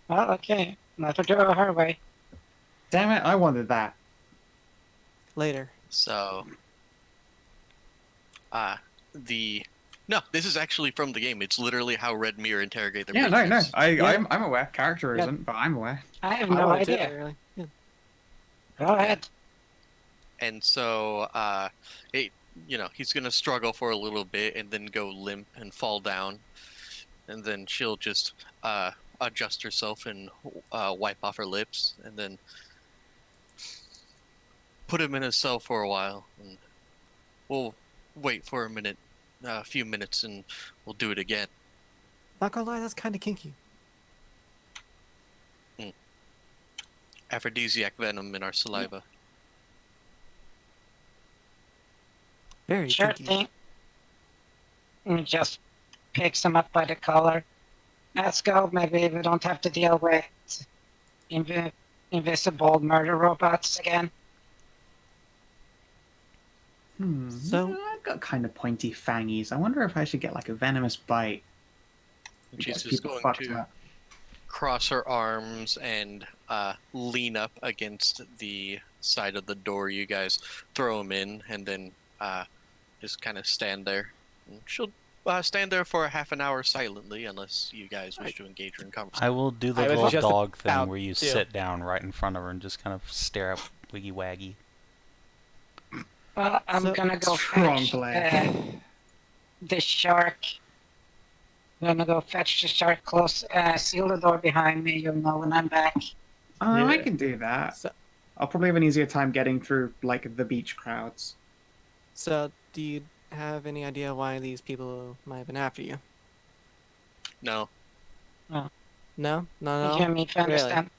Well, okay. Let her do it her way. Damn it, I wanted that. Later. So, no, this is actually from the game. It's literally how Red Mirror interrogate their Yeah, no. prisoners. I'm aware. Character Yeah. isn't, but I'm aware. I have I no wanted to, idea. really. Yeah. Go ahead. And so, he's gonna struggle for a little bit and then go limp and fall down, and then she'll just adjust herself and wipe off her lips, and then put him in his cell for a while, and we'll wait for a few minutes, and we'll do it again. Not gonna lie, that's kind of kinky. Aphrodisiac venom in our saliva. Very Sure kinky. thing. And just picks them up by the collar. Let's go. Maybe we don't have to deal with invisible murder robots again. So- I've got kind of pointy fangies. I wonder if I should get like a venomous bite. And she's Gets just people going fucked to up. cross her arms and lean up against the side of the door you guys throw him in, and then just kind of stand there. And she'll stand there for a half an hour silently, unless you guys wish to engage her in conversation. I will do the I was little just dog thing about where you to. sit down right in front of her and just kind of stare up wiggy waggy. Well, I'm So- gonna go Strong fetch play. the shark. I'm gonna go fetch the shark, close, seal the door behind me. You'll know when I'm back. I Yeah. can do that. So, I'll probably have an easier time getting through, like, the beach crowds. So, do you have any idea why these people might have been after you? No. No, not at Did all. you meet Fenris Really? then?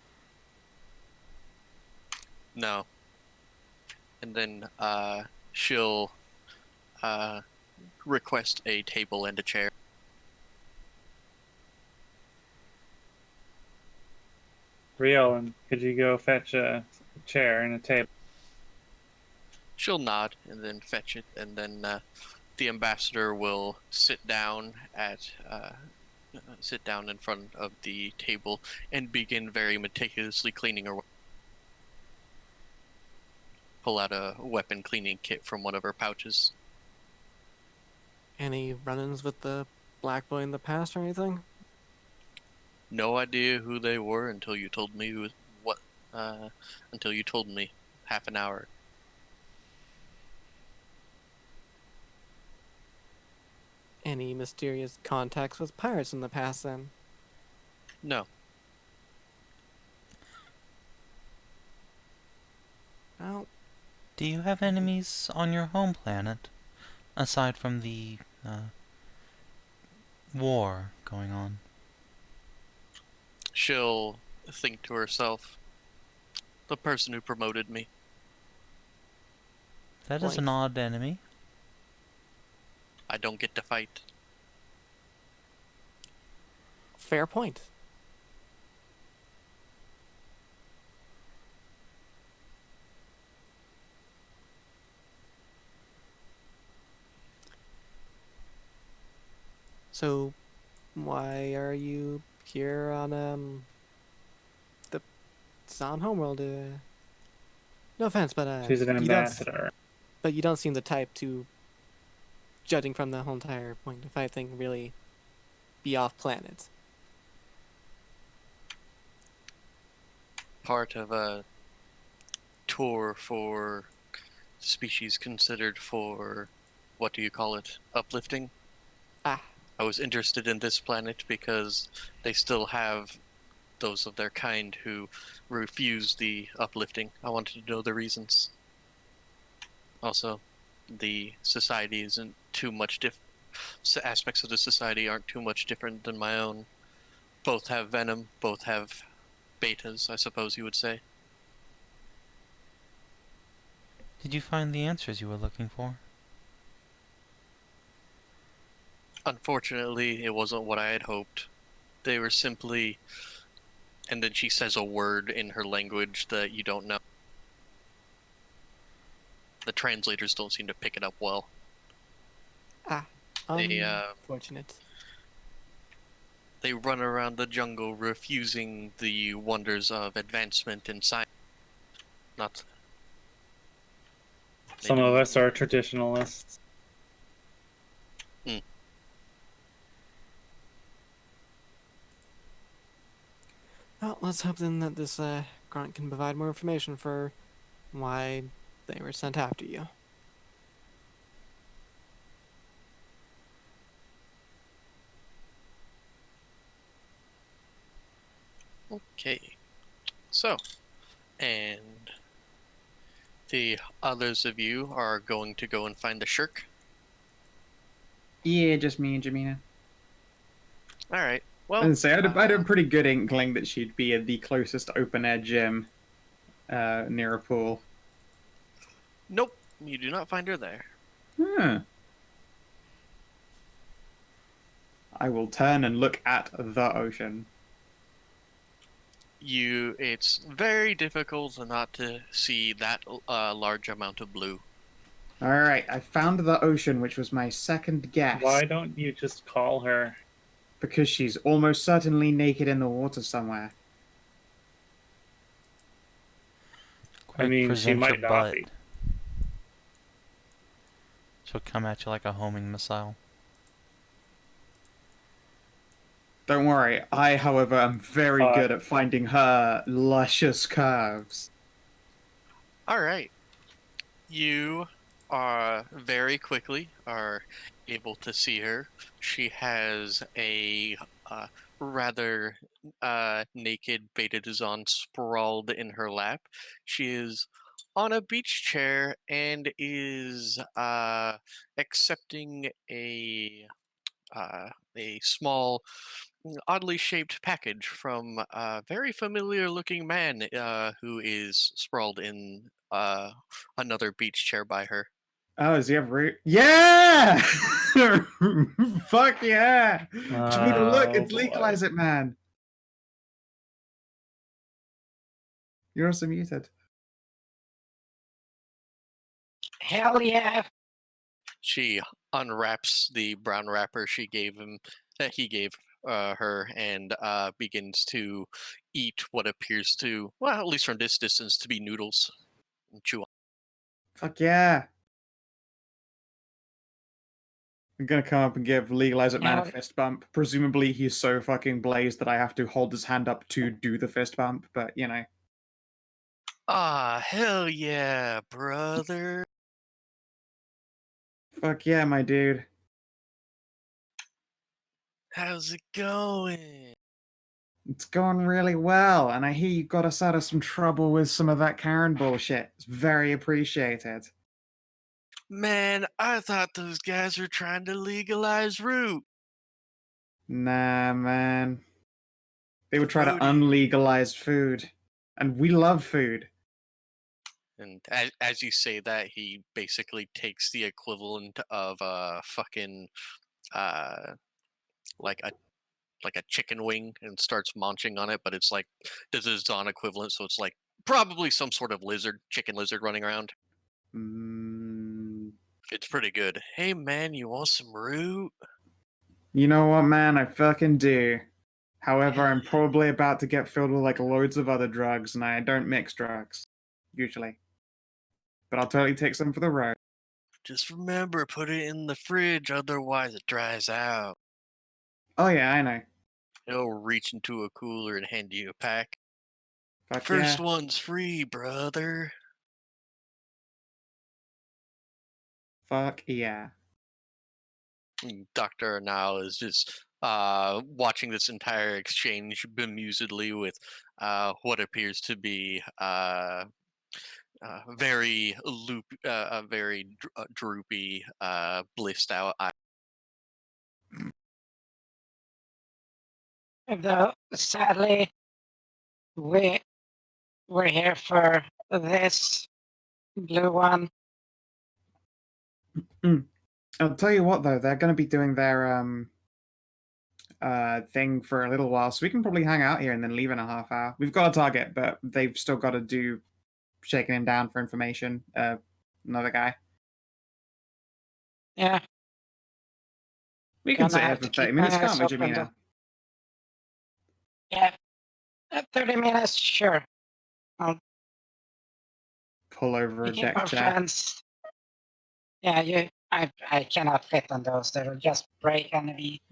No. And then she'll request a table and a chair. Riolan, could you go fetch a chair and a table? She'll nod and then fetch it, and then the ambassador will sit down in front of the table and begin very meticulously cleaning her. Pull out a weapon cleaning kit from one of her pouches. Any run-ins with the black boy in the past or anything? No idea who they were until you told me until you told me half an hour. Any mysterious contacts with pirates in the past then? No. Well, Do you have enemies on your home planet, aside from the war going on? She'll think to herself, the person who promoted me. That is an Blank. odd enemy. I don't get to fight. fair point. So, why are you here on the Dzaan homeworld? No offense, but She's an you don't. ambassador. But you don't seem the type to, judging from the whole entire point of fight thing, really be off planet. Part of a tour for species considered for, what do you call it, uplifting. Ah, I was interested in this planet because they still have those of their kind who refuse the uplifting. I wanted to know the reasons. Also, the society isn't too much aspects of the society aren't too much different than my own. Both have venom, both have betas, I suppose you would say. Did you find the answers you were looking for? Unfortunately, it wasn't what I had hoped. They were simply... And then she says a word in her language that you don't know. The translators don't seem to pick it up well. They, unfortunate. They run around the jungle refusing the wonders of advancement in science. Not... Some of us are traditionalists. Well, let's hope then that this grunt can provide more information for why they were sent after you. Okay. So, and the others of you are going to go and find the shirk. Yeah, just me and Jamina. Alright. Well, I say, I had a pretty good inkling that she'd be at the closest open-air gym near a pool. Nope, you do not find her there. Huh. I will turn and look at the ocean. It's very difficult not to see that large amount of blue. Alright, I found the ocean, which was my second guess. Why don't you just call her? Because she's almost certainly naked in the water somewhere. Quick, mean, she present might your not butt. be. She'll come at you like a homing missile. Don't worry, I, however, am very good at finding her luscious curves. Alright. You are very quickly are able to see her. She has a rather naked Beta Dzaan sprawled in her lap. She is on a beach chair and is accepting a small, oddly shaped package from a very familiar looking man who is sprawled in another beach chair by her. Oh, does he have root? Yeah! Fuck yeah! Jamina, look, it's boy. legalize it, man. You're also muted. Hell yeah. She unwraps the brown wrapper she gave him, that he gave her, and begins to eat what appears to, well, at least from this distance, to be noodles. And chew on. Fuck yeah. I'm gonna come up and give Legalize It Man a Hell- fist bump. Presumably he's so fucking blazed that I have to hold his hand up to do the fist bump, but you know. Ah, hell yeah, brother. Fuck yeah, my dude. How's it going? It's going really well, and I hear you got us out of some trouble with some of that Karen bullshit. It's very appreciated. Man, I thought those guys were trying to legalize root. Nah, man. They would try to Brody. unlegalize food. And we love food. And as you say that, he basically takes the equivalent of a fucking uh like a chicken wing and starts munching on it, but it's like the Dzaan equivalent, so it's like probably some sort of lizard, chicken lizard running around. Mm, It's pretty good. Hey man, you want some root? you know what, man? I fucking do. However, Hell I'm yeah. probably about to get filled with like loads of other drugs, and I don't mix drugs. Usually. But I'll totally take some for the road. Just remember, put it in the fridge, otherwise it dries out. Oh yeah, I know. He'll reach into a cooler and hand you a pack. Fuck First yeah. one's free, brother. Fuck yeah. Dr. Anal is just watching this entire exchange bemusedly with what appears to be a very droopy, blissed out eye. Though, sadly, we're here for this blue one. I'll tell you what though, they're gonna be doing their thing for a little while, so we can probably hang out here and then leave in a half hour. We've got a target, but they've still got to do shaking him down for information. Another guy. Yeah, We can Gonna sit here have for to 30 keep my minutes, can't eyes we, open, Jamina? though. Yeah. 30 minutes, sure. Pull over You a keep deck our chair. friends. Yeah, I cannot fit on those. They'll just break on me.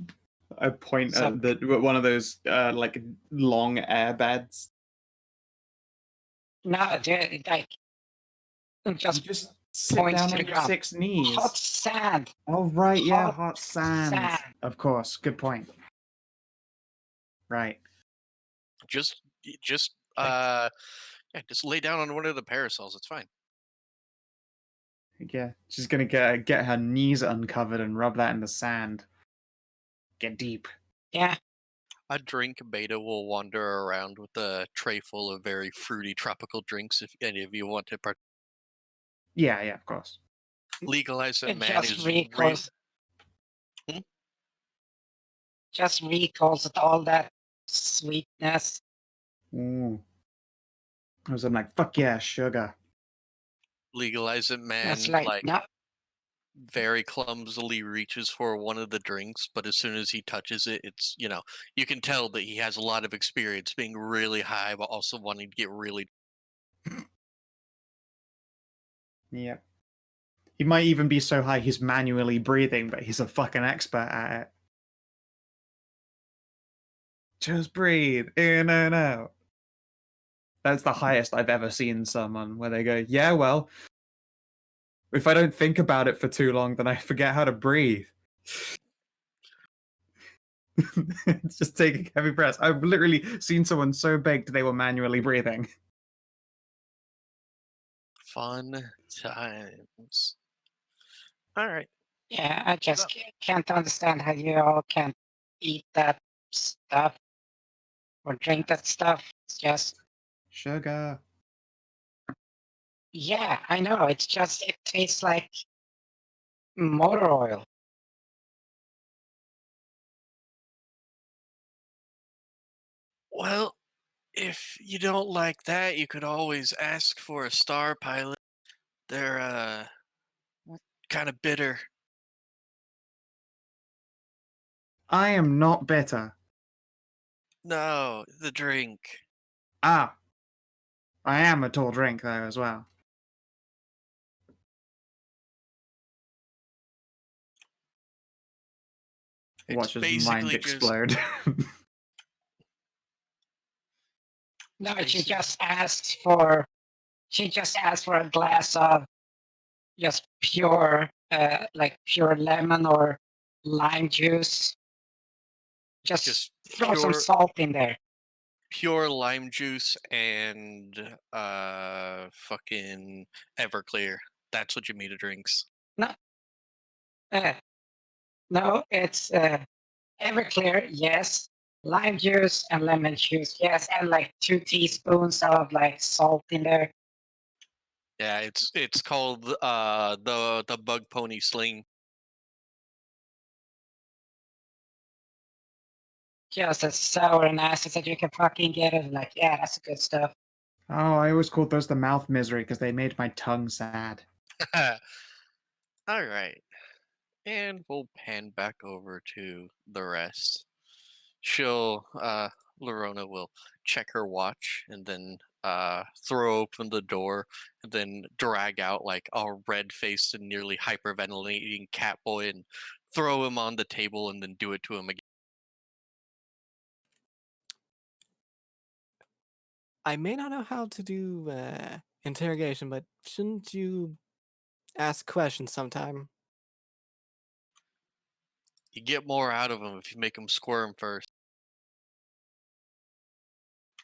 I point So- at one of those like long air beds. No, dude, like, You just just sit points down to on the your ground. 6 knees. Hot sand. Oh right, yeah, hot hot sand. sand. Of course, good point. Right. Just yeah, just lay down on one of the parasols. It's fine. Yeah, she's gonna get her knees uncovered and rub that in the sand. Get deep. Yeah, A drink beta will wander around with a tray full of very fruity tropical drinks if any of you want to Yeah, of course. legalize it, it man. just Is recalls. Hmm? Just recalls all that sweetness. Ooh. I was like, fuck yeah, sugar. legalize it, man. It's like, no, Very clumsily reaches for one of the drinks, but as soon as he touches it, it's, you can tell that he has a lot of experience being really high, but also wanting to get really. Yep. He might even be so high he's manually breathing, but he's a fucking expert at it. Just breathe in and out. That's the highest I've ever seen someone where they go, yeah, well, if I don't think about it for too long, then I forget how to breathe. It's just taking heavy breaths. I've literally seen someone so baked they were manually breathing. Fun times. All right. Yeah, I just can't understand how you all can eat that stuff or drink that stuff. It's just, Sugar. yeah, I know. It's just, it tastes like motor oil. Well, if you don't like that, you could always ask for a star pilot. They're kind of bitter. I am not bitter. No, the drink. Ah, I am a tall drink though as well. It's Watch his mind basically just explode. No, Basically- she just asked for a glass of just pure, like pure lemon or lime juice. Just throw some pure salt in there. pure lime juice and fucking Everclear. That's what Jamina drinks. Uh, no, it's Everclear, yes. Lime juice and lemon juice, yes, and like 2 teaspoons of like salt in there. Yeah, it's called the Bug Pony Sling. Just as sour and acid that you can fucking get it. Like, yeah, that's good stuff. Oh, I always called those the mouth misery because they made my tongue sad. All right, and we'll pan back over to the rest. She'll Lorona will check her watch and then throw open the door and then drag out like a red-faced and nearly hyperventilating Catboy and throw him on the table and then do it to him again. I may not know how to do interrogation, but shouldn't you ask questions sometime? You get more out of him if you make him squirm first.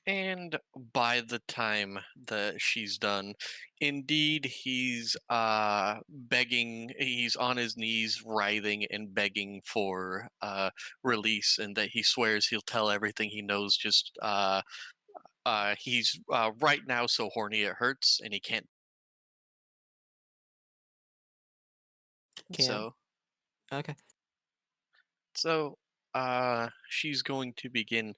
And by the time that she's done, indeed he's begging, he's on his knees writhing and begging for release, and that he swears he'll tell everything he knows. Just he's right now so horny it hurts and he can't. Can't. So Okay. so she's going to begin.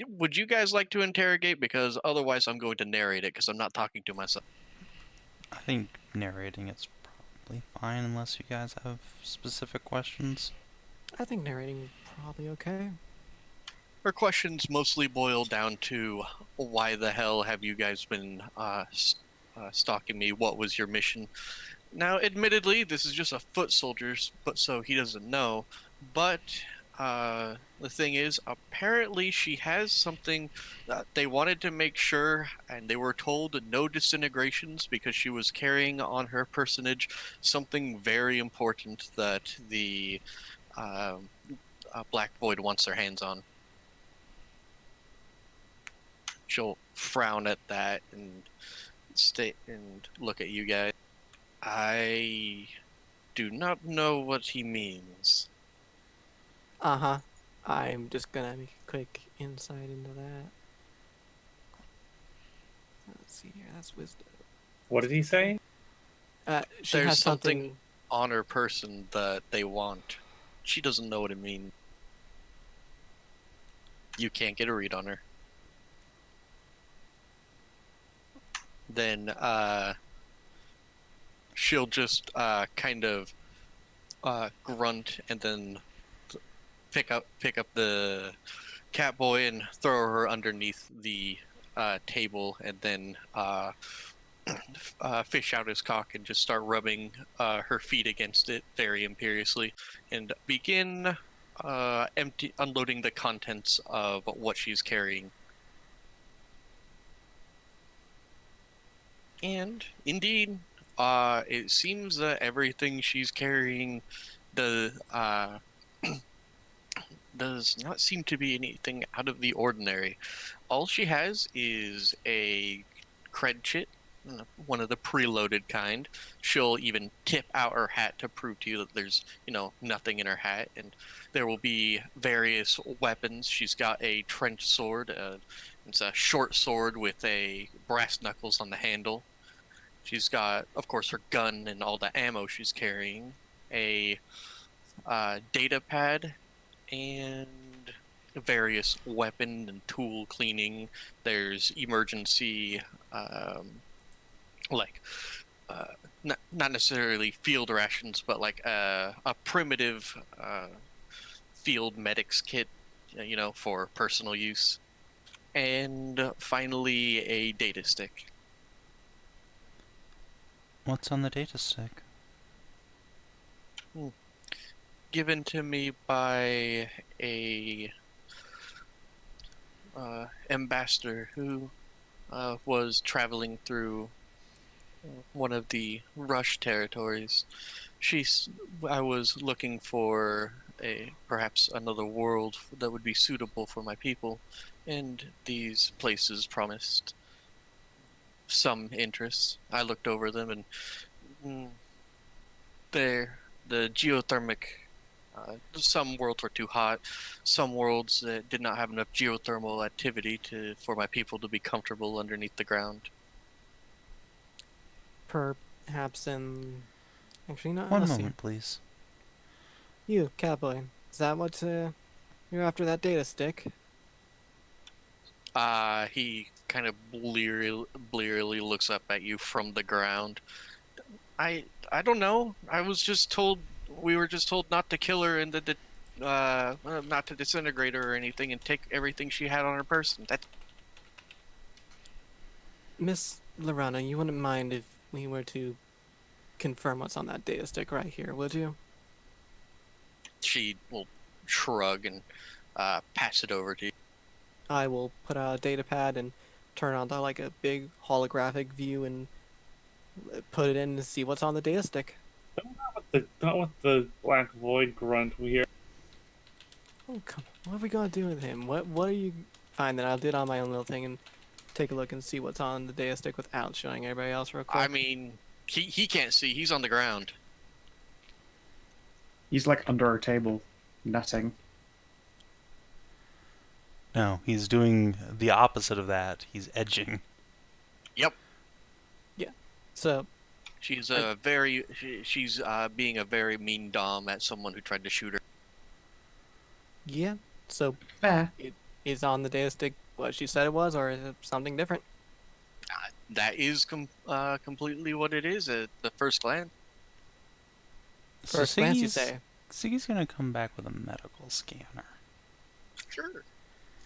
Would you guys like to interrogate? Because otherwise I'm going to narrate it because I'm not talking to myself. I think narrating is probably fine unless you guys have specific questions. I think narrating probably okay. Her questions mostly boil down to why the hell have you guys been stalking me? What was your mission? Now, admittedly, this is just a foot soldiers, but so he doesn't know. But the thing is, apparently she has something that they wanted to make sure, and they were told no disintegrations because she was carrying on her personage something very important that the Black Void wants their hands on. She'll frown at that and stay and look at you guys. I do not know what he means. Uh-huh. I'm just gonna make a quick insight into that. Let's see here, that's wisdom. What did he say? She There's has something on her person that they want. She doesn't know what it means. You can't get a read on her. Then she'll just kind of grunt and then pick up the Catboy and throw her underneath the table, and then fish out his cock and just start rubbing her feet against it very imperiously, and begin unloading the contents of what she's carrying. And indeed, it seems that everything she's carrying, the does not seem to be anything out of the ordinary. All she has is a cred chit, one of the preloaded kind. She'll even tip out her hat to prove to you that there's, nothing in her hat. And there will be various weapons. She's got a trench sword. It's a short sword with a brass knuckles on the handle. She's got, of course, her gun and all the ammo she's carrying. A data pad and various weapon and tool cleaning. There's emergency, like, not necessarily field rations, but like a primitive field medics kit, for personal use. And finally, a data stick. What's on the data stick? Given to me by a ambassador who was traveling through one of the Rush territories. I was looking for perhaps another world that would be suitable for my people, and these places promised some interest. I looked over them, and the geothermic. Some worlds were too hot. Some worlds that did not have enough geothermal activity for my people to be comfortable underneath the ground. Perhaps in... Actually, not. One Let's see. moment, please. You, Catboy. Is that what you're after, that data stick? He kind of blearily looks up at you from the ground. I don't know. We were just told not to kill her and not to disintegrate her or anything, and take everything she had on her person. Miss Lorana, you wouldn't mind if we were to confirm what's on that data stick right here, would you? She will shrug and pass it over to you. I will put out a data pad and turn on like a big holographic view and put it in and see what's on the data stick. Not with the black void grunt we hear. Oh, come on. What are we gonna do with him? What are you... Fine, then I'll do it on my own little thing and take a look and see what's on the data stick without showing everybody else real quick. I mean, he can't see. He's on the ground. He's like under our table, nutting. No, he's doing the opposite of that. He's edging. Yep. Yeah. So... She's she's being a very mean dom at someone who tried to shoot her. Yeah. So Fair. it is on the data stick what she said it was, or is it something different? That is completely what it is at the first glance. First glance, you say? Siggy's gonna come back with a medical scanner. Sure.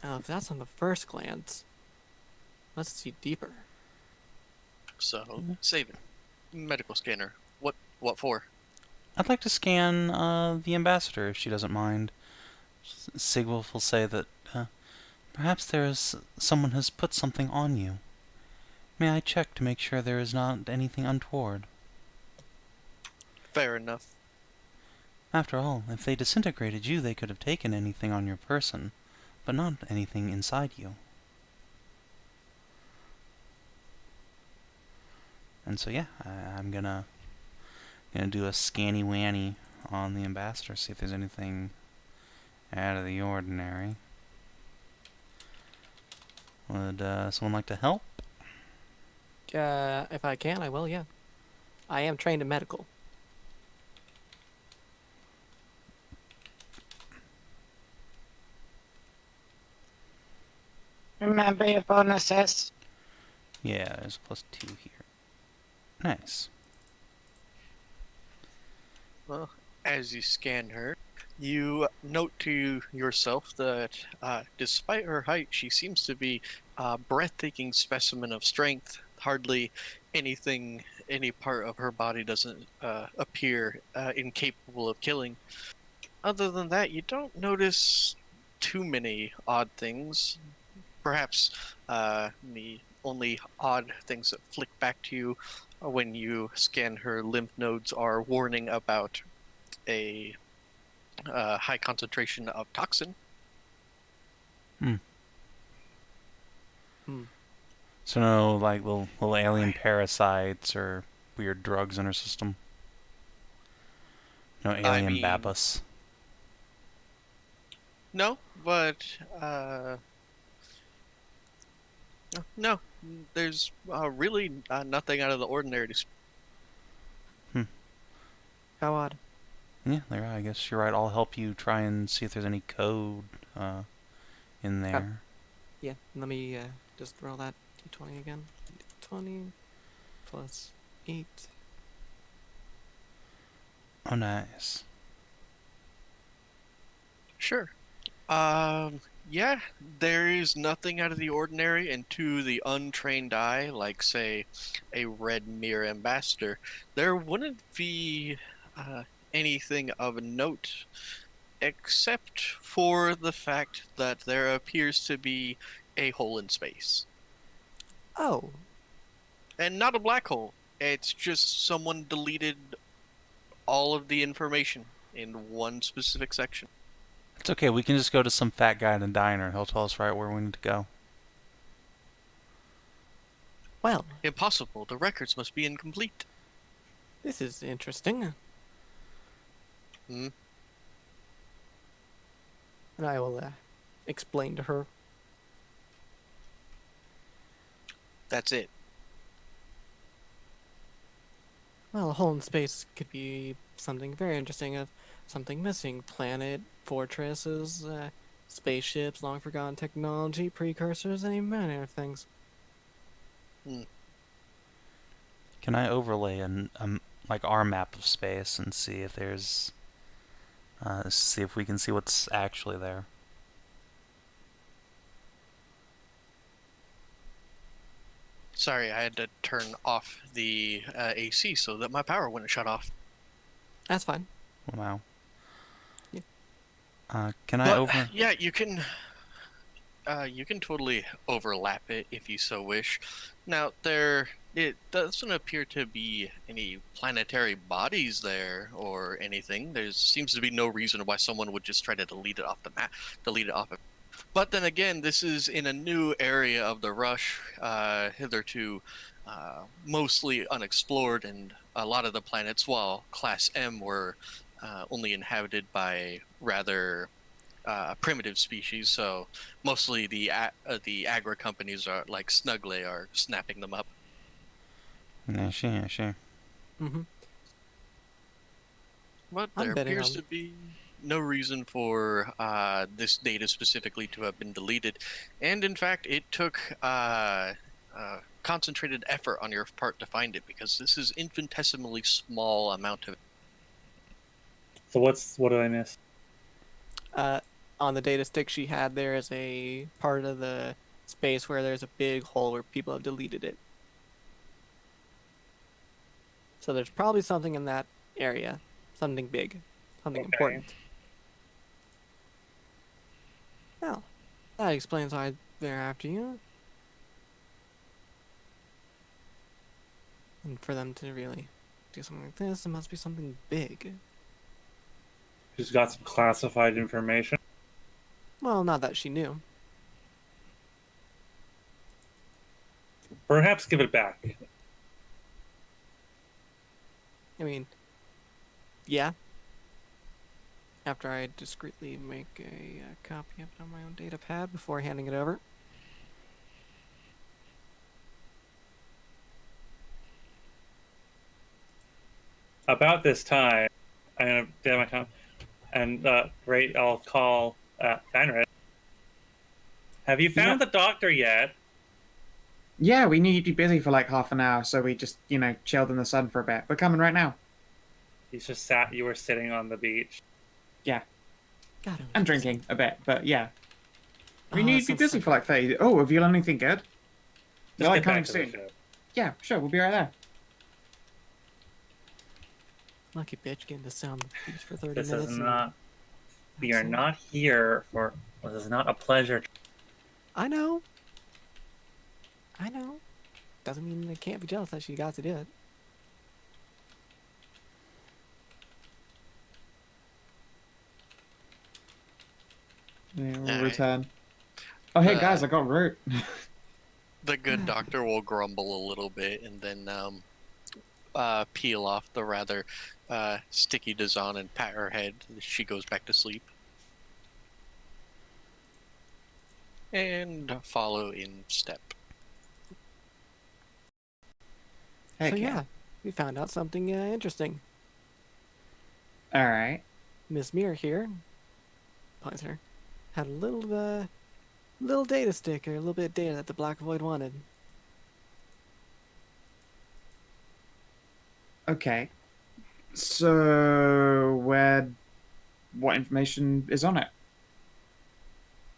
If that's on the first glance, let's see deeper. So, Savin. Medical scanner. What for? I'd like to scan the ambassador, if she doesn't mind. Siegwulfe will say that perhaps someone has put something on you. May I check to make sure there is not anything untoward? Fair enough. After all, if they disintegrated you, they could have taken anything on your person, but not anything inside you. And so yeah, I'm gonna do a scanny wanny on the ambassador, see if there's anything out of the ordinary. Would someone like to help? If I can, I will, yeah. I am trained in medical. Remember your bonuses. Yeah, there's +2 here. Nice. Well, as you scan her, you note to yourself that despite her height, she seems to be a breathtaking specimen of strength. Hardly any part of her body doesn't appear incapable of killing. Other than that, you don't notice too many odd things. Perhaps the only odd things that flick back to you when you scan her lymph nodes are warning about a high concentration of toxin. So no, like, little alien parasites or weird drugs in her system? No I alien mean, babus? no, but no, there's really nothing out of the ordinary. How odd. Yeah, Lyra, I guess you're right. I'll help you try and see if there's any code in there. Yeah, let me just roll that d20 again. D20 plus 8. Oh, nice. Sure. Yeah, there is nothing out of the ordinary, and to the untrained eye, like, say, a red mirror ambassador, there wouldn't be anything of note, except for the fact that there appears to be a hole in space. Oh, And not a black hole. It's just someone deleted all of the information in one specific section. It's okay, we can just go to some fat guy in a diner. He'll tell us right where we need to go. well, Impossible. The records must be incomplete. this is interesting. Hmm. And I will explain to her. That's it. Well, a hole in space could be something very interesting of something missing. Planet, fortresses, spaceships, long forgotten technology, precursors, any manner of things. Can I overlay like our map of space and see if there's see if we can see what's actually there? Sorry, I had to turn off the AC so that my power wouldn't shut off. That's fine. Wow. Yeah. Can I But, over? yeah, you can totally overlap it if you so wish. Now, it doesn't appear to be any planetary bodies there or anything. There seems to be no reason why someone would just try to delete it off the map, delete it off of. But then again, this is in a new area of the Rush, hitherto mostly unexplored, and a lot of the planets, while Class M were only inhabited by rather primitive species, so mostly the agri companies are like Snuggly are snapping them up. Yeah, sure, yeah, sure. Mm-hmm. But I'm there betting appears on. to be no reason for this data specifically to have been deleted, and in fact, it took concentrated effort on your part to find it, because this is infinitesimally small amount of. So what do I miss? On the data stick she had, there is a part of the space where there's a big hole where people have deleted it. So there's probably something in that area, something big, something Okay. important. Well, that explains why they're after you. And for them to really do something like this, it must be something big. She's got some classified information. Well, not that she knew. Perhaps give it back. I mean, yeah. After I discreetly make a copy of it on my own data pad before handing it over. About this time, I'm gonna do my time, and I'll call Fenris. Have you found the doctor yet? Yeah, we knew you'd be busy for like half an hour, so we just, chilled in the sun for a bit. We're coming right now. He's just you were sitting on the beach. Yeah, God, and drinking a bit, but yeah. We Oh, knew that you'd be sounds busy so for like 30. Oh, have you done anything good? You're Just like get coming back to the soon. ship. Yeah, sure, we'll be right there. Lucky bitch getting to sit on the beach for 30 This minutes. is and not. We are that's it. not here for. Well, this is not a pleasure. I know. I know. Doesn't mean I can't be jealous that she got to do it. Yeah, we'll Alright. return. Oh, hey guys, Uh, I got root. The good doctor will grumble a little bit and then peel off the rather sticky Dzaan and pat her head. She goes back to sleep. And follow in step. Heck So yeah, we found out something interesting. All right. Miss Mirror here, pointer, had a little data stick, or a little bit of data that the Black Void wanted. Okay. So, what information is on it?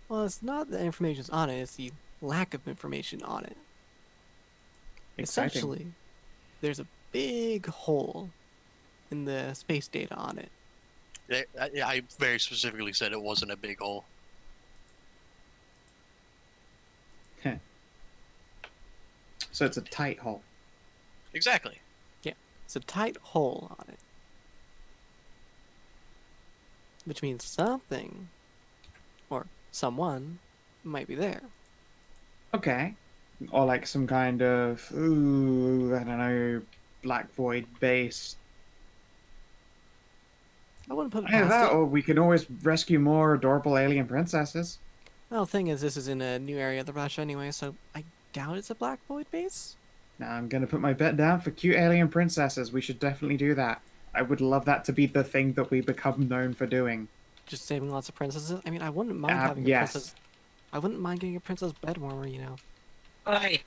Well, it's not the information's on it; it's the lack of information on it. Exciting. Essentially, there's a big hole in the space data on it. I very specifically said it wasn't a big hole. So it's a tight hole. Exactly. It's a tight hole on it. Which means something, or someone, might be there. Okay. Or like some kind of, I don't know, Black Void base. I wouldn't put it Either past that, it. or we can always rescue more adorable alien princesses. Well, the thing is, this is in a new area of the Rush anyway, so I doubt it's a Black Void base. Now I'm gonna put my bet down for cute alien princesses. We should definitely do that. I would love that to be the thing that we become known for doing. Just saving lots of princesses. I mean, I wouldn't mind having a Yes. princess. I wouldn't mind getting a princess bed warmer, you know. Oi,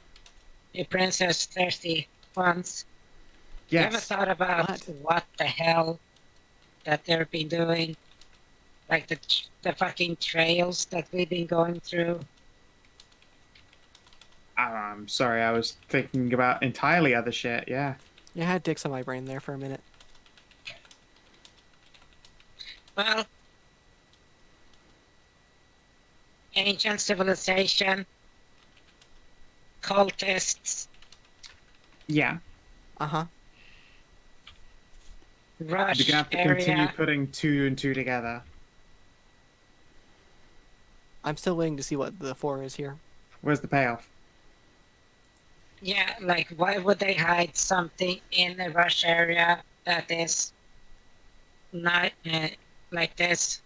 you princess thirsty ones. You ever Yes. thought about what the hell that they've been doing? Like the fucking trails that we've been going through? I'm sorry, I was thinking about entirely other shit, yeah. Yeah, I had dicks on my brain there for a minute. Well, ancient civilization, cultists, Yeah. Uh-huh. rush You're gonna have to continue area. putting two and two together. I'm still waiting to see what the 4 is here. Where's the payoff? Yeah, like why would they hide something in the rush area that is not like this?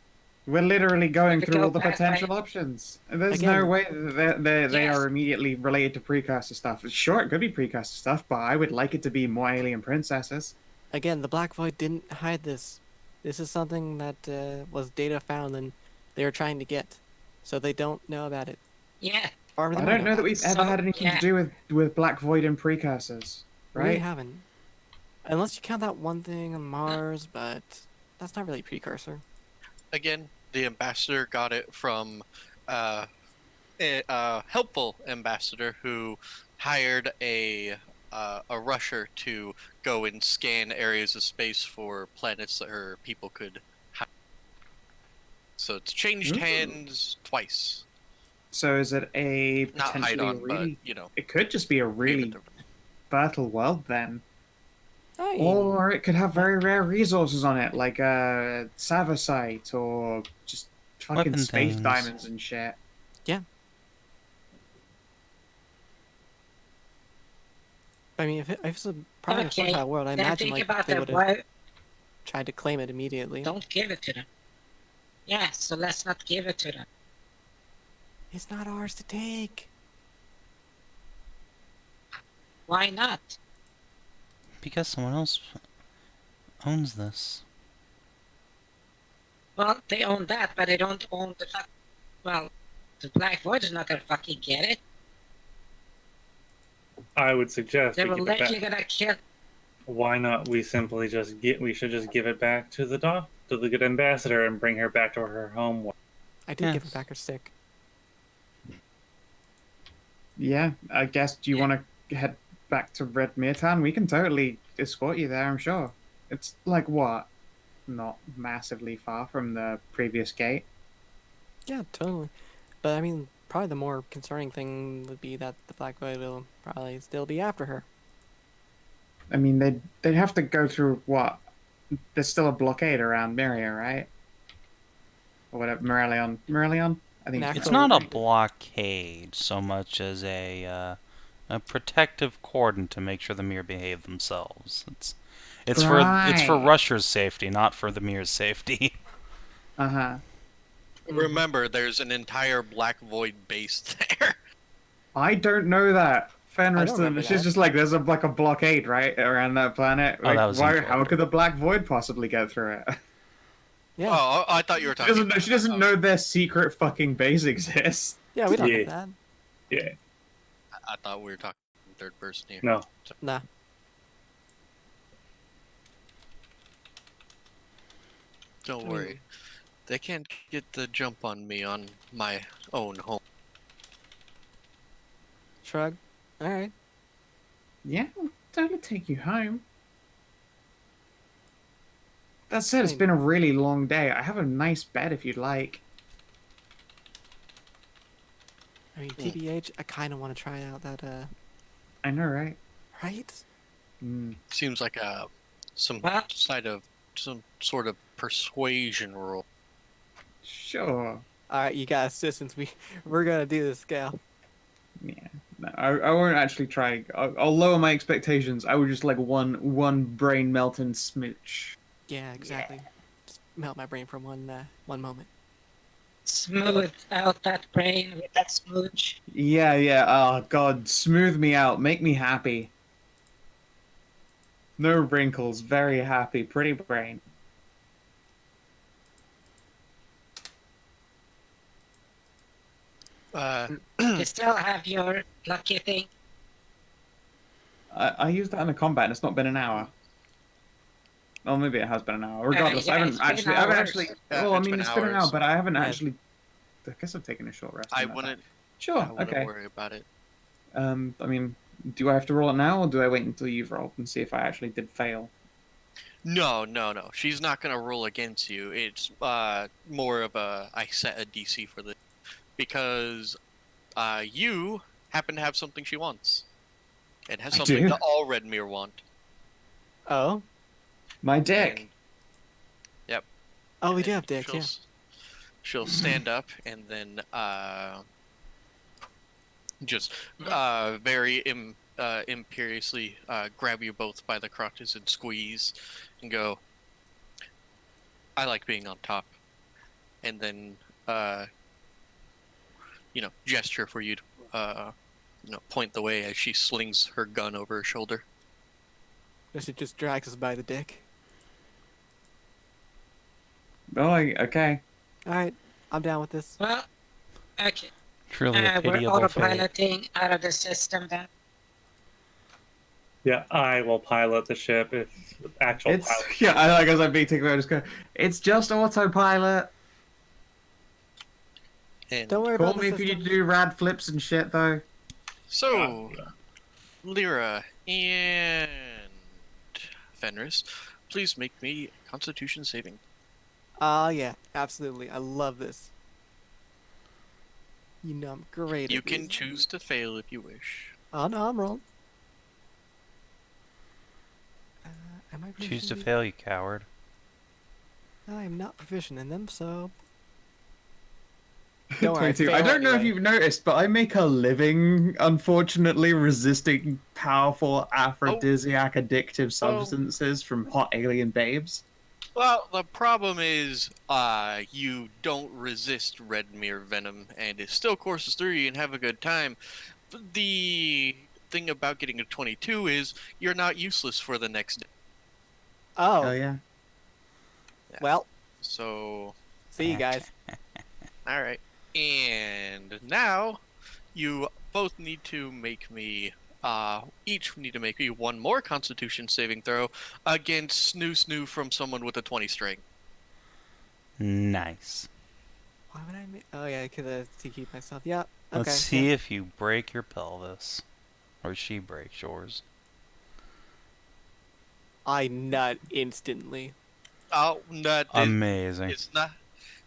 We're literally going could through go all the back, potential right? options. There's Again- no way that they Yes. are immediately related to precursor stuff. Sure, it could be precursor stuff, but I would like it to be more alien princesses. Again, the Black Void didn't hide this. This is something that was data found and they were trying to get. So they don't know about it. Yeah, Or they I might don't know that about we've it. ever So, had anything yeah. to do with Black Void and precursors, We really right? haven't. Unless you count that one thing on Mars, but that's not really precursor. Again, the ambassador got it from a helpful ambassador who hired a rusher to go and scan areas of space for planets that her people could hide. So it's changed Ooh. hands twice. So is it a Not hide potentially on, really? but you know, It could just be a leave it really to- fertile world then, I mean, or it could have very rare resources on it, like a savasite or just fucking Weapon space things. diamonds and shit. I mean, if it's a prime Okay, fertile world, I then imagine think like about they that. would have Why tried to claim it immediately. don't give it to them? Yeah, so let's not give it to them. It's not ours to take. Why not? Because someone else owns this. Well, they own that, but they don't own the well, the Black Void is not gonna fucking get it. I would suggest They we were give it literally back. gonna kill. Why not we simply just we should just give it back to the to the good ambassador and bring her back to her home. I did give Yes. her back her stick. Yeah, I guess. Do you want to head back to Red Mirtan? We can totally escort you there, I'm sure. It's like what? Not massively far from the previous gate. Yeah, totally. But I mean, probably the more concerning thing would be that the Black Void will probably still be after her. I mean, they'd have to go through what? There's still a blockade around Miria, right? or whatever. Morelion. I think An It's actual- not a blockade so much as a protective cordon to make sure the mirror behave themselves. It's for Right. rushers' safety, not for the mirror's safety. Uh huh. Remember, there's an entire Black Void base there. I don't know that. Fenris, don't remember she's that. just like there's a blockade right around that planet. Oh, Like, that was why? incorrect. How could the Black Void possibly get through it? Yeah. Oh, I thought you were She talking. doesn't know. about She doesn't that. know their secret fucking base exists. Yeah, we don't Yeah. know that. Yeah. I thought we were talking third person here. No. Nah. Don't I worry. mean- They can't get the jump on me on my own home. Shrug. All right. Yeah, I'll totally take you home. That said, it's Fine. been a really long day. I have a nice bed if you'd like. I mean, TBH, I kind of want to try out that, I know, right? right? Mm. Seems like some sort of persuasion roll. Sure. All right, you got assistance. We're gonna do this, Gal. Yeah. No, I won't actually try. I'll lower my expectations. I would just like one brain melting smooch. Yeah, exactly. Just melt my brain for one moment. Smooth out that brain with that smooch. Yeah. Oh God, smooth me out. Make me happy. No wrinkles. Very happy. Pretty brain. You still have your lucky thing. I used that in the combat, and it's not been an hour. Oh, maybe it has been an hour. Regardless, yeah, I it's haven't been actually. I haven't hours. actually. Yeah, Well, I it's mean, been it's been an hour, hours. but I haven't Yeah. actually. I guess I've taken a short rest. I in that wouldn't. time. Sure. I wouldn't Okay. worry about it. I mean, do I have to roll it now, or do I wait until you've rolled and see if I actually did fail? No. She's not gonna roll against you. It's more of a I set a DC for this because you happen to have something she wants. It has I something do? that all Redmere want. Oh. My dick. And- Yep. Oh, we do and have dicks, she'll, yeah. She'll stand up and then just very imperiously grab you both by the crotches and squeeze and go, I like being on top. And then, gesture for you to, point the way as she slings her gun over her shoulder. She just drags us by the dick. Oh, okay. All right, I'm down with this. Well, okay. Truly a We're pitiable fate. autopiloting out of the system then. Yeah, I will pilot the ship if actual It's pilot. yeah. I like as I'm being taken away. I just go. It's just autopilot. And Don't worry Call about me the if you need system. to do rad flips and shit, though. so, Lyra and Fenris, please make me Constitution saving. Yeah, absolutely. I love this. You know I'm great You at can these. choose to fail if you wish. Oh, no, I'm rolling. Am I Choose proficient to in these? fail, you coward. I am not proficient in them, so... Don't worry, 22. I fail don't know if anyway. you've noticed, but I make a living, unfortunately, resisting powerful aphrodisiac addictive substances from hot alien babes. Well, the problem is, you don't resist Redmere venom, and it still courses through you and have a good time. The thing about getting a 22 is you're not useless for the next day. Oh, yeah. well, So, see you guys. all right. And now, you both need to make me, each need to make me one more Constitution saving throw against Snoo from someone with a 20 strength. Nice. Why would I make... Oh, yeah, because to keep myself... Yeah, okay. Let's see if you break your pelvis. Or she breaks yours. I nut instantly. Oh, no, Amazing. it's not.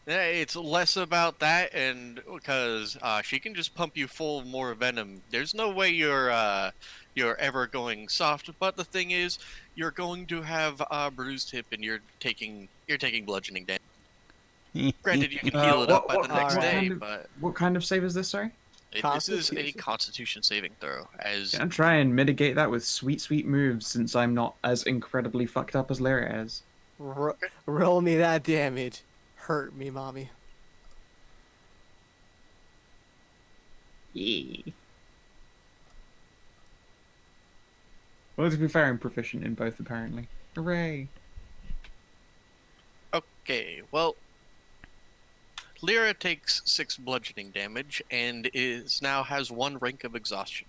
It's less about that, and because she can just pump you full of more venom. There's no way you're ever going soft. But the thing is, you're going to have a bruised hip, and you're taking bludgeoning damage. Granted, you can heal it up by the next what day, kind of- but What kind of save is this? Sorry. this is a Constitution. Constitution saving throw. As Gonna try and mitigate that with sweet moves, since I'm not as incredibly fucked up as Lyra is. Roll me that damage. Hurt me, mommy. Yeah. Well, to be fair, I'm proficient in both, apparently. Hooray! okay, well, Lyra takes 6 bludgeoning damage and now has 1 rank of exhaustion.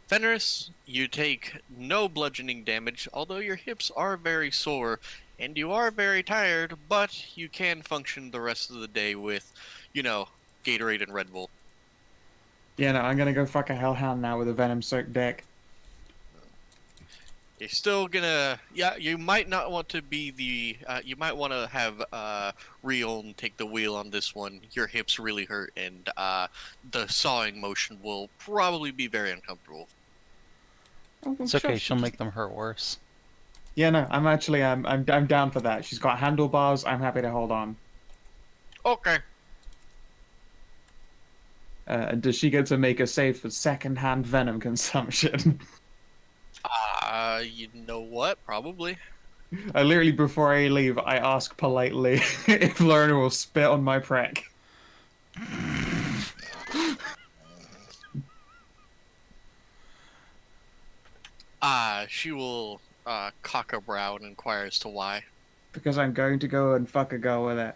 Fenris, you take no bludgeoning damage, although your hips are very sore and you are very tired, but you can function the rest of the day with, Gatorade and Red Bull. Yeah, no, I'm gonna go fuck a Hellhound now with a Venom-soaked deck. You're still gonna, you might not want to be you might want to have Rion take the wheel on this one. Your hips really hurt, and the sawing motion will probably be very uncomfortable. It's okay. She'll make them hurt worse. Yeah, no, I'm actually, I'm down for that. She's got handlebars. I'm happy to hold on. Okay. Does she get to make a save for second-hand venom consumption? You know what? Probably. Literally, before I leave, I ask politely if Lorna will spit on my prank. She will cock a brow and inquire as to why. Because I'm going to go and fuck a girl with it.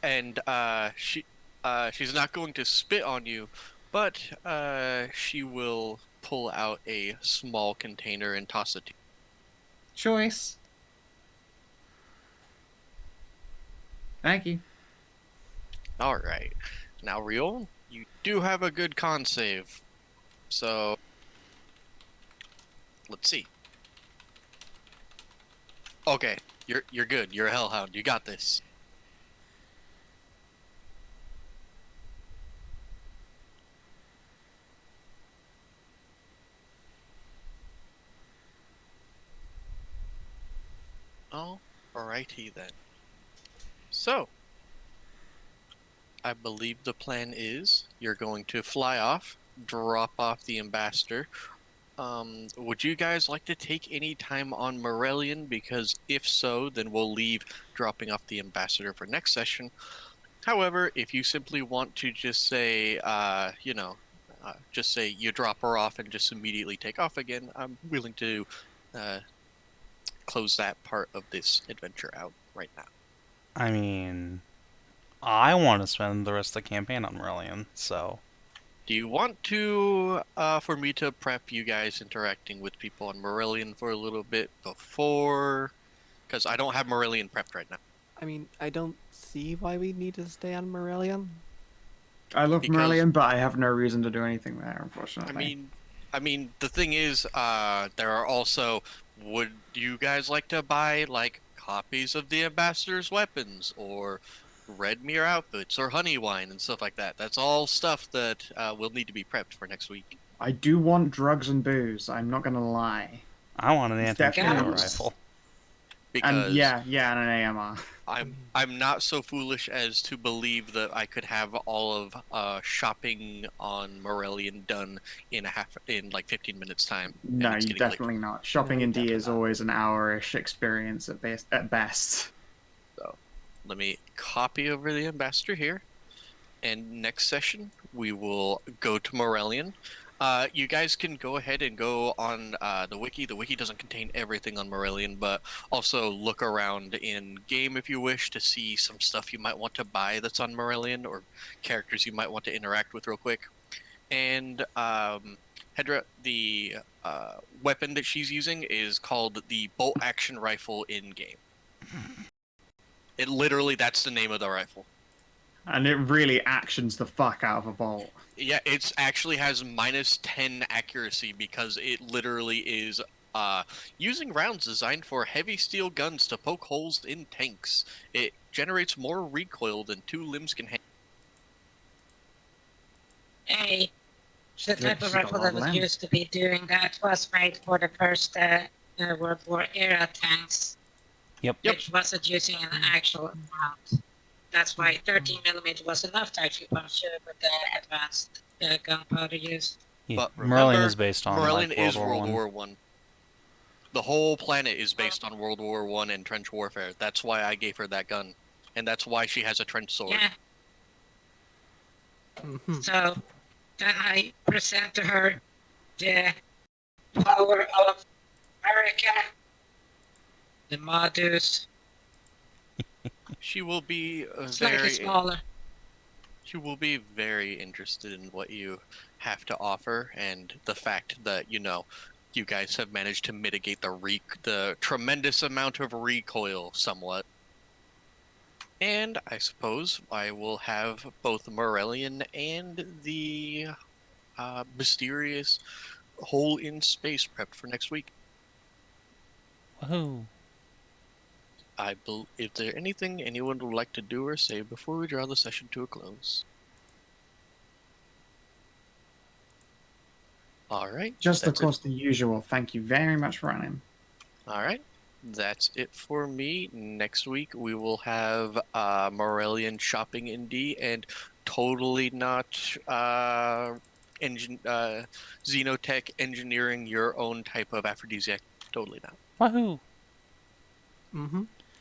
And she's not going to spit on you, but she will pull out a small container and toss it to you. Choice. Thank you. All right. Now, Riol, you do have a good con save. So, let's see. Okay, you're good. You're a Hellhound. You got this. Alrighty then. So, I believe the plan is you're going to fly off, drop off the ambassador. Would you guys like to take any time on Morellian? Because if so, then we'll leave dropping off the ambassador for next session. However, if you simply want to just say, just say you drop her off and just immediately take off again, I'm willing to close that part of this adventure out right now. I mean, I want to spend the rest of the campaign on Morellian, so... Do you want to, for me to prep you guys interacting with people on Morellian for a little bit before? Because I don't have Morellian prepped right now. I mean, I don't see why we need to stay on Morellian. I love Because- Morellian, but I have no reason to do anything there, unfortunately. I mean, the thing is, there are also, would you guys like to buy, like, copies of the Ambassador's weapons, or red mirror outfits, or honey wine, and stuff like that? That's all stuff that will need to be prepped for next week. I do want drugs and booze, I'm not gonna lie. I want an It's anti-torpedo definitely- rifle. Because And yeah, and an AMR. I'm not so foolish as to believe that I could have all of shopping on Morellian done in like 15 minutes time. and No, it's you getting late. definitely not. Shopping No, in D definitely is not. always an hour-ish experience at best. Let me copy over the ambassador here, and next session we will go to Morellian. You guys can go ahead and go on the wiki. The wiki doesn't contain everything on Morellian, but also look around in game if you wish to see some stuff you might want to buy that's on Morellian, or characters you might want to interact with real quick. And Hedrah, the weapon that she's using is called the bolt action rifle in game. It literally, that's the name of the rifle. And it really actions the fuck out of a bolt. Yeah, it actually has -10 accuracy because it literally is using rounds designed for heavy steel guns to poke holes in tanks. It generates more recoil than 2 limbs can handle. Hey, the Yeah, type she's of got a rifle lot that of was land. used to be doing that was made for the first World War era tanks. Yep. which wasn't using an actual amount. That's why 13mm was enough to actually puncture with the advanced gunpowder use. Yeah. But Morellian remember, is based on Morellian like is World World War War One. The whole planet is based on World War One and trench warfare. That's why I gave her that gun, and that's why she has a trench sword. Yeah. So then I present to her the power of America, the Modus, She will be slightly smaller. She will be very interested in what you have to offer, and the fact that you guys have managed to mitigate the tremendous amount of recoil somewhat. And I suppose I will have both Morellian and the mysterious hole in space prepped for next week. Woohoo. Is there anything anyone would like to do or say before we draw the session to a close? All right. Just, of that's it. course, the usual. Thank you very much for running. All right. That's it for me. Next week we will have Morellian shopping in D and totally not Xenotech engineering your own type of aphrodisiac. Totally not. Woohoo.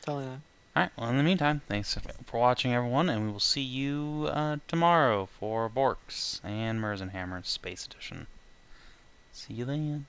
Totally not. Alright, well, in the meantime, thanks for watching, everyone, and we will see you tomorrow for Borks and Mers and Hammer Space Edition. See you then.